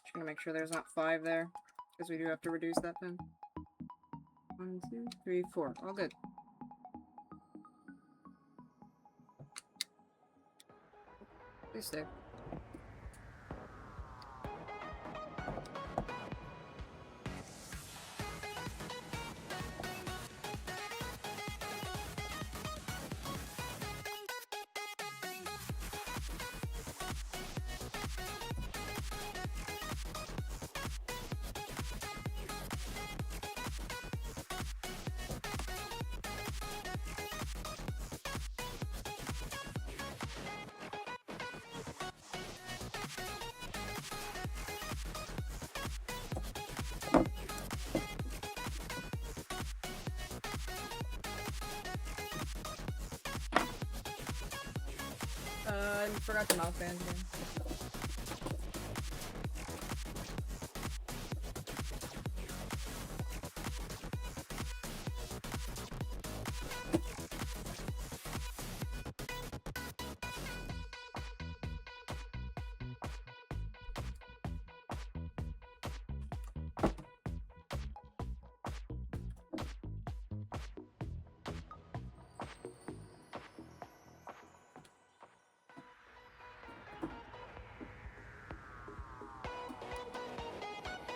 Just gonna make sure there's not 5 there, because we do have to reduce that then. 1, 2, 3, 4. All good. Please stay. I forgot the mouth band again.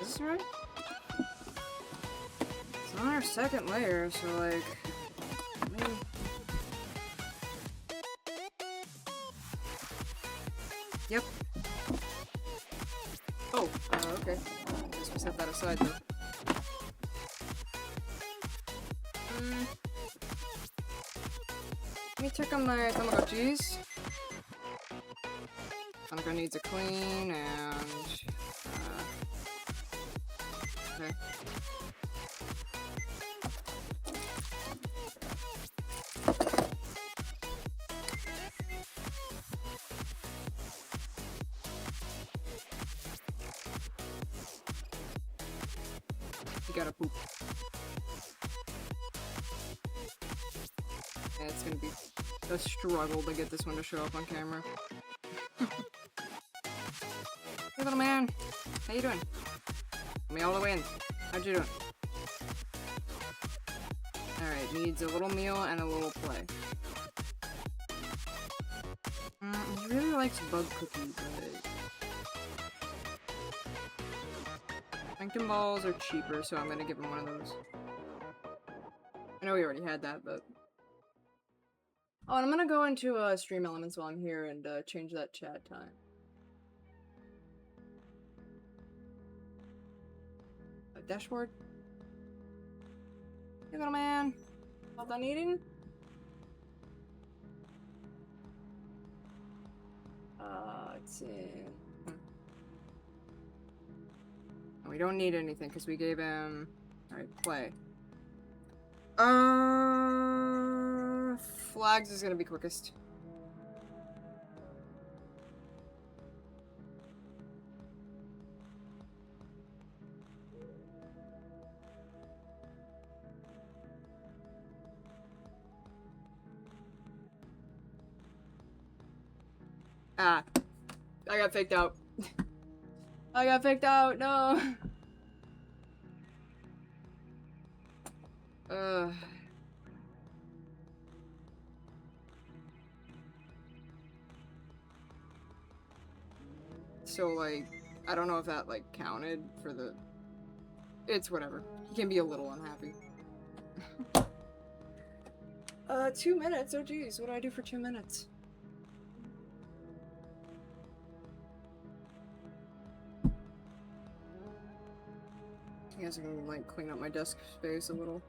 Is this right? It's on our second layer, so like... maybe... Yep. Oh, okay. I guess we set that aside though. Let me check on my Tamagotchis. Tamagotchi needs a clean and... okay. You gotta poop. Yeah, it's gonna be a struggle to get this one to show up on camera. Hey, little man. How you doing? Let me all the way in. How'd you doing? Alright, needs a little meal and a little play. He really likes bug cookie, but... Plankton balls are cheaper, so I'm gonna give him one of those. I know we already had that, but... Oh, and I'm gonna go into Stream Elements while I'm here and change that chat time. Dashboard? Hey, little man. All done eating? It's in... We don't need anything because we gave him... Alright, play. Flags is gonna be quickest. Ah. I got faked out. I got faked out, no! So, like, I don't know if that, like, counted for the... It's whatever. He can be a little unhappy. 2 minutes? Oh geez, what do I do for 2 minutes? I guess I'm gonna, like, clean up my desk space a little.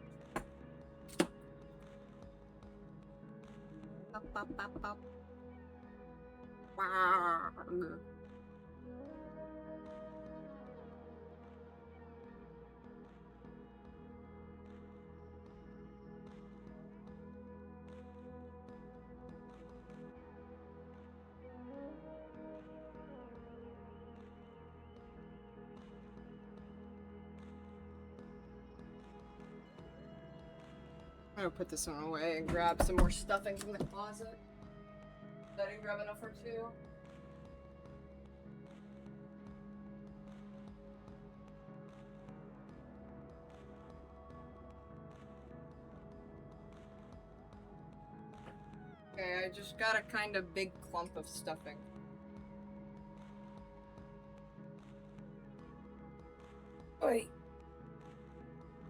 Bop, bop, bop, bop. Wow. I'm gonna put this one away and grab some more stuffing from the closet. I didn't grab enough for 2. Okay, I just got a kind of big clump of stuffing. Wait.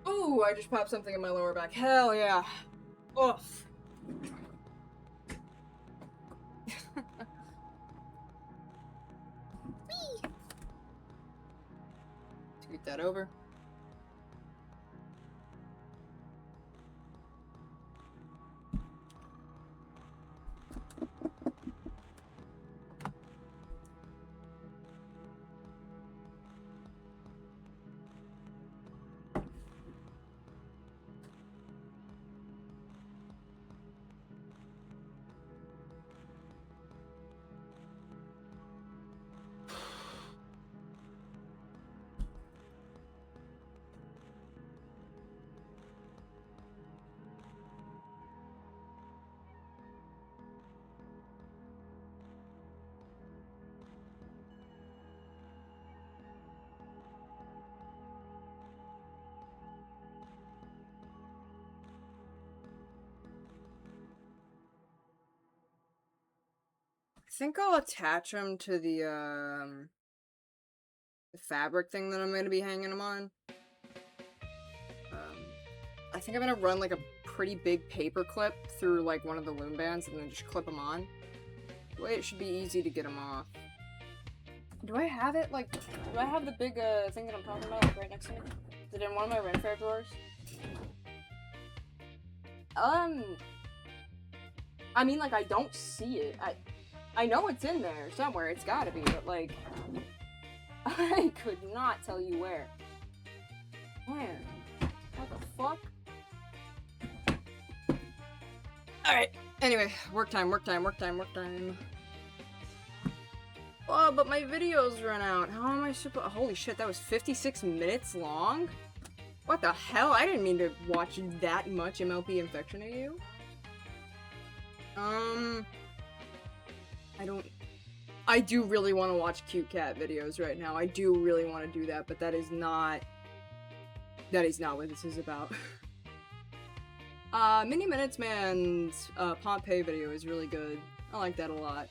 Ooh, I just popped something in my lower back. Hell yeah. Oof. Scoot that over. I think I'll attach them to the fabric thing that I'm going to be hanging them on. I think I'm going to run, like, a pretty big paper clip through, like, one of the loom bands and then just clip them on. The way it should be easy to get them off. Do I have it, like, do I have the big, thing that I'm talking about, like, right next to me? Is it in one of my Ren Fair drawers? I mean, like, I don't see it. I know it's in there somewhere, it's gotta be, but, like, I could not tell you where. Man, what the fuck? Alright, anyway, work time, work time, work time, work time. Oh, but my videos run out. How am I supposed— holy shit, that was 56 minutes long? What the hell? I didn't mean to watch that much MLP Infection AU. I do really want to watch cute cat videos right now. I do really want to do that, but that is not what this is about. Mini Minutes Man's Pompeii video is really good. I like that a lot.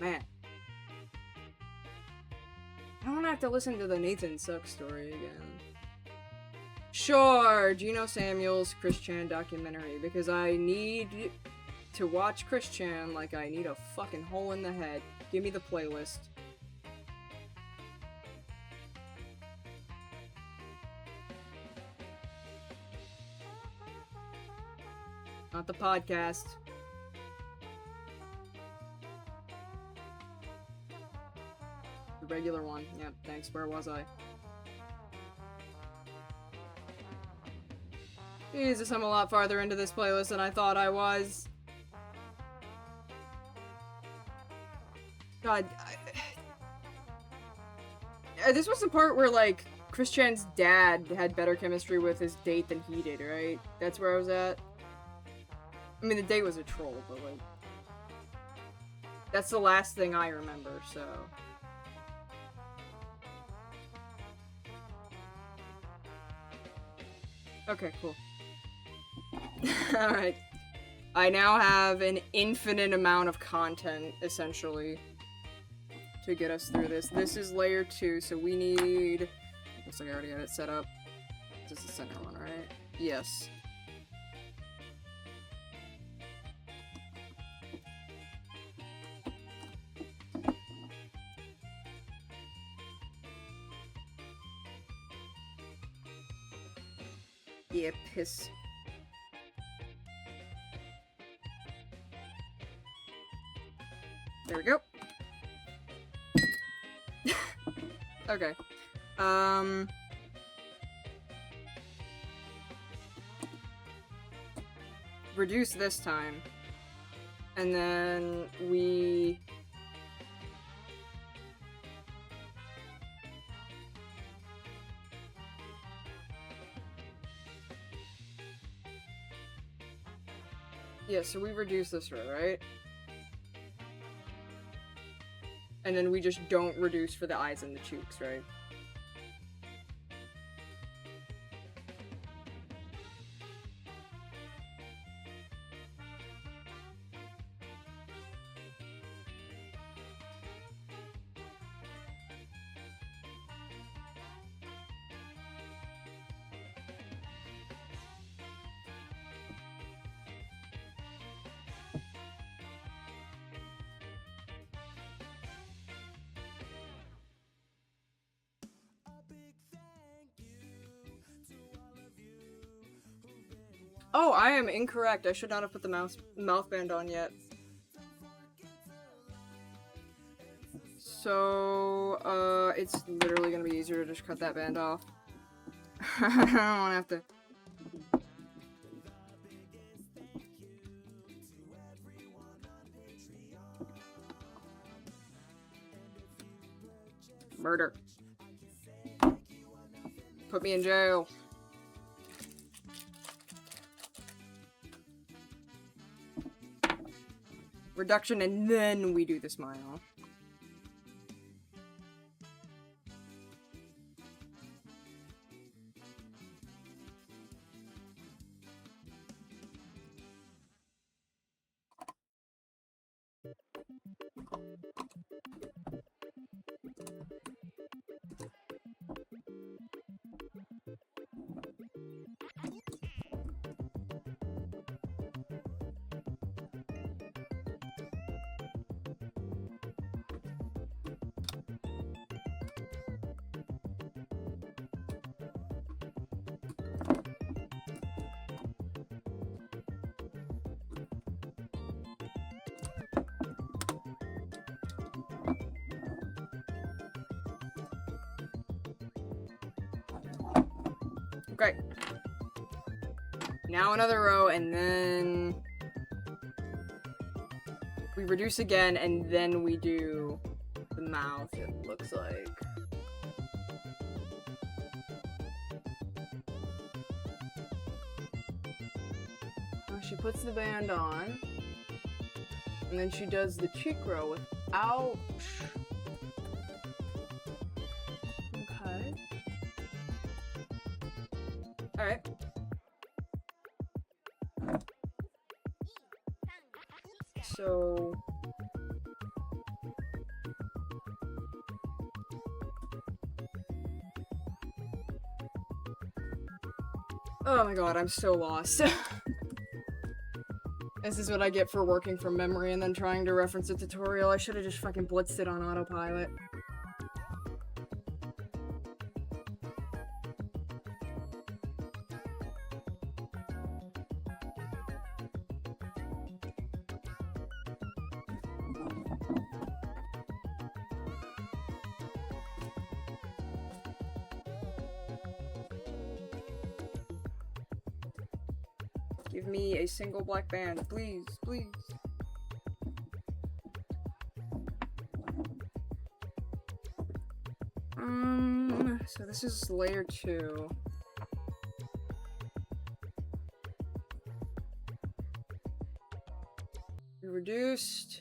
Man. I don't want to have to listen to the Nathan Sucks story again. Sure, Gino Samuel's Chris Chan documentary, because I need to watch Chris Chan like I need a fucking hole in the head. Give me the playlist. Not the podcast. The regular one. Yep, thanks. Where was I? Jesus, I'm a lot farther into this playlist than I thought I was. God, this was the part where, like, Chris Chan's dad had better chemistry with his date than he did, right? That's where I was at. I mean, the date was a troll, but, like, that's the last thing I remember, so... Okay, cool. Alright. I now have an infinite amount of content, essentially, to get us through this. This is layer 2, so we need... Looks like I already got it set up. This is the center one, right? Yes. Yeah, piss. There we go. Okay. Reduce this time. And then we... Yeah, so we reduce this row, right? And then we just don't reduce for the eyes and the cheeks, right? Oh, I am incorrect. I should not have put the mouth band on yet. So, it's literally gonna be easier to just cut that band off. I don't wanna have to... Murder. Put me in jail. Reduction, and then we do the smile. Great. Now another row, and then we reduce again, and then we do the mouth, it looks like. She puts the band on, and then she does the cheek row without... Okay. Alright. So... Oh my god, I'm so lost. This is what I get for working from memory and then trying to reference a tutorial. I should have just fucking blitzed it on autopilot. Give me a single black band, please, please. So this is layer 2. We reduced.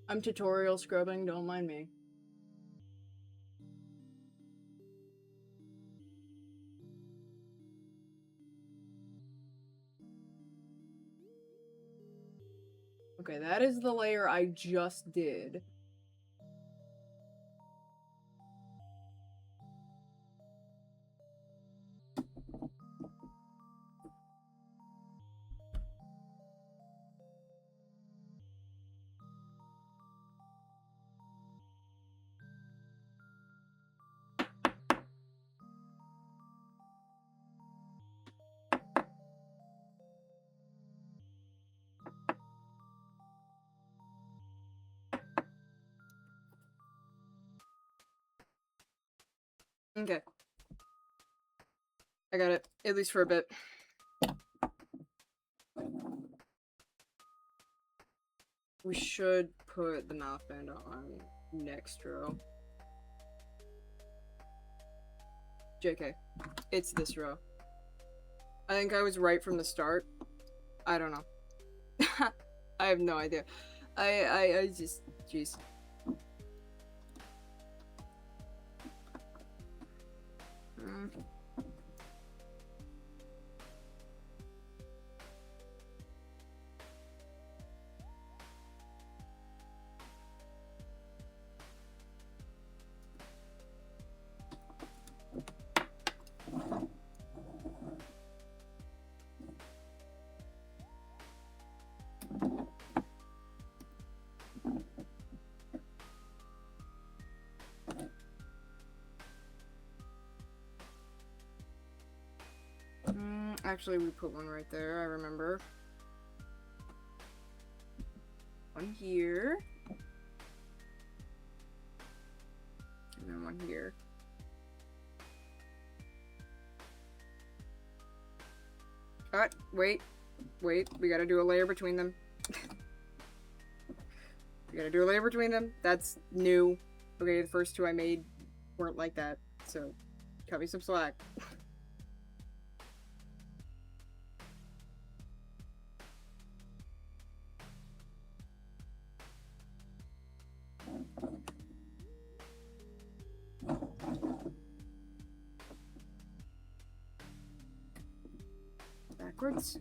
I'm tutorial scrubbing, don't mind me. Okay, that is the layer I just did. Okay. I got it, at least for a bit. We should put the mouth band on next row. JK. It's this row. I think I was right from the start. I don't know. I have no idea. I just... Jeez. Actually, we put one right there, I remember. One here. And then one here. Wait, we gotta do a layer between them. We gotta do a layer between them. That's new. Okay, the first two I made weren't like that, so cut me some slack. Backwards.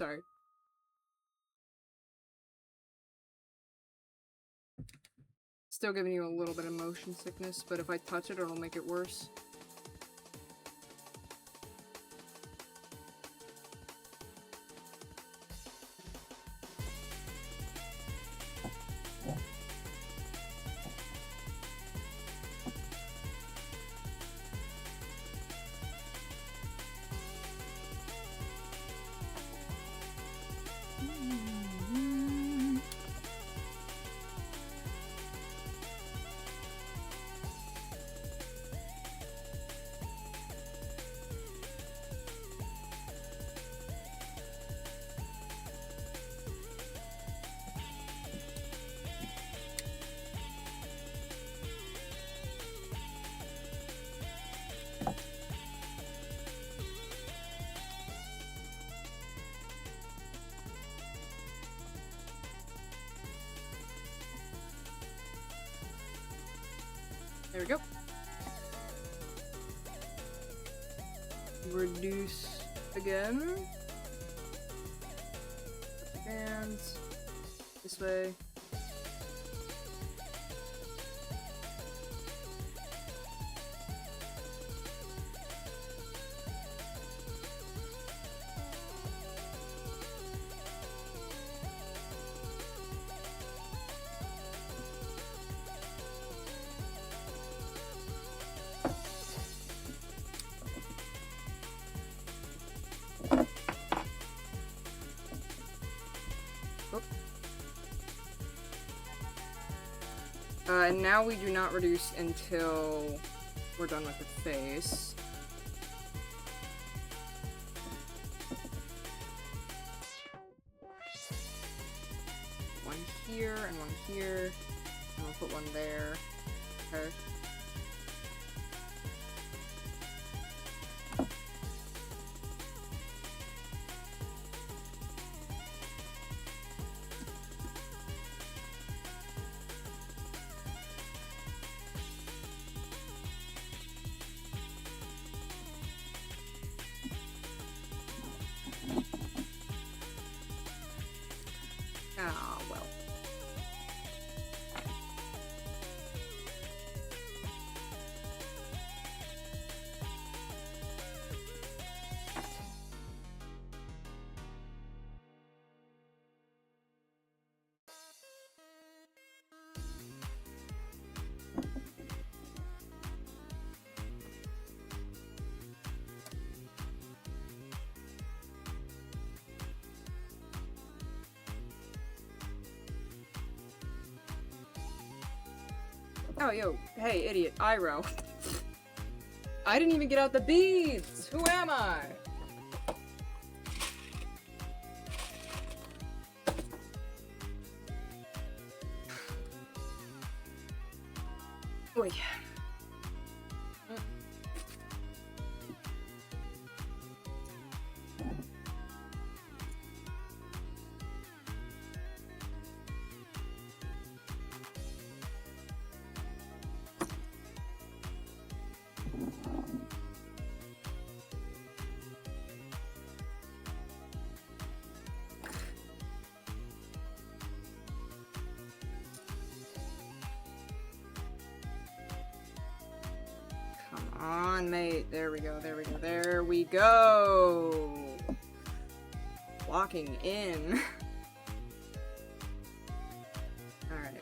Sorry. Still giving you a little bit of motion sickness, but if I touch it, it'll make it worse. There we go. Reduce again. And this way. And now we do not reduce until we're done with the face. One here and one here. And we'll put one there. Okay. Ah, well. Oh, yo, hey, idiot, Iroh. I didn't even get out the beads! Who am I? Oy. Come on, mate. There we go, there we go, there we go! Walking in. Alright.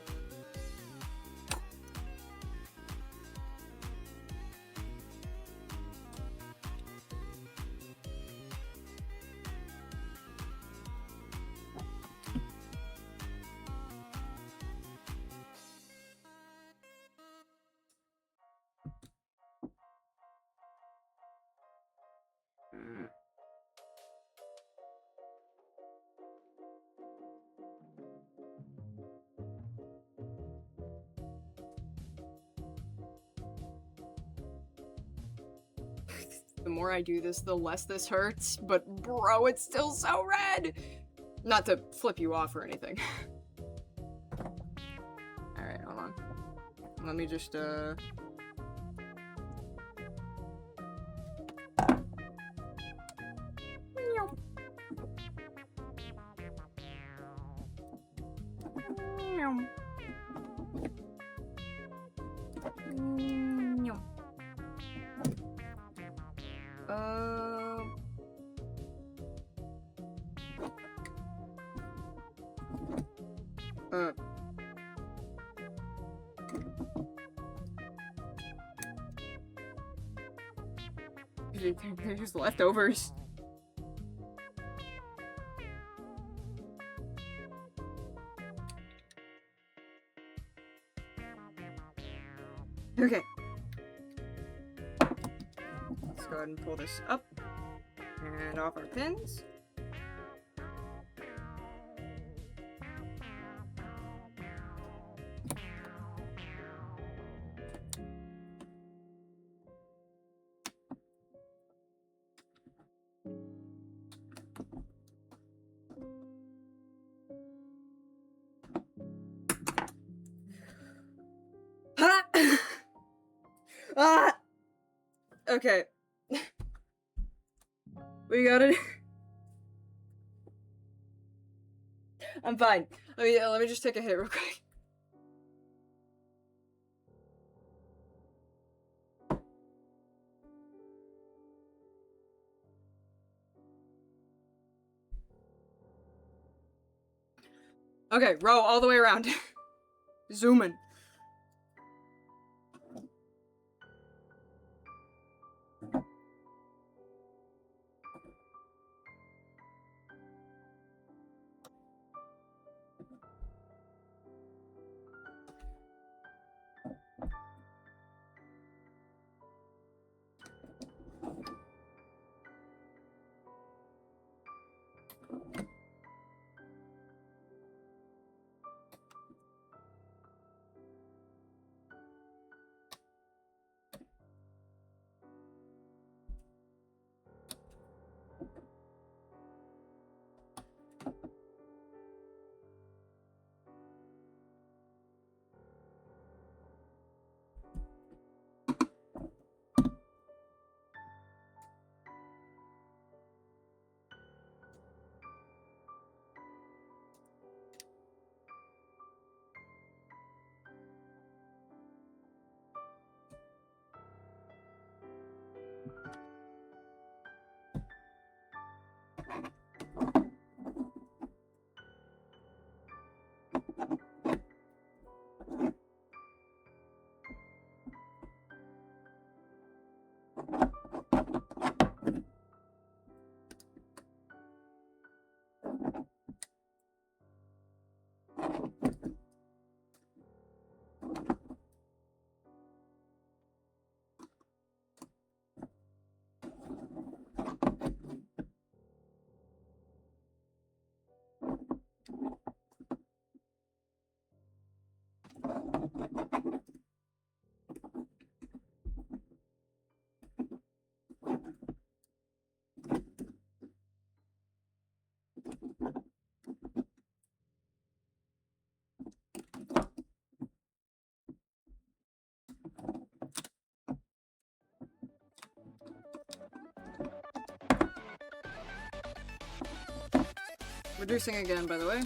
The more I do this, the less this hurts, but bro, it's still so red! Not to flip you off or anything. Alright, hold on. Let me just, No. They're just leftovers. Okay. Let's go ahead and pull this up and off our pins. Ah! Okay. We got it. I'm fine. Let me just take a hit real quick. Okay, row all the way around. Zoom in. Reducing again, by the way.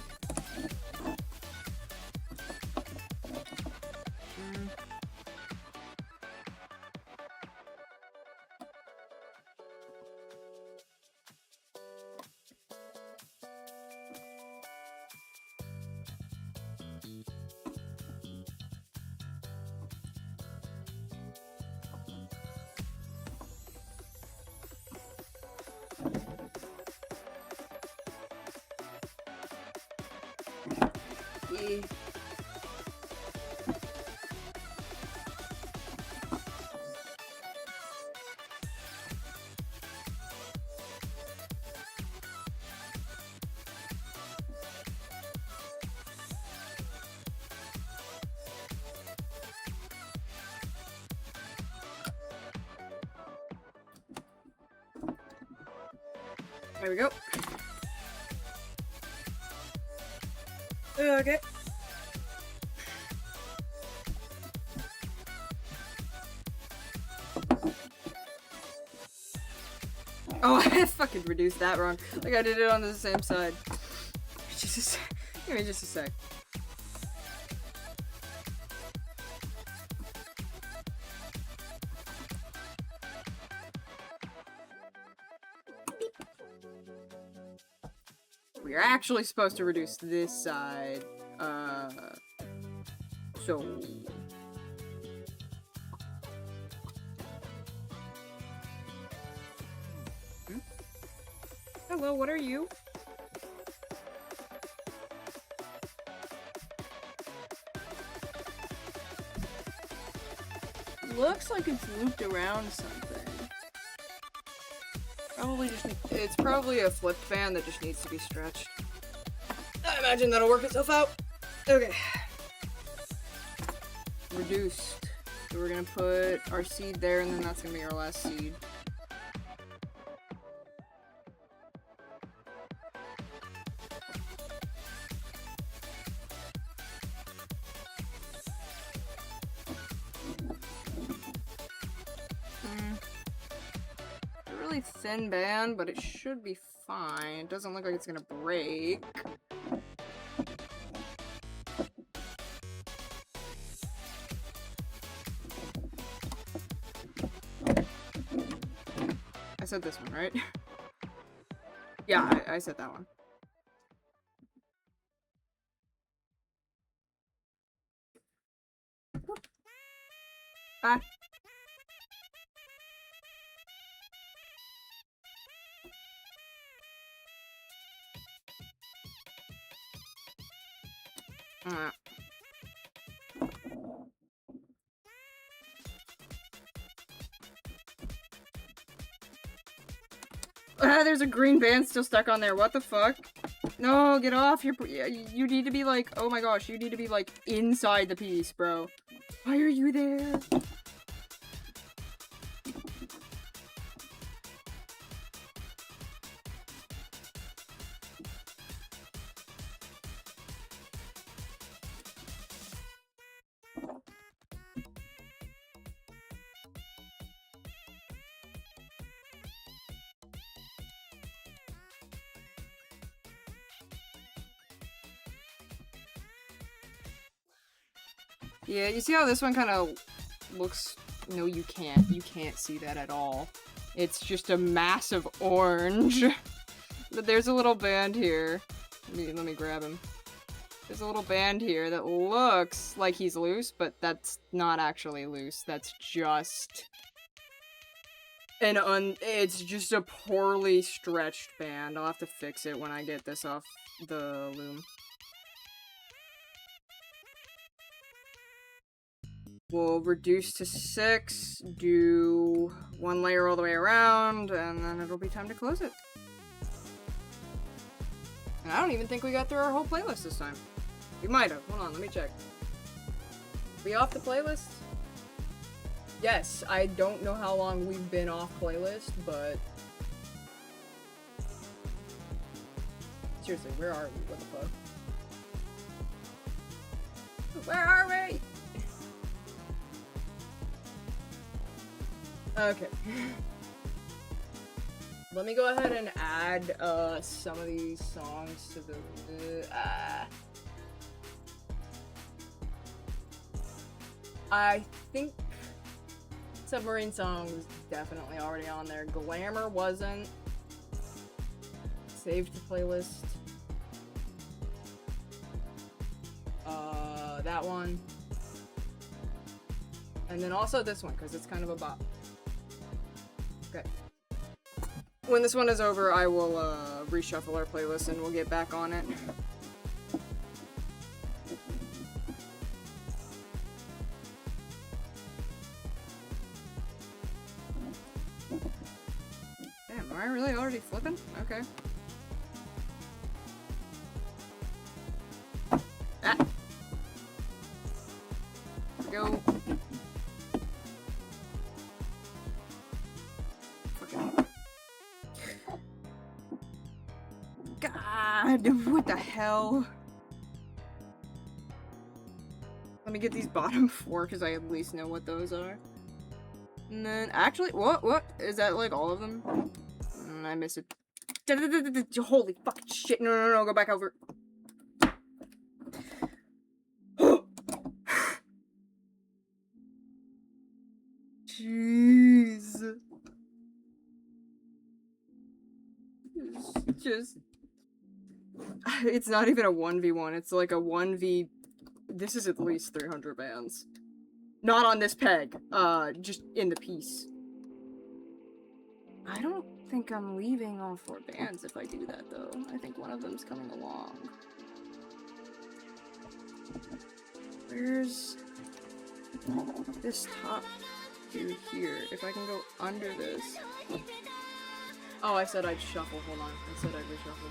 There we go. Okay. Oh, I fucking reduced that wrong. Like I did it on the same side. Just a sec. Give me just a sec. We are actually supposed to reduce this side. So... Hello, what are you? Looks like it's looped around something. Probably just it's probably a flipped fan that just needs to be stretched. I imagine that'll work itself out. Okay. Reduced. So we're gonna put our seed there, and then that's gonna be our last seed. Really thin band, but it should be fine. It doesn't look like it's gonna break. I said this one, right? Yeah, I said that one. Ah. There's a green band still stuck on there. What the fuck? No, get off. You need to be like, oh my gosh, you need to be like inside the piece, bro. Why are you there? Yeah, you see how this one kind of looks... No, you can't. You can't see that at all. It's just a massive orange. But there's a little band here. Let me grab him. There's a little band here that looks like he's loose, but that's not actually loose. That's just... It's just a poorly stretched band. I'll have to fix it when I get this off the loom. We'll reduce to 6, do 1 layer all the way around, and then it'll be time to close it. And I don't even think we got through our whole playlist this time. We might have. Hold on, let me check. We off the playlist? Yes, I don't know how long we've been off playlist, but... Seriously, where are we? What the fuck? Where are we? Okay. Let me go ahead and add some of these songs to the... I think Submarine Song was definitely already on there. Glamour wasn't. Saved to playlist. That one. And then also this one, because it's kind of a bop. Okay. When this one is over, I will reshuffle our playlist and we'll get back on it. Damn, am I really already flipping? Okay. Ah! Go. God, what the hell? Let me get these bottom 4 because I at least know what those are. And then, actually, what? Is that like all of them? I miss it. Holy fucking shit, no, go back over. Jeez. Just It's not even a 1v1, it's like a 1v... This is at least 300 bands. Not on this peg, just in the piece. I don't think I'm leaving all 4 bands if I do that, though. I think one of them's coming along. Where's this top dude here? If I can go under this... Oh, I said I'd shuffle. Hold on. I said I'd reshuffle.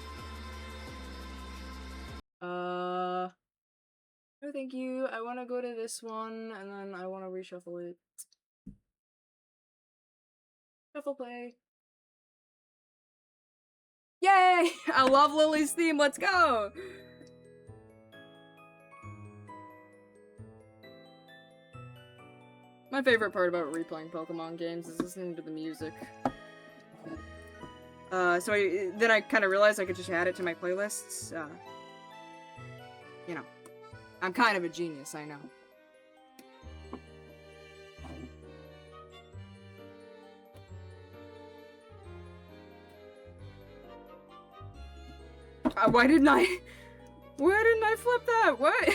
No thank you. I want to go to this one, and then I want to reshuffle it. Shuffle play. Yay! I love Lily's theme. Let's go! My favorite part about replaying Pokemon games is listening to the music. Then I kind of realized I could just add it to my playlists. You know, I'm kind of a genius, I know. Why didn't I flip that? What?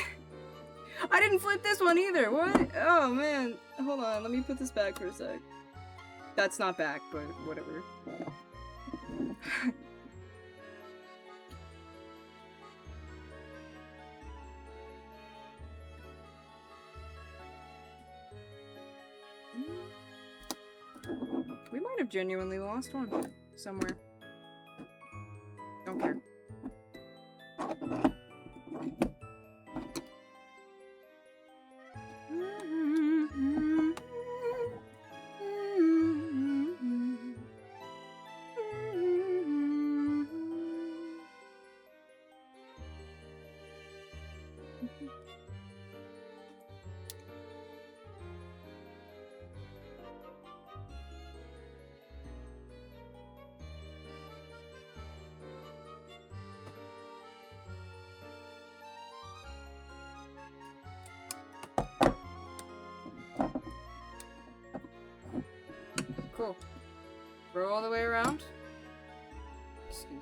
I didn't flip this one either. What? Oh man. Hold on. Let me put this back for a sec. That's not back, but whatever. We might have genuinely lost one somewhere. Don't care. Cool. Row all the way around. Excuse me.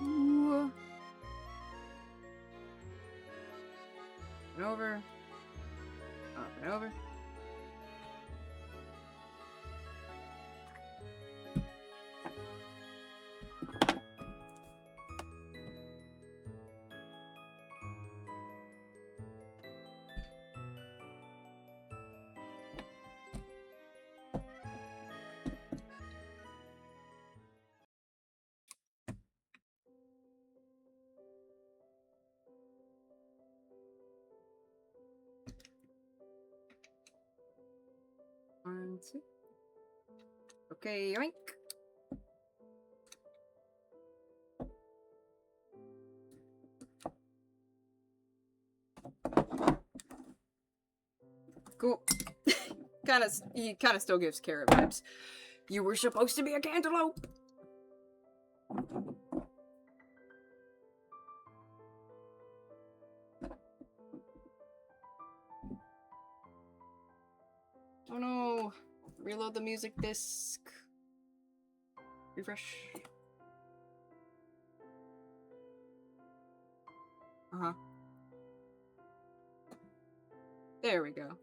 Ooh. And over. Up and over. One, two. Okay, yoink. Cool. He kind of still gives carrot vibes. You were supposed to be a cantaloupe. Oh no. Reload the music disc. Refresh. Uh-huh. There we go.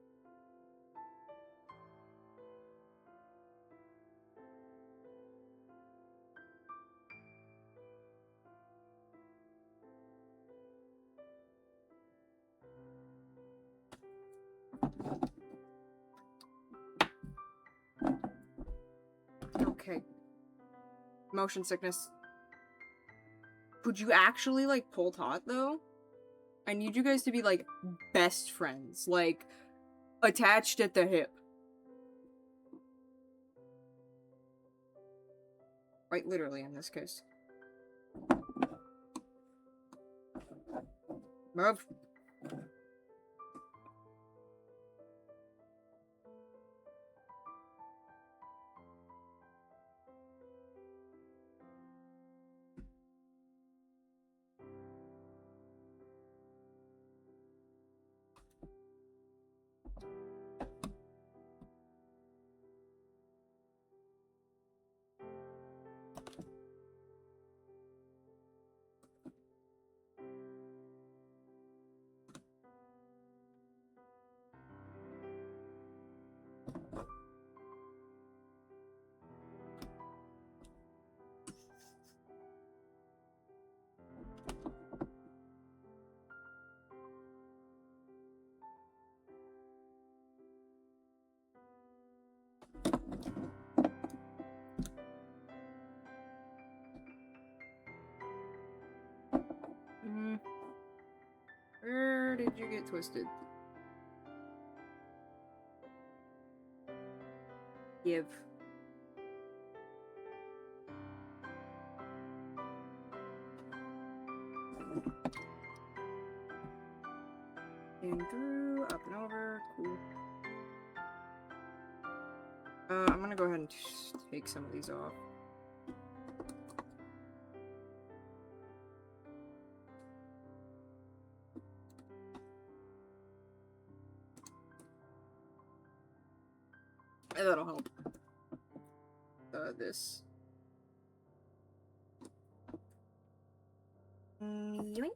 Okay. Motion sickness. Could you actually, like, pull taut, though? I need you guys to be, like, best friends. Like, attached at the hip. Right, literally, in this case. Move. Where did you get twisted? Give. In through, up and over, cool. I'm gonna go ahead and take some of these off. That'll help. This. Yoink.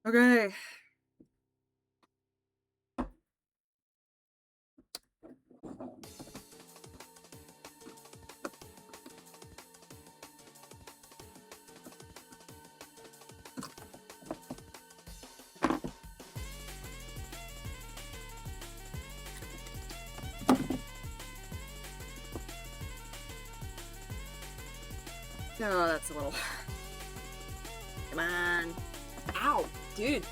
Okay. Oh, that's a little... Come on. Ow, dude.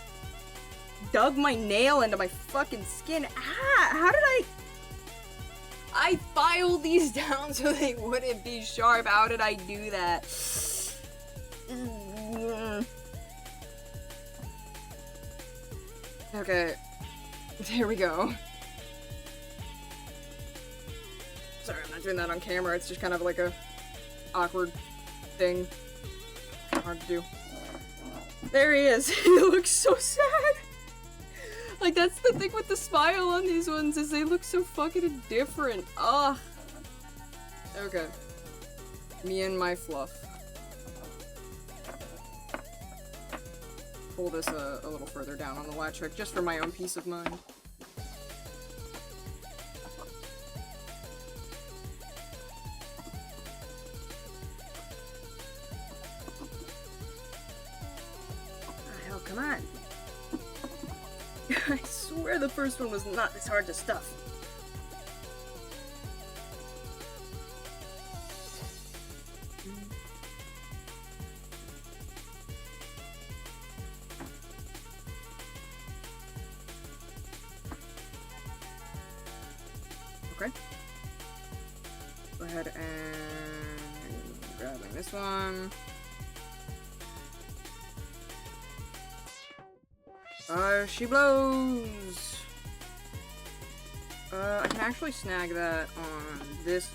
Dug my nail into my fucking skin. Ah, how did I filed these down so they wouldn't be sharp. How did I do that? Okay. There we go. Sorry, I'm not doing that on camera. It's just kind of like a awkward thing. Hard to do. There he is. He looks so sad. Like, that's the thing with the smile on these ones, is they look so fucking different. Ugh. Okay. Me and my fluff. Pull this a little further down on the latch hook, just for my own peace of mind. Oh, come on. I swear the first one was not this hard to stuff. Okay. Go ahead and grabbing this one. She blows! I can actually snag that on this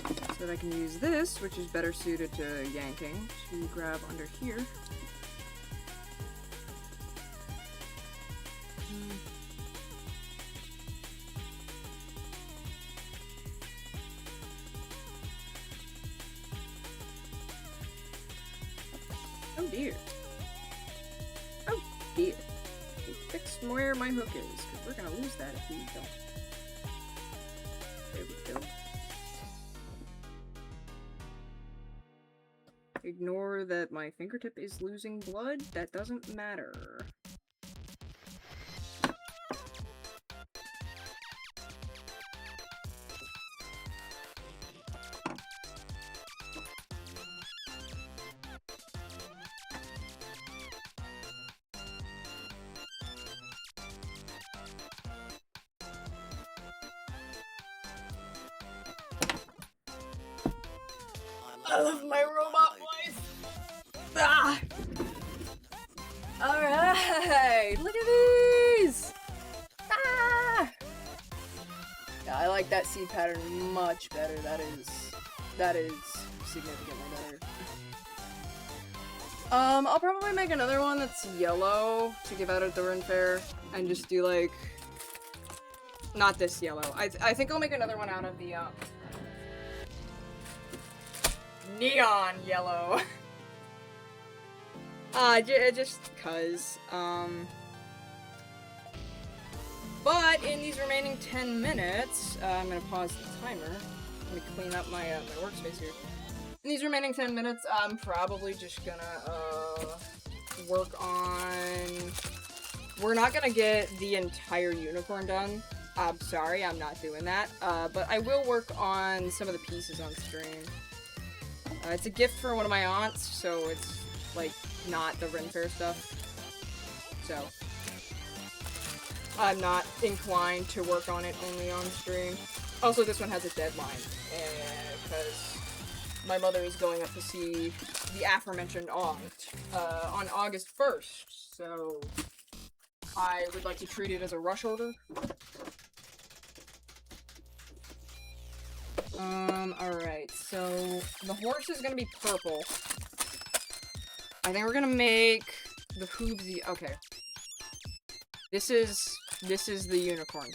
one. So that I can use this, which is better suited to yanking, to grab under here. Oh dear. Oh dear. Fix where my hook is, because we're gonna lose that if we don't. There we go. Ignore that my fingertip is losing blood. That doesn't matter. I love my robot voice. Ah! Alright! Look at these! Ah! Yeah, I like that seed pattern much better. That is significantly better. I'll probably make another one that's yellow to give out at the Ren Fair, and just do like, not this yellow. I think I'll make another one out of the neon yellow. Just cause. But in these remaining 10 minutes, I'm gonna pause the timer. Let me clean up my my workspace here. In these remaining 10 minutes, I'm probably just gonna work on. We're not gonna get the entire unicorn done. I'm sorry, I'm not doing that. But I will work on some of the pieces on stream. It's a gift for one of my aunts, so it's like not the Ren Fair stuff. So I'm not inclined to work on it only on stream. Also, this one has a deadline, because my mother is going up to see the aforementioned aunt on August 1st, so I would like to treat it as a rush order. Alright, so the horse is gonna be purple. I think we're gonna make the hooves okay. This is the unicorn.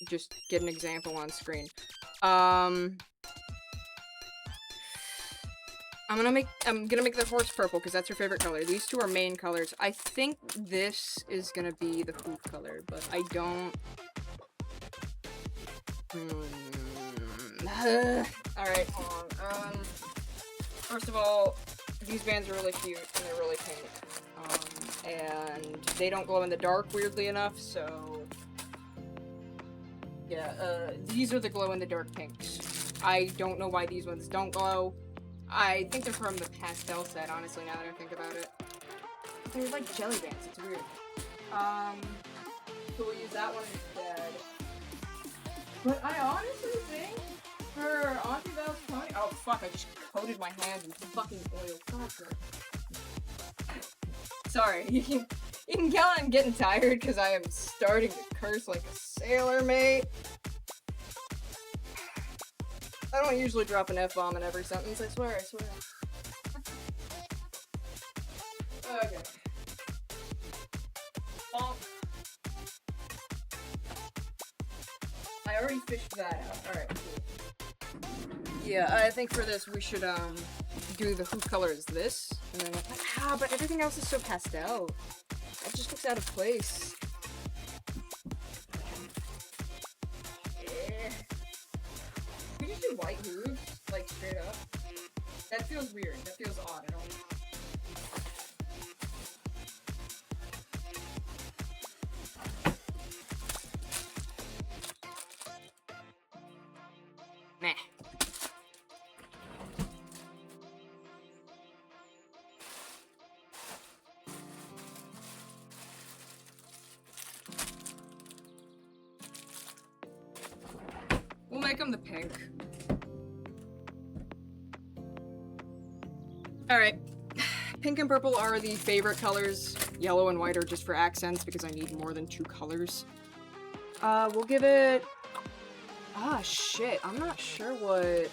Just get an example on screen. I'm gonna make the horse purple because that's her favorite color. These two are main colors. I think this is gonna be the hoof color, but I don't. Alright, hold on. First of all, these bands are really cute and they're really pink. And they don't glow in the dark, weirdly enough, so yeah, these are the glow in the dark pinks. I don't know why these ones don't glow. I think they're from the pastel set, honestly, now that I think about it. They're like jelly bands, it's weird. So we'll use that one instead. But I honestly think for Auntie Belle's pony— oh fuck, I just coated my hands in fucking oil. Fuck. Sorry, you can count I'm getting tired because I am starting to curse like a sailor, mate. I don't usually drop an F-bomb in every sentence, I swear, I swear. Okay. Bonk. I already fished that out. Alright, cool. Yeah, I think for this we should, do the hoof color as this. And then, but everything else is so pastel. That just looks out of place. Yeah. We just do white hooves, like straight up. That feels weird. That feels odd. I don't. Meh. We'll make them the pink. Alright. Pink and purple are the favorite colors. Yellow and white are just for accents because I need more than 2 colors. We'll give it... ah, shit. I'm not sure what...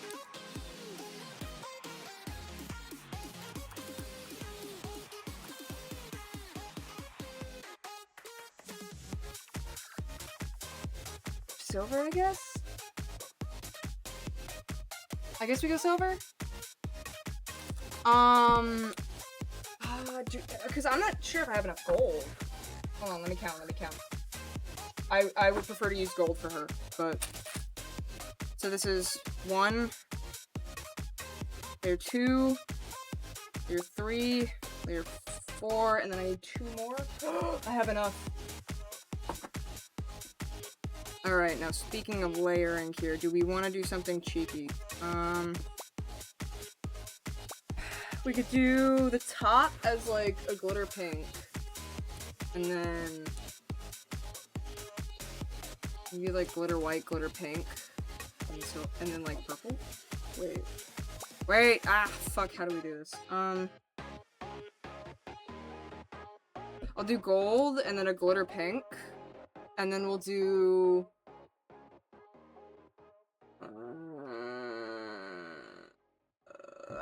silver, I guess? I guess we go silver? Because I'm not sure if I have enough gold. Hold on, let me count. I would prefer to use gold for her, but... so this is 1, layer 2, layer 3, layer 4, and then I need 2 more. I have enough. Alright, now speaking of layering here, do we want to do something cheeky? We could do the top as like a glitter pink, and then maybe like glitter white, glitter pink, and then like purple. Wait, Wait, fuck, how do we do this? I'll do gold, and then a glitter pink. And then we'll do...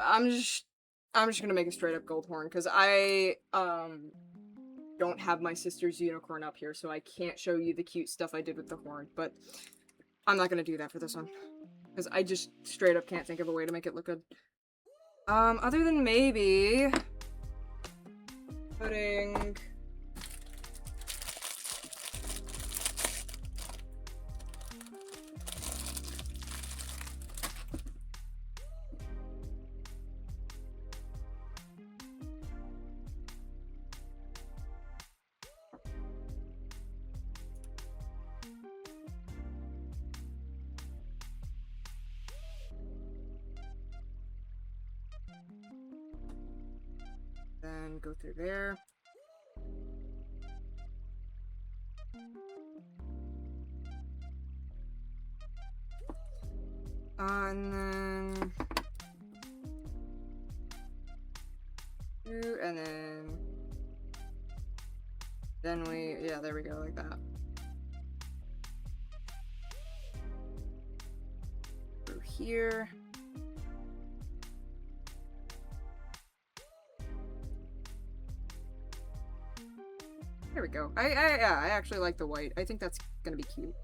I'm just gonna make a straight up gold horn, because I, don't have my sister's unicorn up here, so I can't show you the cute stuff I did with the horn, but I'm not gonna do that for this one. Because I just straight up can't think of a way to make it look good. Other than maybe... putting... then go through there. And then... and then we... yeah, there we go, like that. Through here. There we go. Yeah, I actually like the white. I think that's gonna be cute.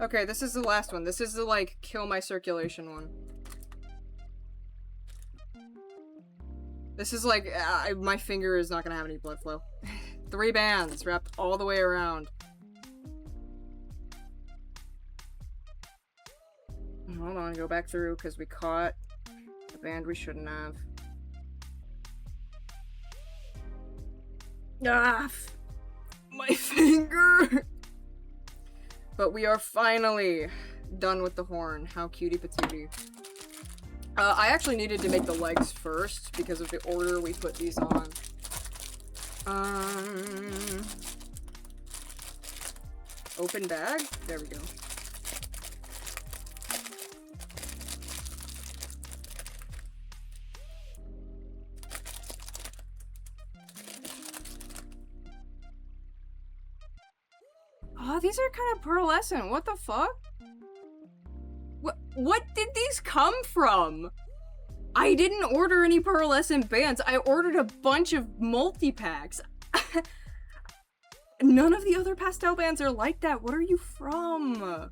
Okay, this is the last one. This is the, like, kill my circulation one. This is like, my finger is not gonna have any blood flow. 3 bands wrapped all the way around. Hold on, go back through, because we caught the band we shouldn't have. Ah! My finger! But we are finally done with the horn. How cutie patootie. I actually needed to make the legs first because of the order we put these on. Open bag? There we go. Oh, these are kind of pearlescent. What the fuck? What did these come from? I didn't order any pearlescent bands. I ordered a bunch of multi-packs. None of the other pastel bands are like that. What are you from? Oh,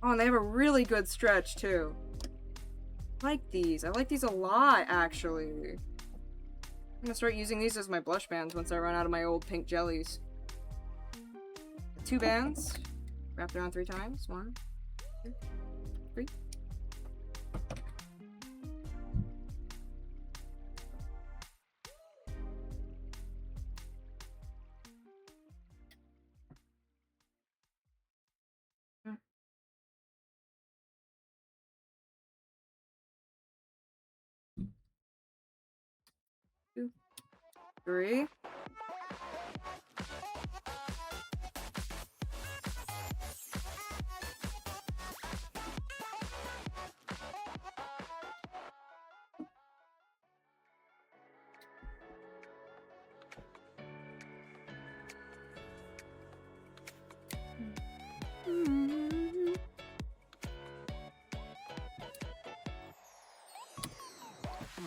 and they have a really good stretch, too. I like these. I like these a lot, actually. I'm gonna start using these as my blush bands once I run out of my old pink jellies. 2 bands. Wrapped around 3 times. 1, 2, 3. Two, 3.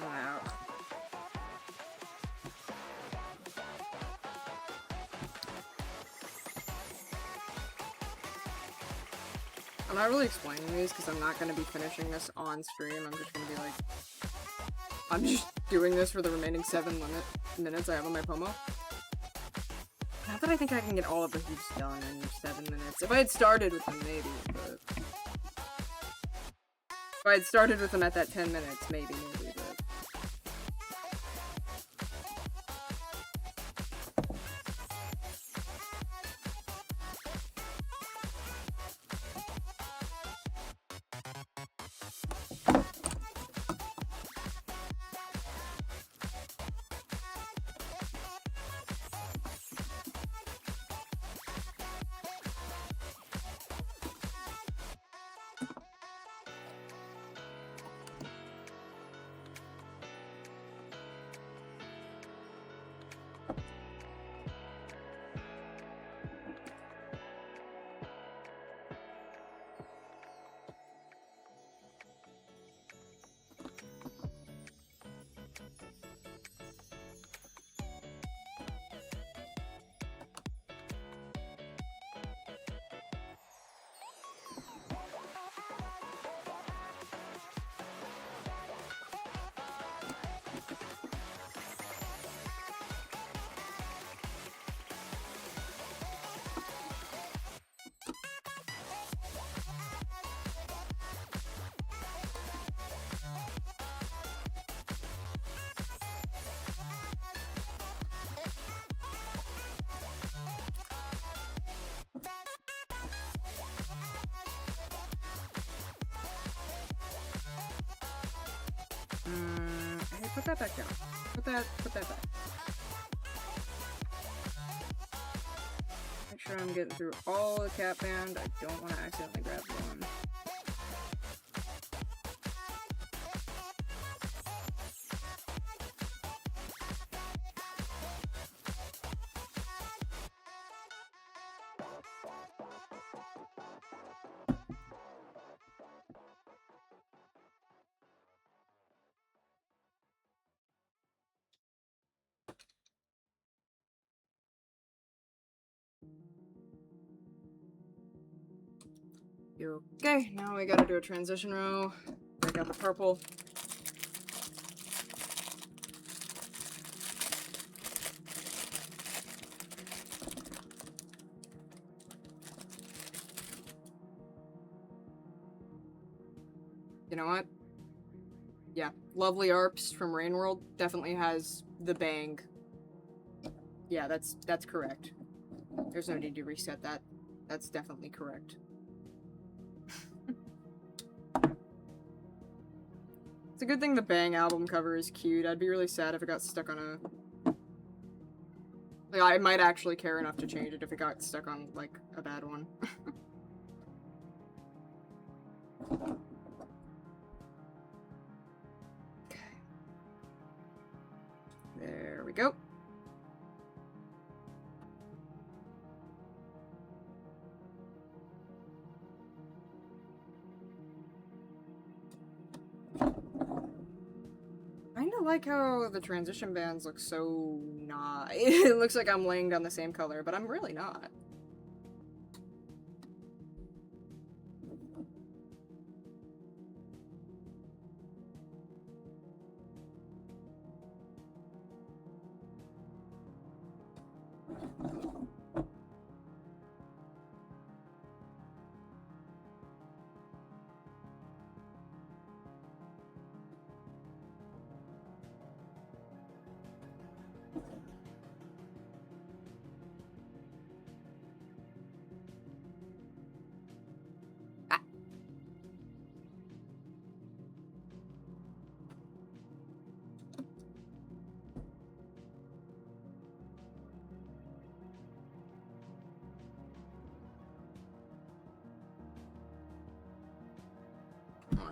Wow. I'm not really explaining these because I'm not going to be finishing this on stream. I'm just going to be like... I'm just doing this for the remaining 7 minutes I have on my Pomo. Not that I think I can get all of the hoops done in 7 minutes. If I had started with them, maybe, but... If I had started with them at that 10 minutes, maybe, but... put that back down. Put that back. Make sure I'm getting through all the cat band. I don't want to accidentally grab one. Okay, now we gotta do a transition row. Break out the purple. You know what? Yeah, Lovely Arps from Rain World definitely has the bang. Yeah, that's correct. There's no need to reset that. That's definitely correct. It's a good thing the Bang album cover is cute. I'd be really sad if it got stuck on a... Like, I might actually care enough to change it if it got stuck on, like, a bad one. Okay. There we go. I kinda like how the transition bands look so not. It looks like I'm laying down the same color, but I'm really not.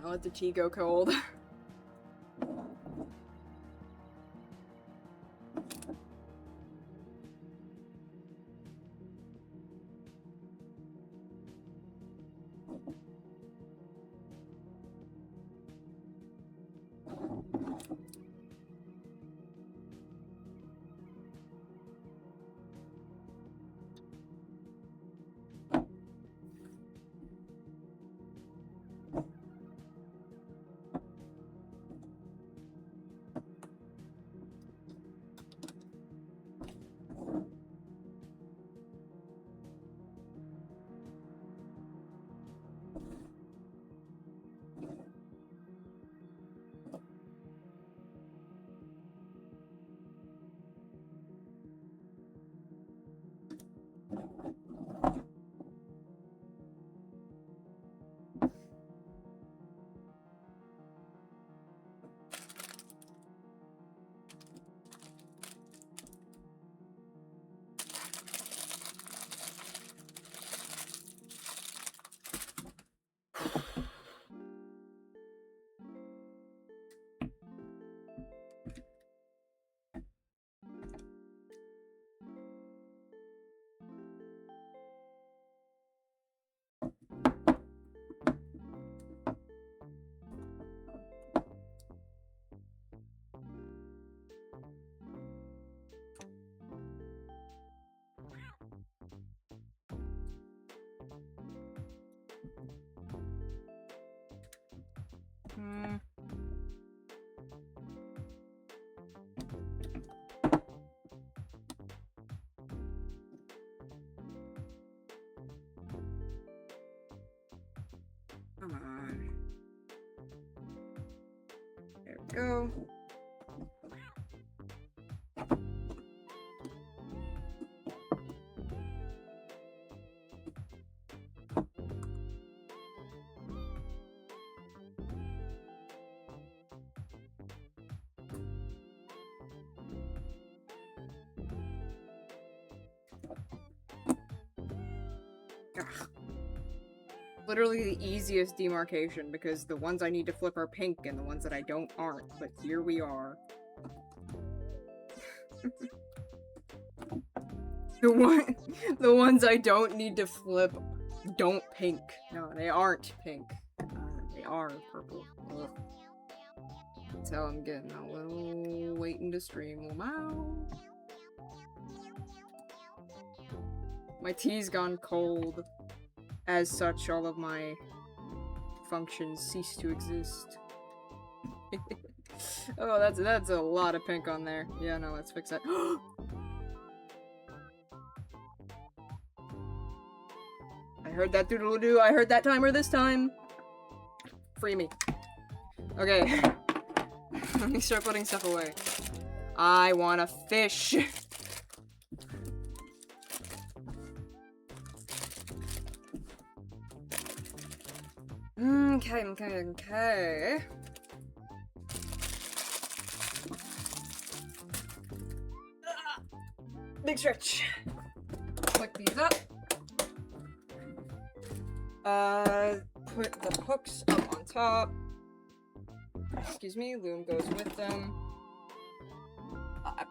I'll let the tea go cold. Come on. There we go. Ugh. Literally the easiest demarcation, because the ones I need to flip are pink and the ones that I don't aren't, but here we are. The ones I don't need to flip don't pink. No, they aren't pink. They are purple. Ugh. So I'm getting a little waiting to stream. Wow. My tea's gone cold. As such, all of my functions cease to exist. Oh, that's a lot of pink on there. Yeah, no, let's fix that. I heard that doodle-doo. I heard that timer this time. Free me. Okay. Let me start putting stuff away. I want to fish. Okay. Big stretch. Click these up. Put the hooks up on top. Excuse me, loom goes with them. I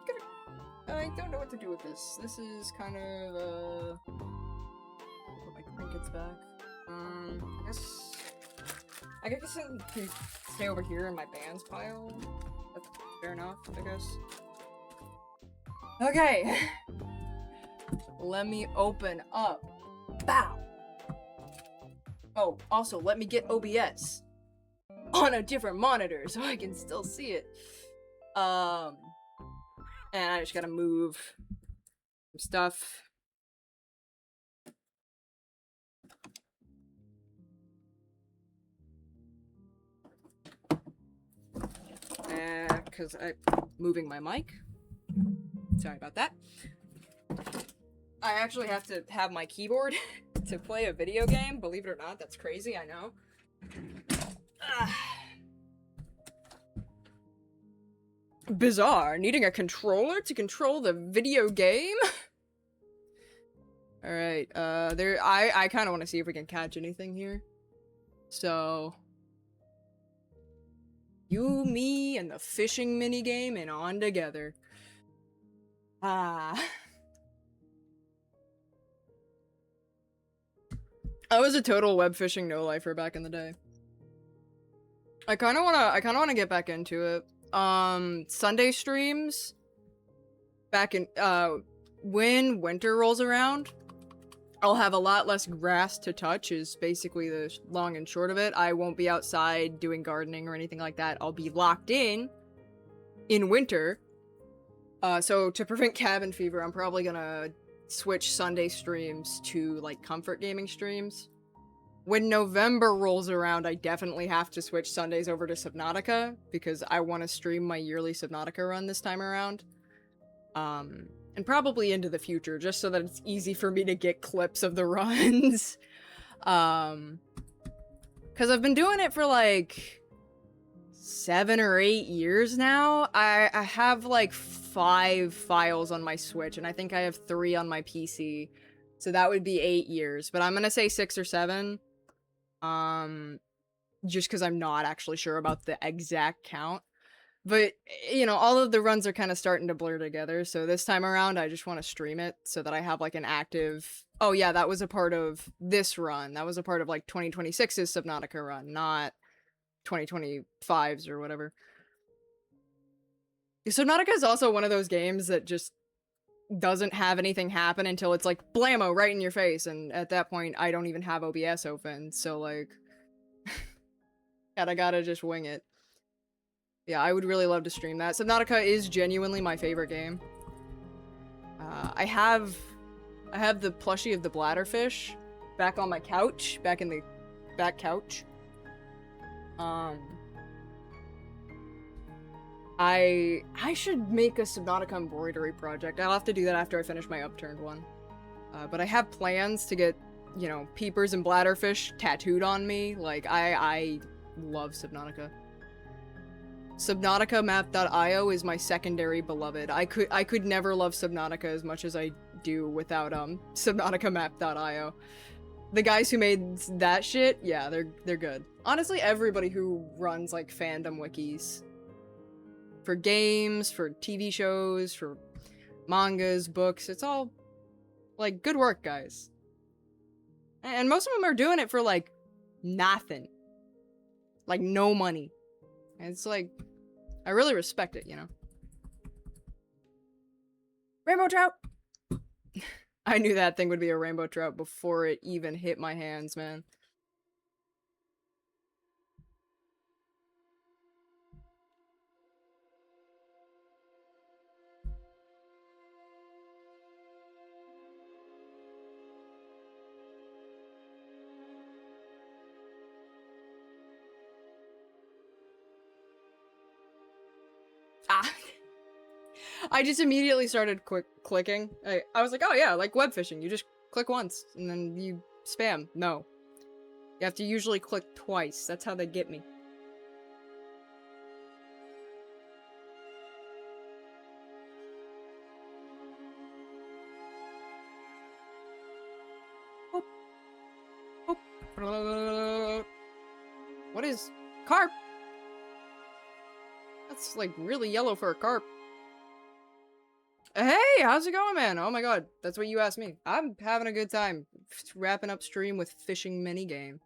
don't know what to do with this. This is kind of, put my trinkets back. I guess it can stay over here in my bands pile. That's fair enough, I guess. Okay. Let me open up. Bow! Oh, also, let me get OBS on a different monitor so I can still see it. And I just gotta move some stuff. Because I'm moving my mic. Sorry about that. I actually have to have my keyboard to play a video game. Believe it or not, that's crazy, I know. Bizarre. Needing a controller to control the video game? Alright, I kind of want to see if we can catch anything here. So... you, me, and the fishing minigame, and on together. Ah. I was a total web fishing no-lifer back in the day. I kinda wanna get back into it. Sunday streams, back in, when winter rolls around, I'll have a lot less grass to touch, is basically the long and short of it. I won't be outside doing gardening or anything like that. I'll be locked in winter. So to prevent cabin fever, I'm probably gonna switch Sunday streams to, like, comfort gaming streams. When November rolls around, I definitely have to switch Sundays over to Subnautica, because I want to stream my yearly Subnautica run this time around. And probably into the future, just so that it's easy for me to get clips of the runs. Because I've been doing it for, like, 7 or 8 years now. I have, like, 5 files on my Switch, and I think I have 3 on my PC. So that would be 8 years, but I'm gonna say 6 or 7. Just because I'm not actually sure about the exact count. But, you know, all of the runs are kind of starting to blur together, so this time around I just want to stream it so that I have, like, an active... oh yeah, that was a part of this run. That was a part of, like, 2026's Subnautica run, not 2025's or whatever. Subnautica is also one of those games that just doesn't have anything happen until it's, like, blammo, right in your face, and at that point I don't even have OBS open, so, like... I gotta just wing it. Yeah, I would really love to stream that. Subnautica is genuinely my favorite game. I have the plushie of the bladderfish back on my couch, back in the back couch. I should make a Subnautica embroidery project. I'll have to do that after I finish my upturned one. But I have plans to get, you know, peepers and bladderfish tattooed on me. Like, I love Subnautica. Subnautica-map.io is my secondary beloved. I could never love Subnautica as much as I do without Subnautica-map.io. The guys who made that shit, yeah, they're good. Honestly, everybody who runs like fandom wikis for games, for TV shows, for mangas, books, it's all like good work, guys. And most of them are doing it for like nothing. Like no money. And it's like I really respect it, you know. Rainbow trout. I knew that thing would be a rainbow trout before it even hit my hands, man. Ah. I just immediately started clicking. I was like, oh yeah, like web fishing. You just click once and then you spam. No. You have to usually click twice. That's how they get me. What is carp? That's like really yellow for a carp. Hey, how's it going, man? Oh my god, that's what you asked me. I'm having a good time. Wrapping up stream with fishing minigame.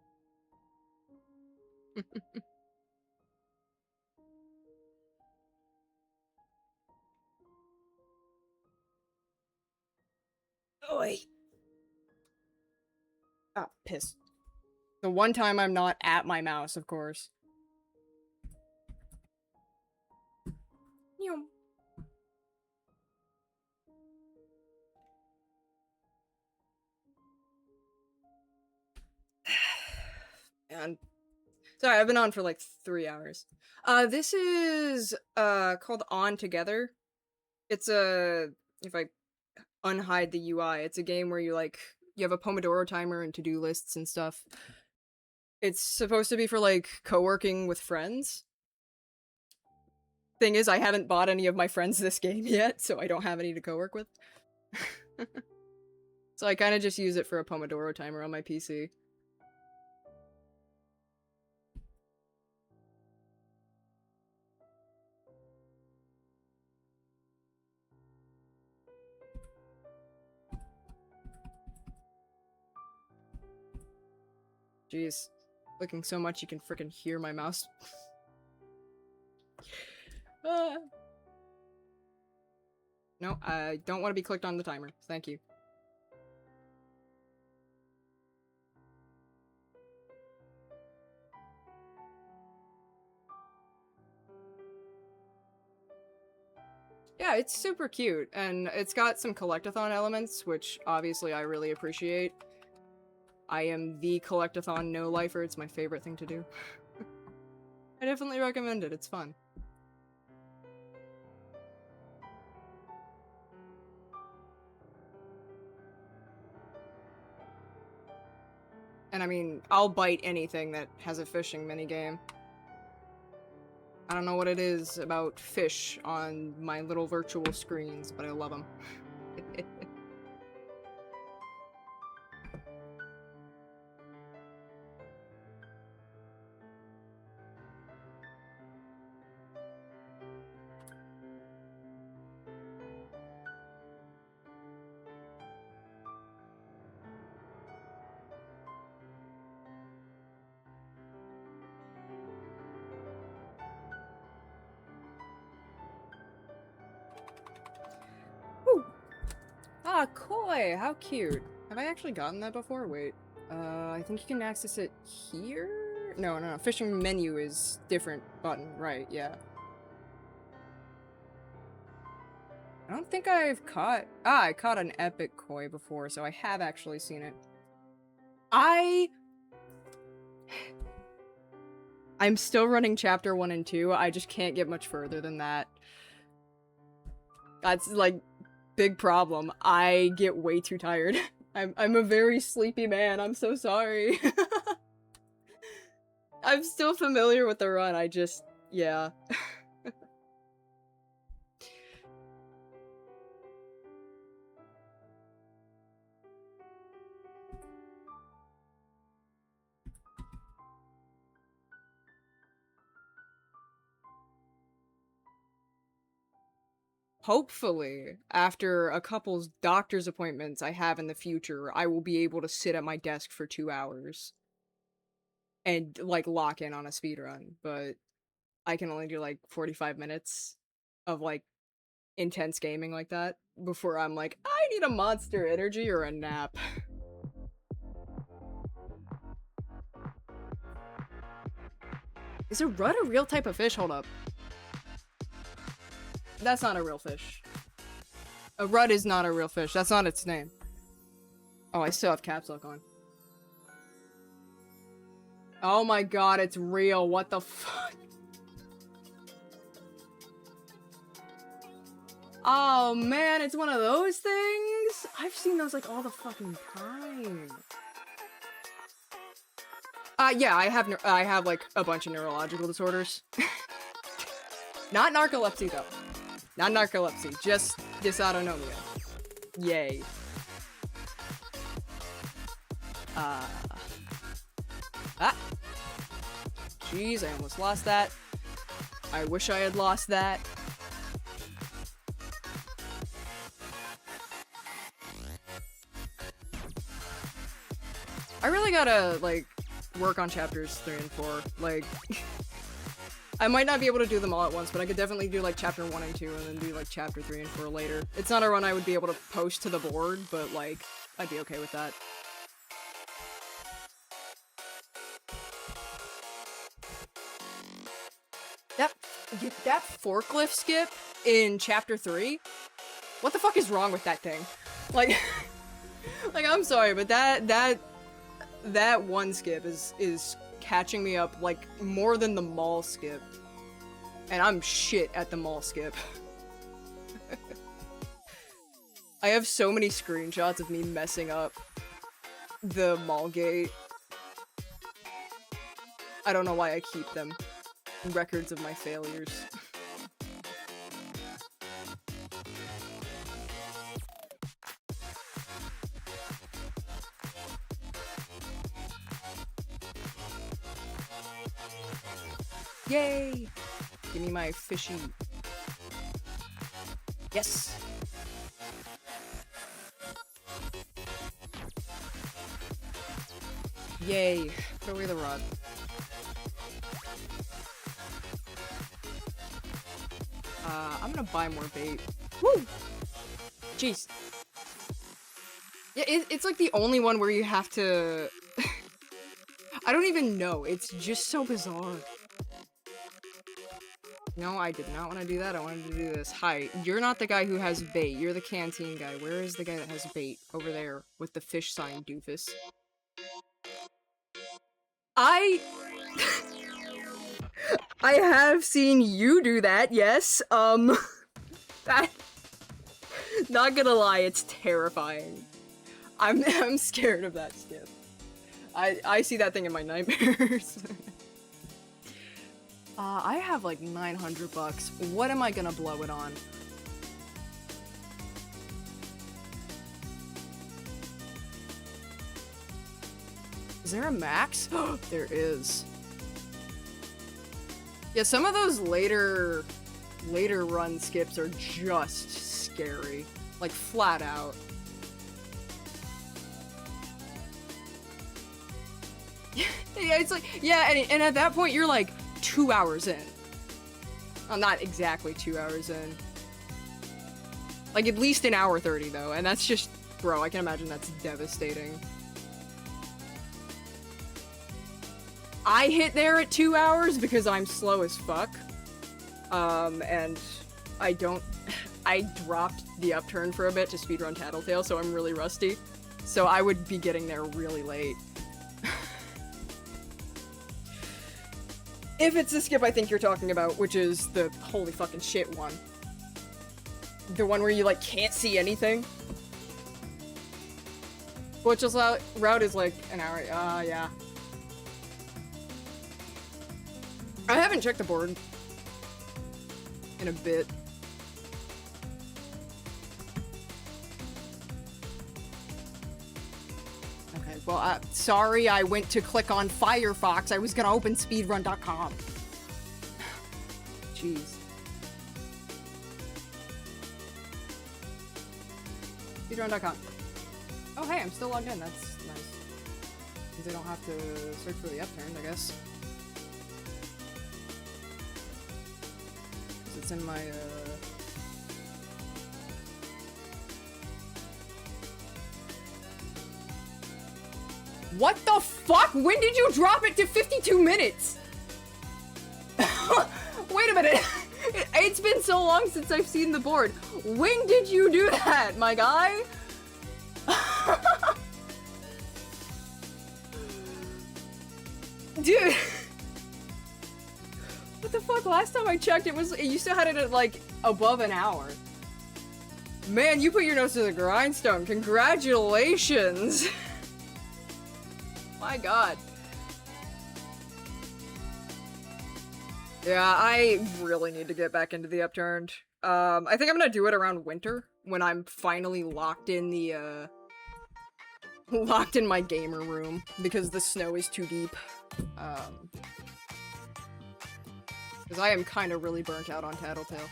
Oi. Ah, piss. The one time I'm not at my mouse, of course. Yum. And sorry, I've been on for like 3 hours. This is called On Together. It's a if I unhide the UI, it's a game where you have a Pomodoro timer and to-do lists and stuff. It's supposed to be for like co-working with friends. Thing is, I haven't bought any of my friends this game yet, so I don't have any to co-work with. So I kind of just use it for a Pomodoro timer on my PC. Jeez. Clicking so much you can freaking hear my mouse. No, I don't want to be clicked on the timer. Thank you. Yeah, it's super cute, and it's got some collectathon elements, which obviously I really appreciate. I am the collectathon no-lifer, it's my favorite thing to do. I definitely recommend it, it's fun. And I mean, I'll bite anything that has a fishing minigame. I don't know what it is about fish on my little virtual screens, but I love them. Ah, koi! How cute. Have I actually gotten that before? Wait. I think you can access it here? No. Fishing menu is different button. Right, yeah. I don't think I've caught... I caught an epic koi before, so I have actually seen it. I'm still running chapter 1 and 2. I just can't get much further than that. That's, like, big problem. I get way too tired. I'm a very sleepy man. I'm so sorry. I'm still familiar with the run. I just... yeah. hopefully, after a couple's doctor's appointments I have in the future, I will be able to sit at my desk for 2 hours and, like, lock in on a speed run, but I can only do, like, 45 minutes of, like, intense gaming like that before I'm like, "I need a Monster Energy or a nap." Is a rudd a real type of fish? Hold up. That's not a real fish. A rudd is not a real fish. That's not its name. Oh, I still have caps lock on. Oh my god, it's real. What the fuck? Oh man, it's one of those things? I've seen those like all the fucking time. Yeah, I have like a bunch of neurological disorders. Not narcolepsy though. Not narcolepsy, just dysautonomia. Yay. Ah. Jeez, I almost lost that. I wish I had lost that. I really gotta, like, work on chapters 3 and 4. Like, I might not be able to do them all at once, but I could definitely do, like, chapter 1 and 2, and then do, like, chapter 3 and 4 later. It's not a run I would be able to post to the board, but, like, I'd be okay with that. That forklift skip in chapter 3? What the fuck is wrong with that thing? Like, like, I'm sorry, but that one skip is catching me up, like, more than the mall skip. And I'm shit at the mall skip. I have so many screenshots of me messing up the mall gate. I don't know why I keep them. Records of my failures. Yay! Give me my fishy. Yes! Yay! Throw away the rod. I'm gonna buy more bait. Woo! Jeez. Yeah, it's like the only one where you have to... I don't even know. It's just so bizarre. No, I did not want to do that. I wanted to do this. Hi, you're not the guy who has bait. You're the canteen guy. Where is the guy that has bait? Over there with the fish sign, doofus. I have seen you do that, yes. That, not gonna lie, it's terrifying. I'm scared of that skip. I see that thing in my nightmares. I have like 900 bucks. What am I gonna blow it on? Is there a max? There is. Yeah, some of those later run skips are just scary. Like, flat out. Yeah, it's like, yeah, and at that point you're like 2 hours in. Well, not exactly 2 hours in. Like, at least an hour 30 though, and that's just, bro, I can imagine that's devastating. I hit there at 2 hours because I'm slow as fuck. And I dropped the upturn for a bit to speedrun Tattletale, so I'm really rusty. So I would be getting there really late. If it's the skip I think you're talking about, which is the holy fucking shit one. The one where you, like, can't see anything. Which is route is like an hour. Yeah. I haven't checked the board in a bit. Okay, well, sorry I went to click on Firefox. I was gonna open speedrun.com. Jeez. speedrun.com. Oh, hey, I'm still logged in. That's nice. Means I don't have to search for the upturned, I guess. Because it's in my, What the fuck? When did you drop it to 52 minutes? Wait a minute. It's been so long since I've seen the board. When did you do that, my guy? Dude. What the fuck? Last time I checked, it you still had it at like above an hour. Man, you put your nose to the grindstone. Congratulations. My god. Yeah, I really need to get back into the upturned. I think I'm gonna do it around winter when I'm finally locked in the locked in my gamer room because the snow is too deep. Because I am kind of really burnt out on Tattletale.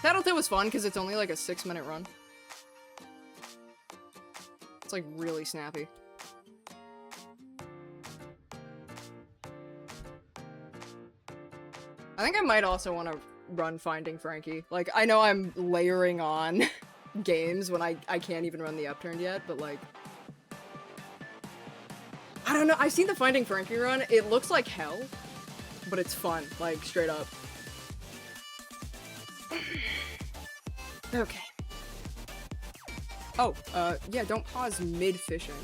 Tattletale was fun because it's only like a 6-minute run. It's like really snappy. I think I might also want to run Finding Frankie. Like, I know I'm layering on games when I can't even run the upturned yet, but like... I don't know, I've seen the Finding Frankie run. It looks like hell, but it's fun, like, straight up. Okay. Oh, yeah, don't pause mid-fishing.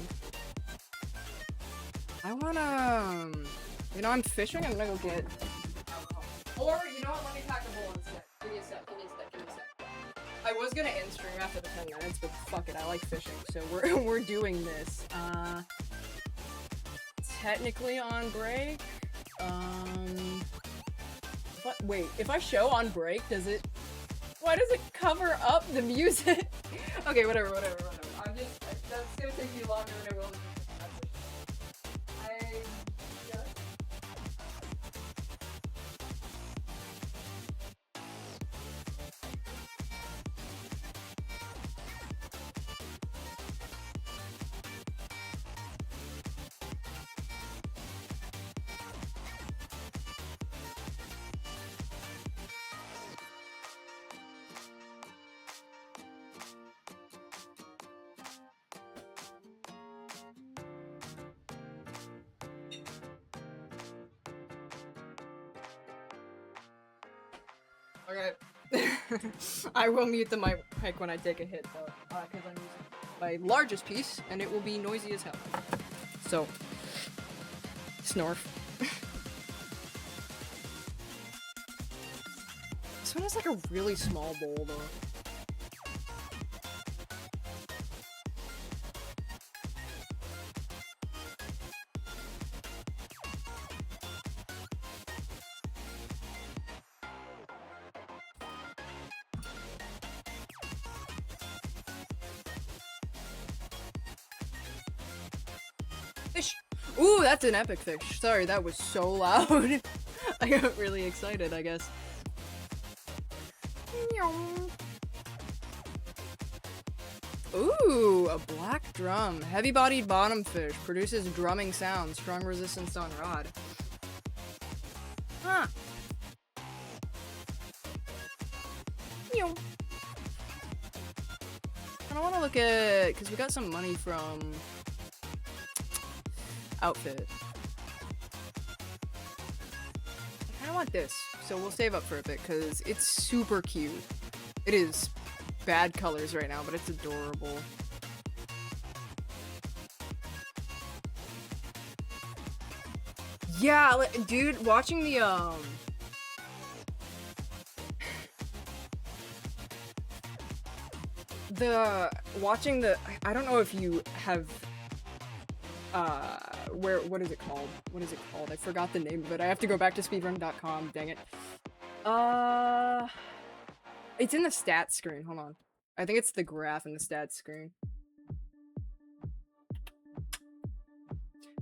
I wanna... You know, I'm fishing, I'm gonna go get... Or, you know what, let me pack a bowl instead. Give me a sec, give me a sec, give me a sec. I was gonna end stream after the 10 minutes, but fuck it, I like fishing, so we're doing this. Technically on break. Wait, if I show on break, does it... Why does it cover up the music? Okay, whatever. I'm just... That's gonna take me longer than it will. Okay. I will mute the mic when I take a hit, though, because I'm using my largest piece, and it will be noisy as hell. So, snorf. This one has like a really small bowl, though. Fish! Ooh, that's an epic fish. Sorry, that was so loud. I got really excited, I guess. Ooh, a black drum. Heavy-bodied bottom fish. Produces drumming sounds. Strong resistance on rod. Huh. I don't want to look at... Because we got some money from... outfit. I kind of want this, so we'll save up for a bit because it's super cute. It is bad colors right now, but it's adorable. Yeah, like, dude, watching the I don't know if you have what is it called? I forgot the name of it. I have to go back to speedrun.com, dang it. It's in the stats screen, hold on. I think it's the graph in the stats screen.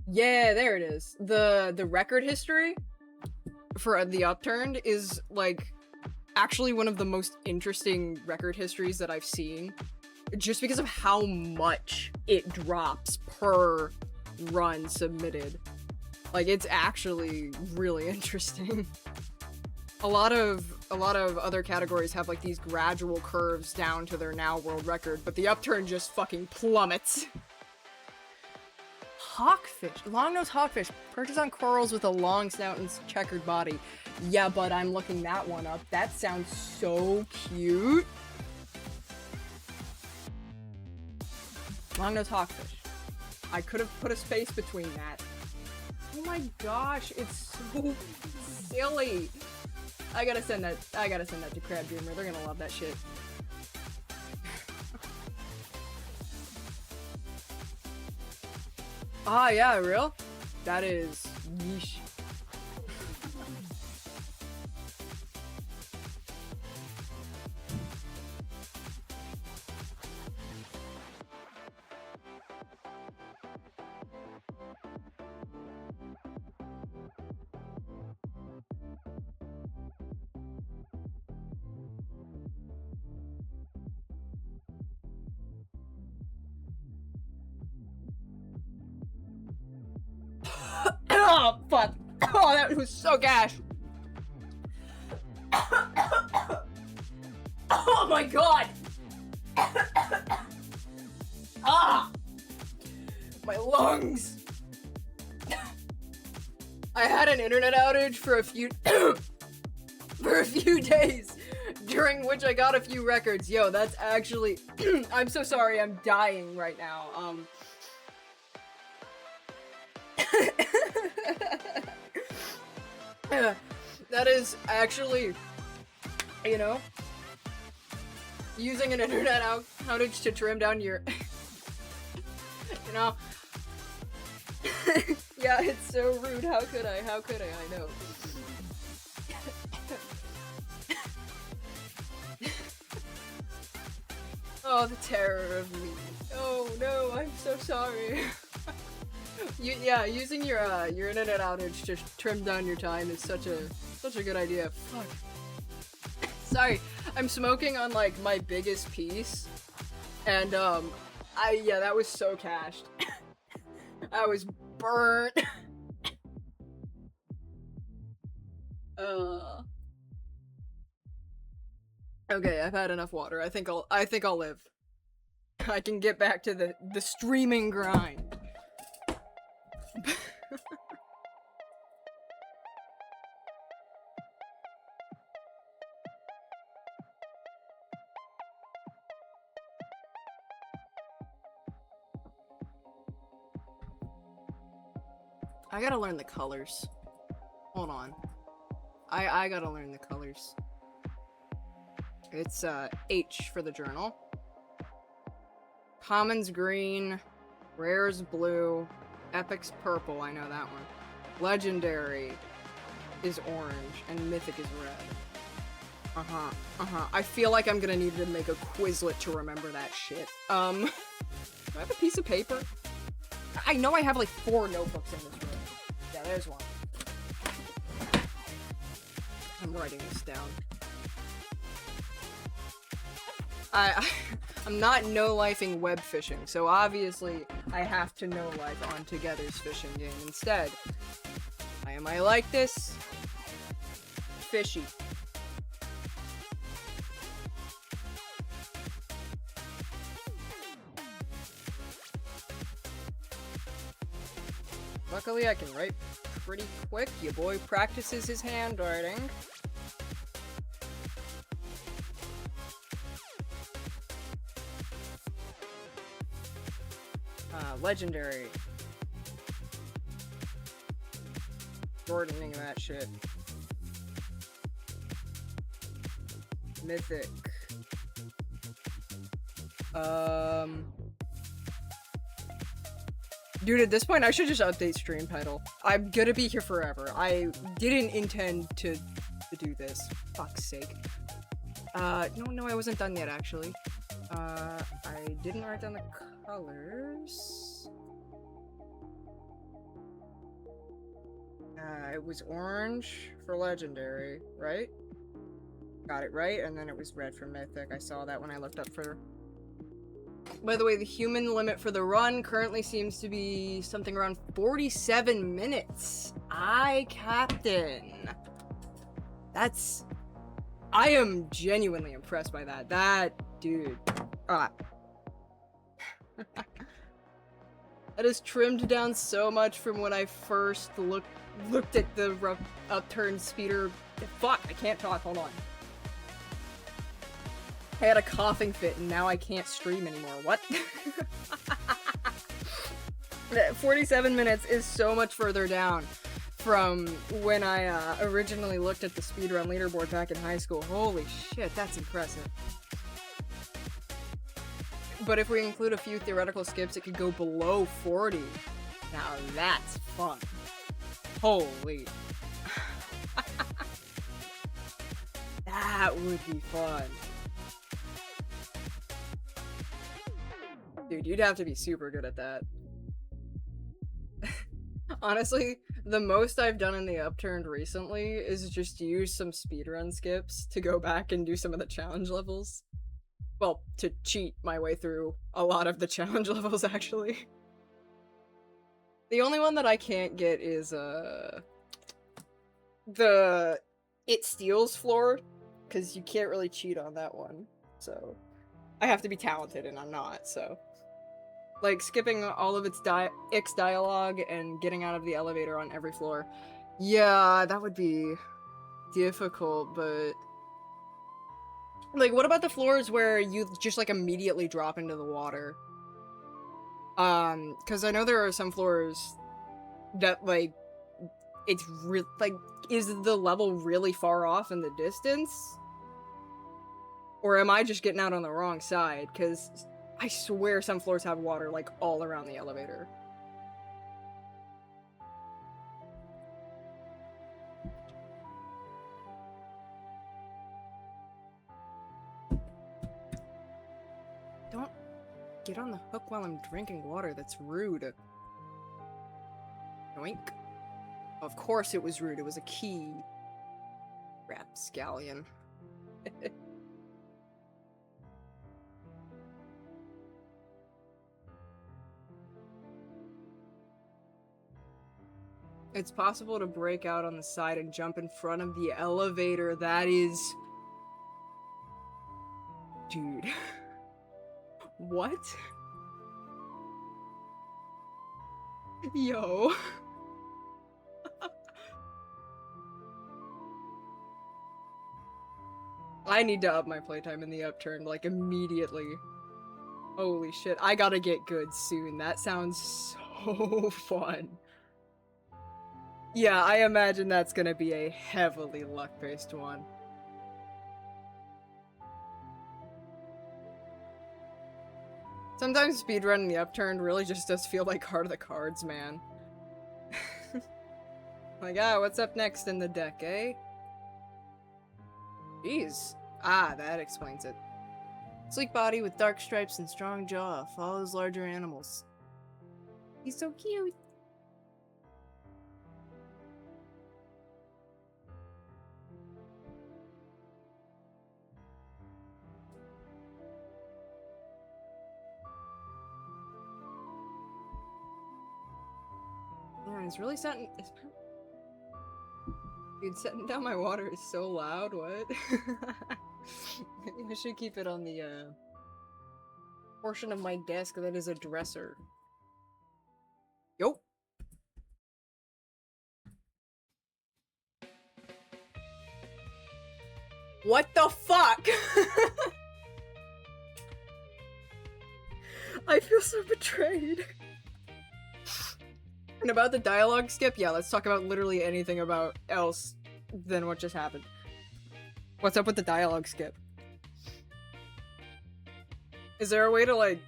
Yeah, there it is. The record history for the upturned is like actually one of the most interesting record histories that I've seen. just because of how much it drops per run submitted. Like, it's actually really interesting. A lot of other categories have like these gradual curves down to their now world record, but the upturn just fucking plummets. Hawkfish, long-nosed hawkfish, perches on corals with a long snout and checkered body. Yeah, but I'm looking that one up. That sounds so cute. Long-nosed hawkfish. I could have put a space between that. Oh my gosh, it's so silly. I gotta send that to Crab Dreamer. They're gonna love that shit. Ah, yeah, real? That is yeesh. Oh, fuck. Oh, that was so gash. Oh my god. Ah! My lungs. I had an internet outage for a few days, during which I got a few records. Yo, that's actually I'm so sorry, I'm dying right now. That is actually, you know, using an internet outage to trim down your, you know, yeah, it's so rude. How could I? I know. Oh, the terror of me. Oh no, I'm so sorry. Yeah, using your internet outage to trim down your time is such a good idea. Fuck. Sorry, I'm smoking on like my biggest piece, and yeah, that was so cached. I was burnt. Okay, I've had enough water. I think I'll live. I can get back to the streaming grind. I gotta learn the colors. Hold on. I gotta learn the colors. It's H for the journal. Common's green, Rare's blue, Epic's purple, I know that one. Legendary is orange, and Mythic is red. I feel like I'm gonna need to make a Quizlet to remember that shit. Do I have a piece of paper? I know I have like 4 notebooks in this room. Yeah, there's one. I'm writing this down. I'm not no-lifing web fishing, so obviously I have to no-life on Together's fishing game instead. Why am I like this? Fishy. Luckily I can write pretty quick. Your boy practices his handwriting. Legendary. Shortening that shit. Mythic. Dude, at this point, I should just update stream title. I'm gonna be here forever. I didn't intend to do this. Fuck's sake. No, I wasn't done yet, actually. I didn't write down the colors. It was orange for Legendary, right? Got it right, and then it was red for Mythic. I saw that when I looked up for By the way, the human limit for the run currently seems to be something around 47 minutes. Aye, Captain. I am genuinely impressed by that. Dude. That is trimmed down so much from when I first looked at the upturned speeder. Fuck, I can't talk, hold on. I had a coughing fit and now I can't stream anymore. What? 47 minutes is so much further down from when I originally looked at the speedrun leaderboard back in high school. Holy shit, that's impressive. But if we include a few theoretical skips, it could go below 40. Now that's fun. Holy. That would be fun. Dude, you'd have to be super good at that. Honestly, the most I've done in the upturned recently is just use some speedrun skips to go back and do some of the challenge levels. Well, to cheat my way through a lot of the challenge levels, actually. The only one that I can't get is, the It Steals floor, because you can't really cheat on that one, so... I have to be talented, and I'm not, so... Like, skipping all of its X dialogue and getting out of the elevator on every floor. Yeah, that would be difficult, but... Like, what about the floors where you just, like, immediately drop into the water? Because I know there are some floors that, like, it's like, is the level really far off in the distance? Or am I just getting out on the wrong side? Because I swear some floors have water, like, all around the elevator. Don't get on the hook while I'm drinking water. That's rude. Yoink. Of course it was rude. It was a key. Rapscallion. It's possible to break out on the side and jump in front of the elevator. That is... Dude. What? Yo. I need to up my playtime in the upturned, like, immediately. Holy shit, I gotta get good soon. That sounds so fun. Yeah, I imagine that's gonna be a heavily luck-based one. Sometimes speedrunning the upturned really just does feel like Heart of the Cards, man. Like, what's up next in the deck, eh? Jeez. That explains it. Sleek body with dark stripes and strong jaw. Follows larger animals. He's so cute. Yeah, it's really setting... Dude, setting down my water is so loud, what? I should keep it on the, portion of my desk that is a dresser. Yo! What the fuck?! I feel so betrayed. And about the dialogue skip, yeah, let's talk about literally anything about else than what just happened. What's up with the dialogue skip? Is there a way to, like,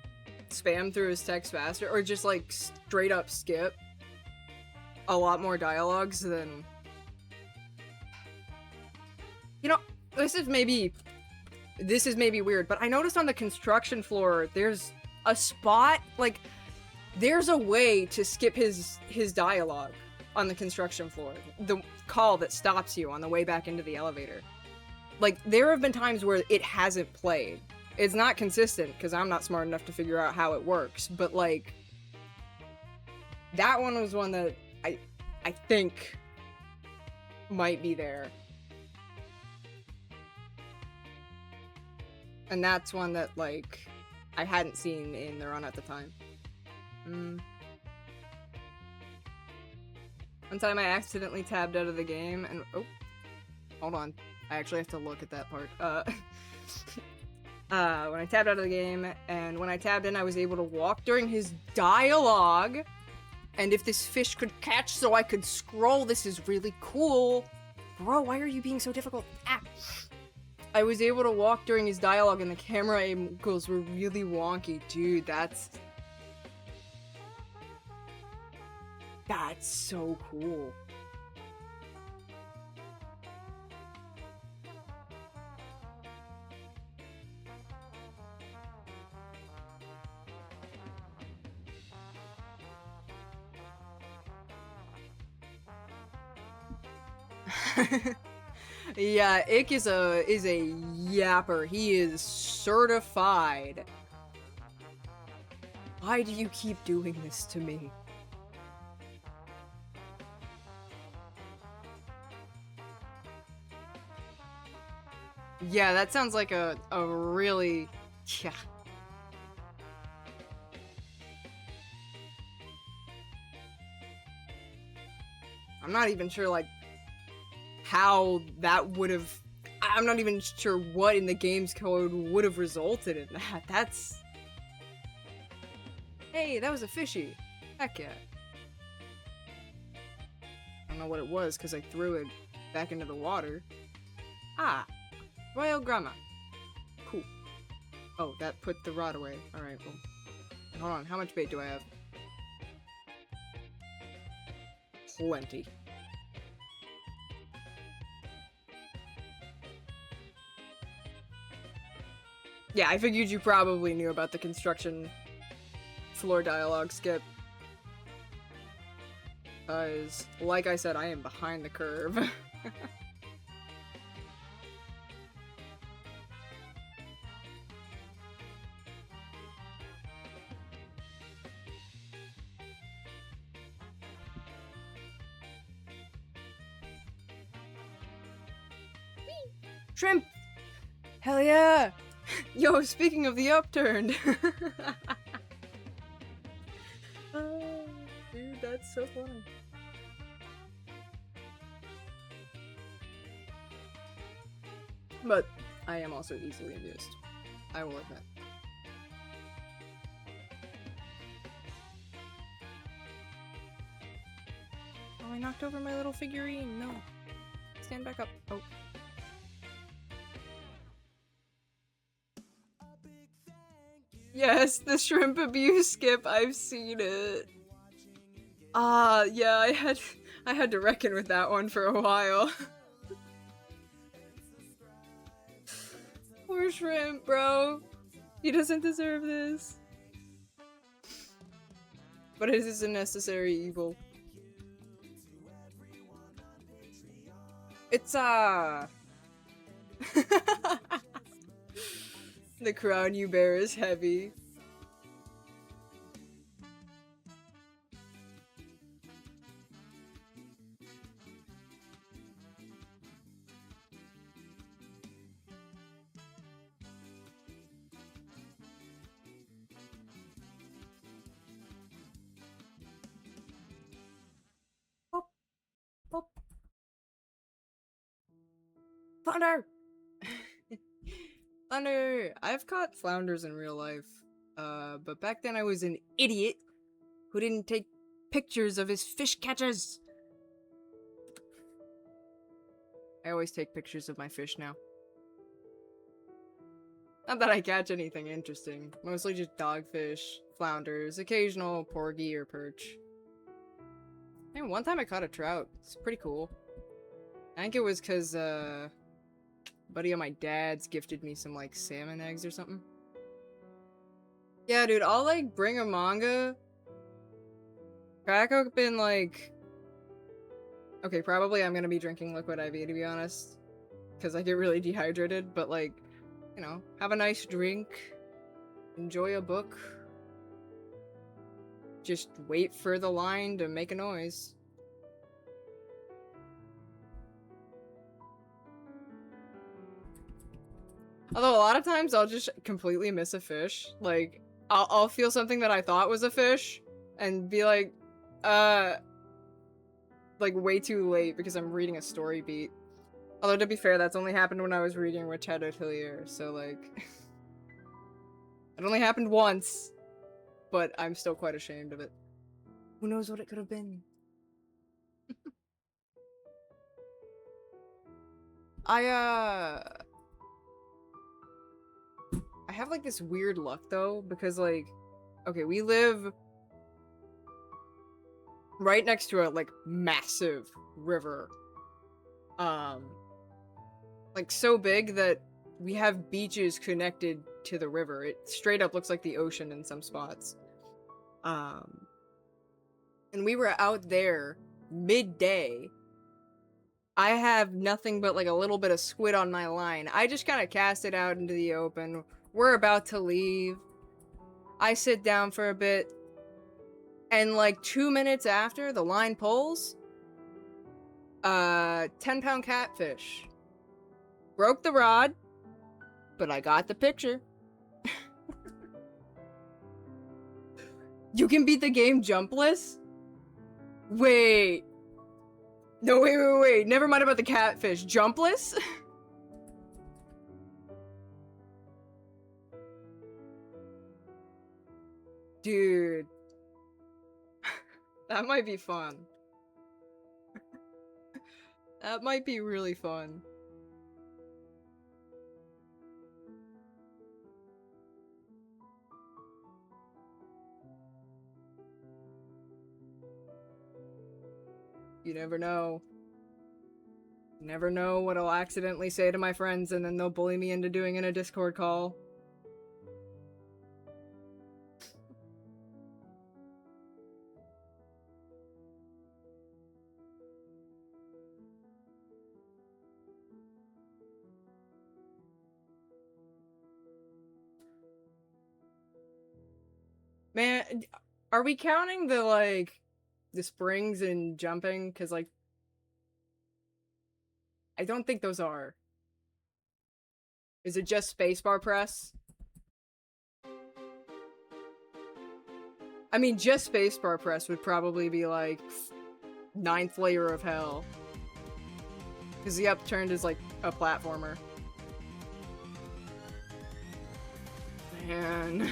spam through his text faster? Or just, like, straight up skip a lot more dialogues than... You know, this is maybe weird, but I noticed on the construction floor, there's a spot, like... There's a way to skip his dialogue on the construction floor. The call that stops you on the way back into the elevator. Like, there have been times where it hasn't played. It's not consistent, because I'm not smart enough to figure out how it works, but, like, that one was one that I think might be there. And that's one that, like, I hadn't seen in the run at the time. One time I accidentally tabbed out of the game and- oh. Hold on. I actually have to look at that part. When I tabbed out of the game, and when I tabbed in, I was able to walk during his dialogue. And if this fish could catch so I could scroll, this is really cool. Bro, why are you being so difficult? Ah! I was able to walk during his dialogue and the camera angles were really wonky. Dude, that's so cool. Yeah, Ick is a yapper. He is certified. Why do you keep doing this to me? Yeah, that sounds like a really... yeah. I'm not even sure, like, how that would have... I'm not even sure what in the game's code would have resulted in that. That's... Hey, that was a fishy. Heck yeah. I don't know what it was, because I threw it back into the water. Ah, Royal Grandma. Cool. Oh, that put the rod away. Alright, well. Hold on, how much bait do I have? Plenty. Yeah, I figured you probably knew about the construction floor dialogue skip. Because, like I said, I am behind the curve. Shrimp! Hell yeah! Yo, speaking of the upturned! Dude, that's so funny. But I am also easily amused. I will admit. Oh, I knocked over my little figurine. No. Stand back up. Oh. Yes, the shrimp abuse skip. I've seen it. Yeah, I had to reckon with that one for a while. Poor shrimp, bro. He doesn't deserve this. But it is a necessary evil. It's the crown you bear is heavy. Pop, pop. Flounder! Flounder! I've caught flounders in real life. But back then I was an idiot who didn't take pictures of his fish catches. I always take pictures of my fish now. Not that I catch anything interesting. Mostly just dogfish, flounders, occasional porgy or perch. And one time I caught a trout. It's pretty cool. I think it was because, a buddy of my dad's gifted me some, like, salmon eggs or something. Yeah, dude, I'll, like, bring a manga, crack open, like... Okay, probably I'm gonna be drinking liquid IV, to be honest. Because I get really dehydrated, but, like, you know, have a nice drink, enjoy a book, just wait for the line to make a noise. Although a lot of times I'll just completely miss a fish. Like, I'll feel something that I thought was a fish and be like way too late because I'm reading a story beat. Although to be fair, that's only happened when I was reading Richard Atelier, so like it only happened once, but I'm still quite ashamed of it. Who knows what it could have been? I have like this weird luck though, because like, okay, we live right next to a like massive river. Like so big that we have beaches connected to the river. It straight up looks like the ocean in some spots. And we were out there midday. I have nothing but like a little bit of squid on my line. I just kind of cast it out into the open. We're about to leave. I sit down for a bit. And like 2 minutes after the line pulls, 10-pound catfish. Broke the rod, but I got the picture. You can beat the game jumpless? Wait. No, wait. Never mind about the catfish. Jumpless? Dude. That might be fun. That might be really fun. You never know. You never know what I'll accidentally say to my friends and then they'll bully me into doing in a Discord call. Man, are we counting the, like, the springs and jumping? Because, like, I don't think those are. Is it just spacebar press? I mean, just spacebar press would probably be, like, 9th layer of hell. Because the upturned is, like, a platformer. Man...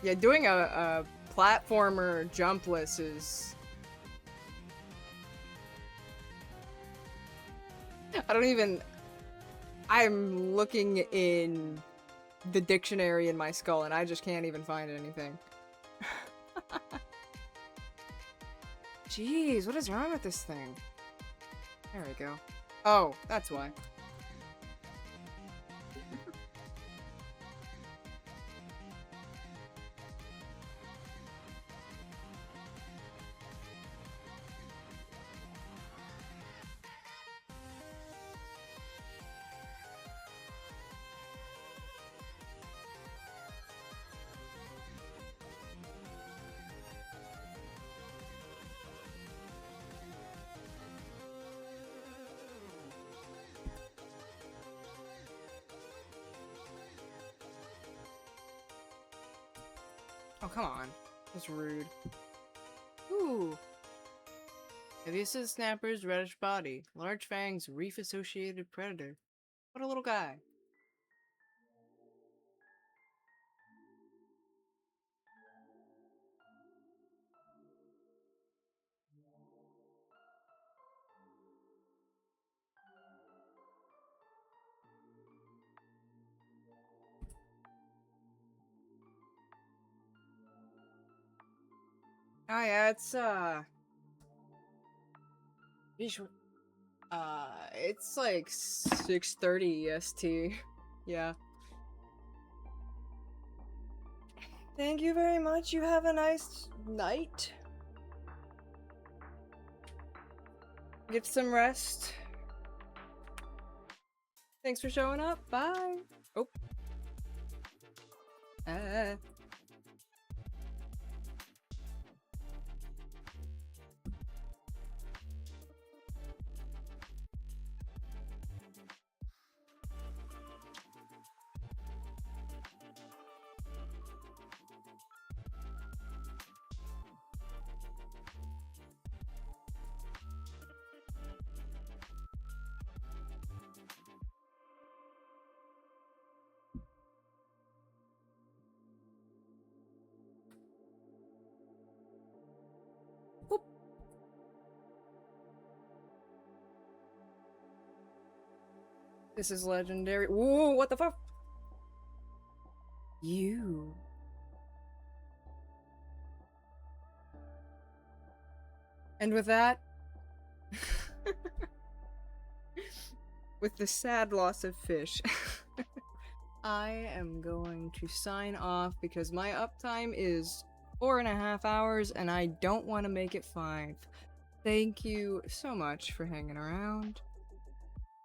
Yeah, doing a platformer jumpless is... I don't even... I'm looking in the dictionary in my skull and I just can't even find anything. Jeez, what is wrong with this thing? There we go. Oh, that's why. Oh, come on. That's rude. Ooh. Avisa snapper's reddish body. Large fangs, reef-associated predator. What a little guy. Oh yeah, it's it's like 6:30 EST. Yeah. Thank you very much. You have a nice night. Get some rest. Thanks for showing up. Bye. Oh. Whoop. This is legendary. Whoa, what the fuck? You. And with that, with the sad loss of fish, I am going to sign off because my uptime is 4.5 hours and I don't want to make it 5. Thank you so much for hanging around.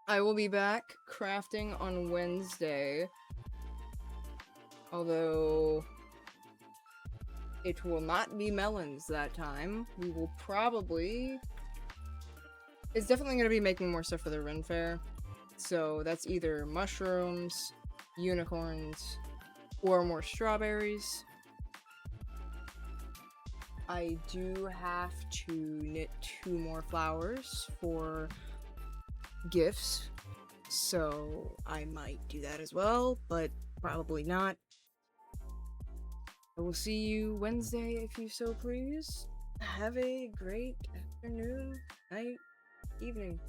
I will be back crafting on Wednesday, although it will not be melons that time. We will probably... It's definitely going to be making more stuff for the Ren Fair. So that's either mushrooms, unicorns, or more strawberries. I do have to knit 2 more flowers for gifts, so I might do that as well, but probably not. I will see you Wednesday if you so please. Have a great afternoon, night, evening.